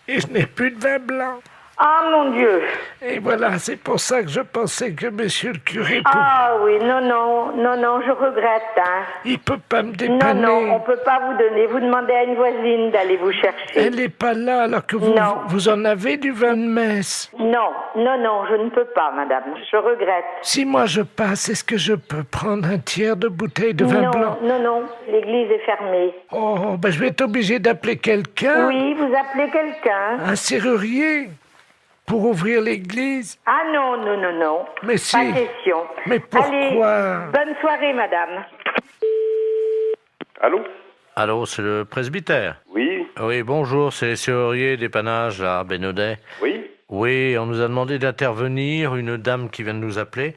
Et je n'ai plus de vin blanc. Ah, mon Dieu! Et voilà, c'est pour ça que je pensais que monsieur le curé... Ah oui, non, je regrette, hein. Il peut pas me dépanner. Non, on peut pas vous donner. Vous demandez à une voisine d'aller vous chercher. Elle n'est pas là, alors que vous en avez du vin de messe. Non, je ne peux pas, madame. Je regrette. Si moi je passe, est-ce que je peux prendre un tiers de bouteille de vin blanc? Non, l'église est fermée. Oh, ben je vais être obligé d'appeler quelqu'un. Oui, vous appelez quelqu'un. Un serrurier? Pour ouvrir l'église? Ah non. Mais si. Pas question. Mais pourquoi? Allez, bonne soirée, madame. Allô? Allô, c'est le presbytère? Oui. Oui, bonjour, c'est les serruriers d'épanage à Bénodet. Oui. Oui, on nous a demandé d'intervenir, une dame qui vient de nous appeler.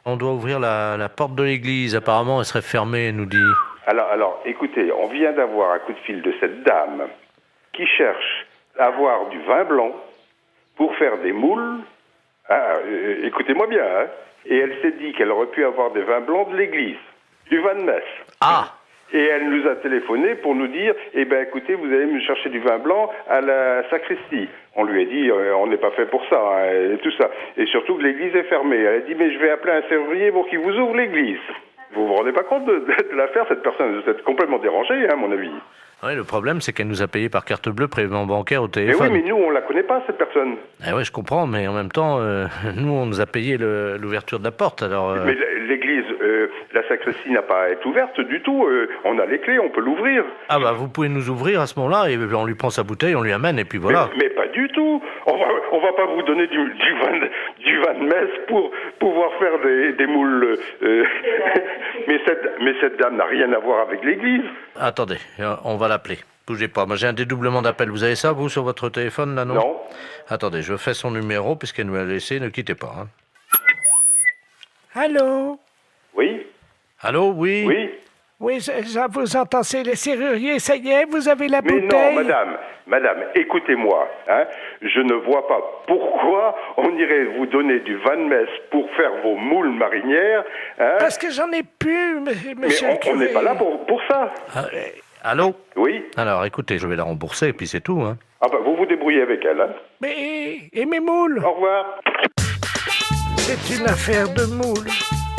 On doit ouvrir la porte de l'église, apparemment elle serait fermée, elle nous dit. Alors, écoutez, on vient d'avoir un coup de fil de cette dame qui cherche à avoir du vin blanc pour faire des moules. Écoutez-moi bien, hein. Et elle s'est dit qu'elle aurait pu avoir des vins blancs de l'église, du vin de messe. Ah! Et elle nous a téléphoné pour nous dire, écoutez, vous allez me chercher du vin blanc à la sacristie. On lui a dit, on n'est pas fait pour ça, hein, et tout ça. Et surtout que l'église est fermée. Elle a dit, mais je vais appeler un serrurier pour qu'il vous ouvre l'église. Vous vous rendez pas compte de l'affaire? Cette personne, vous êtes complètement dérangée, hein, à mon avis. Oui, le problème, c'est qu'elle nous a payé par carte bleue, prélèvement bancaire au Mais téléphone. oui, mais nous, on la connaît pas, cette personne. Eh oui, je comprends, mais en même temps, nous, on nous a payé l'ouverture de la porte, alors... Mais l'église, la sacristie n'a pas à être ouverte du tout. On a les clés, on peut l'ouvrir. Ah bah, vous pouvez nous ouvrir à ce moment-là, et on lui prend sa bouteille, on lui amène, et puis voilà. Mais pas du tout. On va pas vous donner du vin de messe pour pouvoir faire des moules. mais cette dame n'a rien à voir avec l'église. Attendez, on va l'appeler. Bougez pas. Moi, j'ai un dédoublement d'appel. Vous avez ça, vous, sur votre téléphone, là, non? Non. Attendez, je fais son numéro, puisqu'elle nous l'a laissé. Ne quittez pas. Hein. Allô? Oui. Allô, oui? Oui. Oui, je vous entends, c'est les serruriers, ça y est, vous avez la Mais bouteille? non, madame, écoutez-moi, hein, je ne vois pas pourquoi on irait vous donner du vin de messe pour faire vos moules marinières. Hein. Parce que j'en ai plus, monsieur le curé. On n'est pas là pour ça. Allô? Oui. Alors, écoutez, je vais la rembourser, et puis c'est tout. Hein. Ah bah, vous vous débrouillez avec elle. Hein. Mais, et mes moules? Au revoir. C'est une affaire de moules.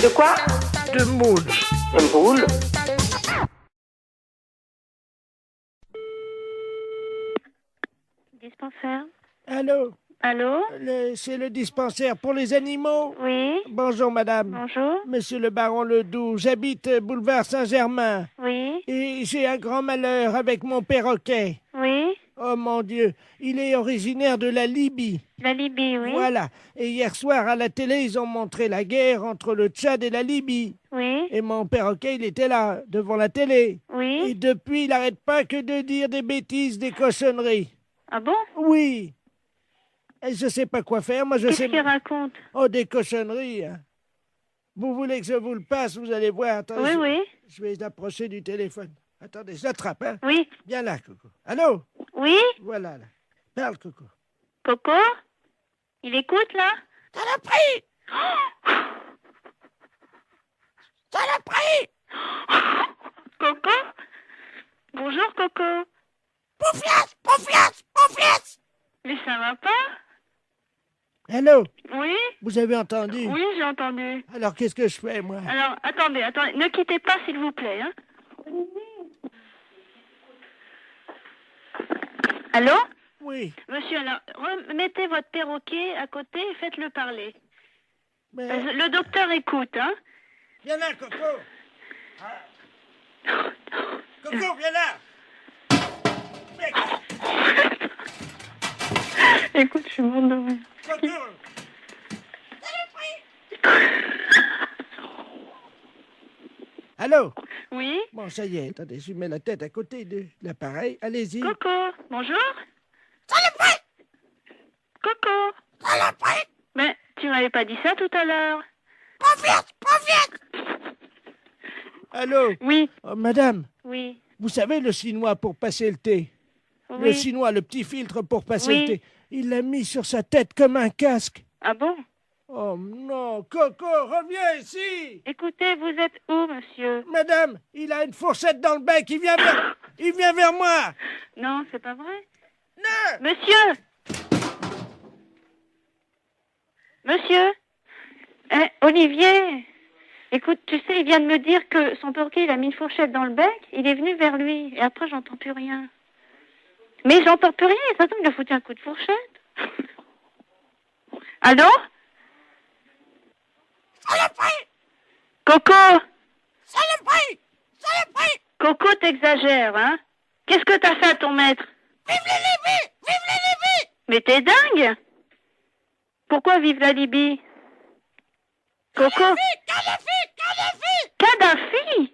De quoi? De moules. De moules? Dispensaire. Allô? Allô? C'est le dispensaire pour les animaux? Oui. Bonjour, madame. Bonjour. Monsieur le baron Ledoux, j'habite boulevard Saint-Germain. Oui. Et j'ai un grand malheur avec mon perroquet. Oui. Oh mon Dieu, il est originaire de la Libye. La Libye, oui. Voilà. Et hier soir, à la télé, ils ont montré la guerre entre le Tchad et la Libye. Oui. Et mon perroquet, il était là, devant la télé. Oui. Et depuis, il n'arrête pas que de dire des bêtises, des cochonneries. Ah bon? Oui. Et je sais pas quoi faire, moi je sais... Qu'est-ce qu'il raconte? Oh, des cochonneries, hein. Vous voulez que je vous le passe, vous allez voir. Attends, Oui. Je vais l'approcher du téléphone. Attendez, je l'attrape, hein. Oui. Viens là, Coco. Allô? Oui. Voilà, là. Parle, Coco. Coco? Il écoute, là? Saloperie! Saloperie! Coco? Bonjour, Coco. Poufias! Poufias! Poufias! Mais ça va pas? Allô? Oui? Vous avez entendu? Oui, j'ai entendu. Alors, qu'est-ce que je fais, moi? Alors, attendez, ne quittez pas, s'il vous plaît, hein. Allô? Oui. Monsieur, alors, remettez votre perroquet à côté et faites-le parler. Mais... Le docteur écoute, hein. Viens là, Coco. Coco, viens là. Écoute, je suis morte de rire. Coco. Allô? Oui? Bon, ça y est, attendez, je mets la tête à côté de l'appareil. Allez-y. Coco, bonjour? Saloperie! Coco! Saloperie! Mais tu m'avais pas dit ça tout à l'heure. Pas vite! Allô? Oui. Oh, madame? Oui. Vous savez le chinois pour passer le thé? Oui. Le chinois, le petit filtre pour passer Oui. le thé. Il l'a mis sur sa tête comme un casque. Ah bon? Oh non, Coco, reviens ici! Écoutez, vous êtes où, monsieur? Madame, il a une fourchette dans le bec, il vient vers moi! Non, c'est pas vrai? Non! Monsieur! Monsieur? Olivier! Écoute, tu sais, il vient de me dire que son perroquet, il a mis une fourchette dans le bec, il est venu vers lui, et après, j'entends plus rien. Mais j'entends plus rien, ça tombe, il a foutu un coup de fourchette. Allô? Saloperie! Coco! Saloperie! Saloperie! Coco, t'exagères, hein? Qu'est-ce que t'as fait à ton maître? Vive la Libye! Vive la Libye! Mais t'es dingue? Pourquoi vive la Libye? Coco? Kadhafi! Kadhafi?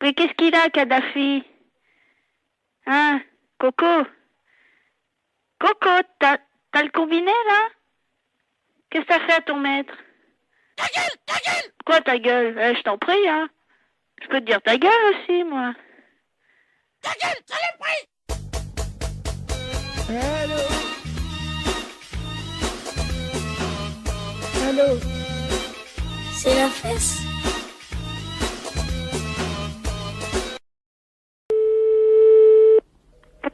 Mais qu'est-ce qu'il a, Kadhafi? Hein? Coco? Coco, t'as le combiné, là? Qu'est-ce que t'as fait à ton maître? Ta gueule! Ta gueule! Quoi, ta gueule? Je t'en prie, hein? Je peux te dire ta gueule aussi, moi. Ta gueule, saloperie! Allô? Allô? C'est la fesse.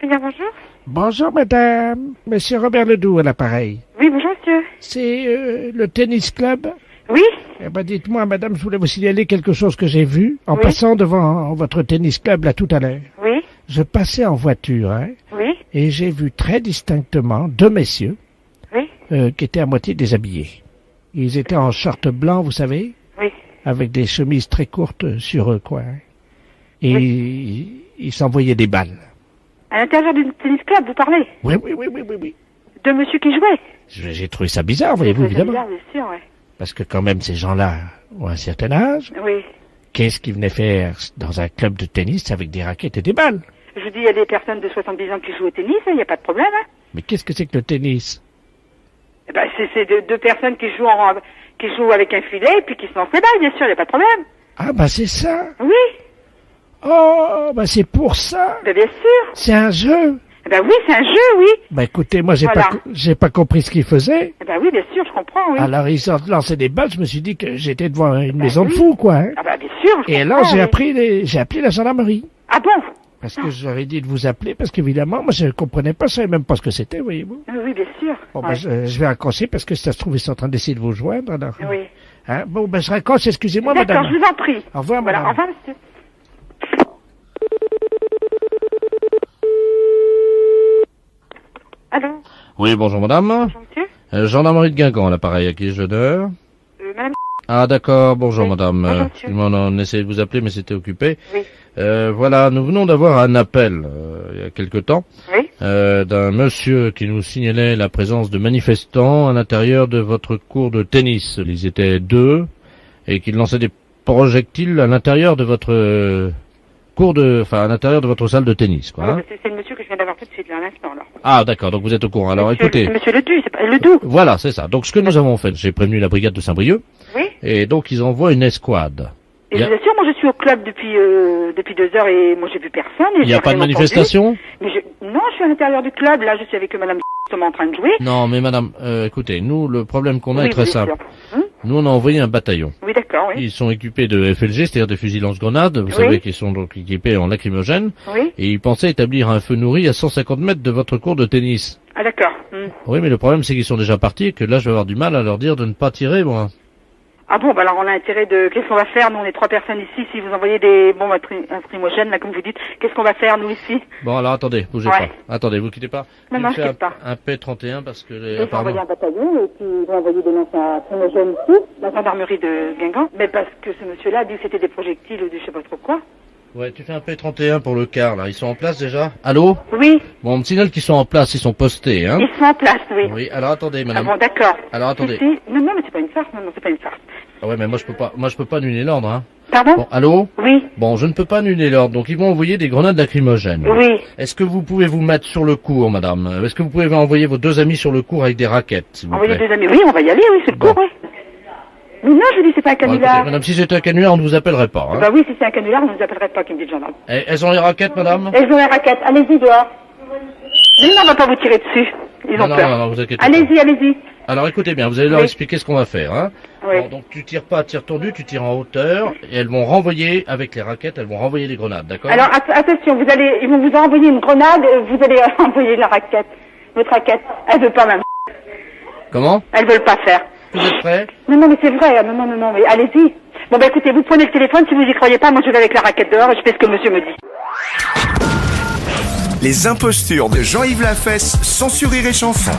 Bonjour. Bonjour, madame. Monsieur Robert Ledoux à l'appareil. Oui, bonjour, monsieur. C'est le tennis club? Oui. Eh ben, dites-moi, madame, je voulais vous signaler quelque chose que j'ai vu en Oui. passant devant votre tennis club là tout à l'heure. Oui. Je passais en voiture, hein, Oui. et j'ai vu très distinctement deux messieurs Oui. qui étaient à moitié déshabillés. Ils étaient en short blanc, vous savez, Oui. avec des chemises très courtes sur eux, quoi. Hein. Et ils s'envoyaient des balles. À l'intérieur du tennis club, vous parlez? Oui, oui, oui, oui, oui, oui. De monsieur qui jouait? J'ai trouvé ça bizarre, voyez-vous, évidemment. Bizarre, bien sûr, ouais. Parce que quand même, ces gens-là ont un certain âge. Oui. Qu'est-ce qu'ils venaient faire dans un club de tennis avec des raquettes et des balles? Je vous dis, il y a des personnes de 70 ans qui jouent au tennis, il n'y a pas de problème, hein. Mais qu'est-ce que c'est que le tennis? Eh ben, c'est deux personnes qui jouent avec un filet et puis qui se lancent les balles, bien sûr, il n'y a pas de problème. Ah, bah c'est ça. Oui. Oh, bah c'est pour ça. Ben, bien sûr. C'est un jeu. Eh ben oui, c'est un jeu, oui. Bah écoutez, moi Voilà. j'ai pas compris ce qu'ils faisaient. Eh ben oui, bien sûr, je comprends, oui. Alors ils ont lancé des balles, je me suis dit que j'étais devant une maison de fous, quoi. Hein. Ah ben bien sûr, je Et alors comprends, j'ai appelé la gendarmerie. Ah bon? Parce que j'aurais dit de vous appeler, parce qu'évidemment, moi je ne comprenais pas, je savais même pas ce que c'était, voyez-vous. Oui, bien sûr. Bon, Ouais. bah, je vais raccrocher parce que ça se trouve, ils sont en train d'essayer de vous joindre, alors. Oui. Hein? Bon, ben je raccroche, excusez-moi, madame. D'accord, je vous en prie. Au revoir, Voilà, madame. au revoir, monsieur. Allô? Oui, bonjour madame. Bonjour, monsieur. Gendarmerie de Guingamp, à l'appareil, à qui ai-je l'honneur? Madame? Ah d'accord, bonjour Oui. madame. Bonjour, monsieur. Excusez-moi, on essayait de vous appeler, mais c'était occupé. Oui. Voilà, nous venons d'avoir un appel, il y a quelque temps, Oui. d'un monsieur qui nous signalait la présence de manifestants à l'intérieur de votre cours de tennis. Ils étaient deux, et qu'ils lançaient des projectiles à l'intérieur de votre à l'intérieur de votre salle de tennis, quoi. Hein. C'est le monsieur que je viens d'avoir tout de suite, là, à l'instant, là. Ah d'accord, donc vous êtes au courant. Alors écoutez. C'est monsieur Ledoux, c'est pas Ledoux. Voilà, c'est ça. Donc ce que nous avons fait, j'ai prévenu la brigade de Saint-Brieuc. Oui. Et donc ils envoient une escouade. Et je vous assure, moi je suis au club depuis 2 heures et moi j'ai vu personne. Il n'y a pas de manifestation? Non, je suis à l'intérieur du club, là je suis avec madame justement en train de jouer. Non, mais madame, écoutez, nous, le problème qu'on a Oui, est très bien simple. sûr. Nous, on a envoyé un bataillon. Oui, d'accord, oui. Ils sont équipés de FLG, c'est-à-dire des fusils lance-grenades. Vous savez qu'ils sont donc équipés en lacrymogène. Oui. Et ils pensaient établir un feu nourri à 150 mètres de votre cours de tennis. Ah, d'accord. Oui, mais le problème, c'est qu'ils sont déjà partis et que là, je vais avoir du mal à leur dire de ne pas tirer, moi. Ah bon, bah alors on a intérêt de... Qu'est-ce qu'on va faire? Nous, on est 3 personnes ici. Si vous envoyez des bombes lacrymogènes, là, comme vous dites, qu'est-ce qu'on va faire, nous, ici? Bon, alors attendez, bougez Ouais. pas. Attendez, vous quittez pas. Non, non, je quitte pas. Un P31 parce que... Ils vont envoyer un bataillon et puis ils vont envoyer des lacrymogènes ici, la gendarmerie de Guingamp. Mais parce que ce monsieur-là a dit que c'était des projectiles ou du je sais pas trop quoi. Ouais, tu fais un P31 pour le quart, là. Ils sont en place déjà? Allô? Oui. Bon, on me signale qu'ils sont en place, ils sont postés, hein? Ils sont en place, oui. Oui, alors attendez, madame. Ah bon, d'accord. Alors attendez. Si. Non, non, mais c'est pas une farce. Non, non, c'est pas une farce. Ah ouais, mais moi je peux pas annuler l'ordre, hein. Pardon? Bon, allô? Oui. Bon, je ne peux pas annuler l'ordre, donc ils vont envoyer des grenades lacrymogènes. Oui. Est-ce que vous pouvez vous mettre sur le cours, madame? Est-ce que vous pouvez envoyer vos 2 amis sur le cours avec des raquettes, s'il vous Envoyer plaît? 2 amis. Oui, on va y aller, oui, c'est le cours, oui. Mais non, je dis c'est pas un Bon, canular. écoutez, madame, si c'était un canular, on ne vous appellerait pas, hein. Bah oui, si c'est un canular, on ne nous appellerait pas, qui me dit le gendarme. Eh, elles ont les raquettes, madame? Elles ont les raquettes. Allez-y, dehors. Mais non, on va pas vous tirer dessus. Ils Non, ont non, peur. non, non, vous inquiétez pas. Allez-y, allez-y. Alors écoutez bien, vous allez leur Oui. expliquer ce qu'on va faire, hein. Oui. Bon, donc tu tires pas à tir tendu, tu tires en hauteur, et elles vont renvoyer, avec les raquettes, elles vont renvoyer les grenades, d'accord? Alors, attention, ils vont vous envoyer une grenade, vous allez envoyer la raquette. Votre raquette. Elle veut pas, même. Comment? Elles veulent pas faire. Vous êtes prêts? Non, non, mais c'est vrai. Non, non, non, non, mais allez-y. Bon, bah écoutez, vous prenez le téléphone, si vous y croyez pas, moi je vais avec la raquette dehors et je fais ce que monsieur me dit. Les impostures de Jean-Yves Lafesse, sans Rire et Chanson.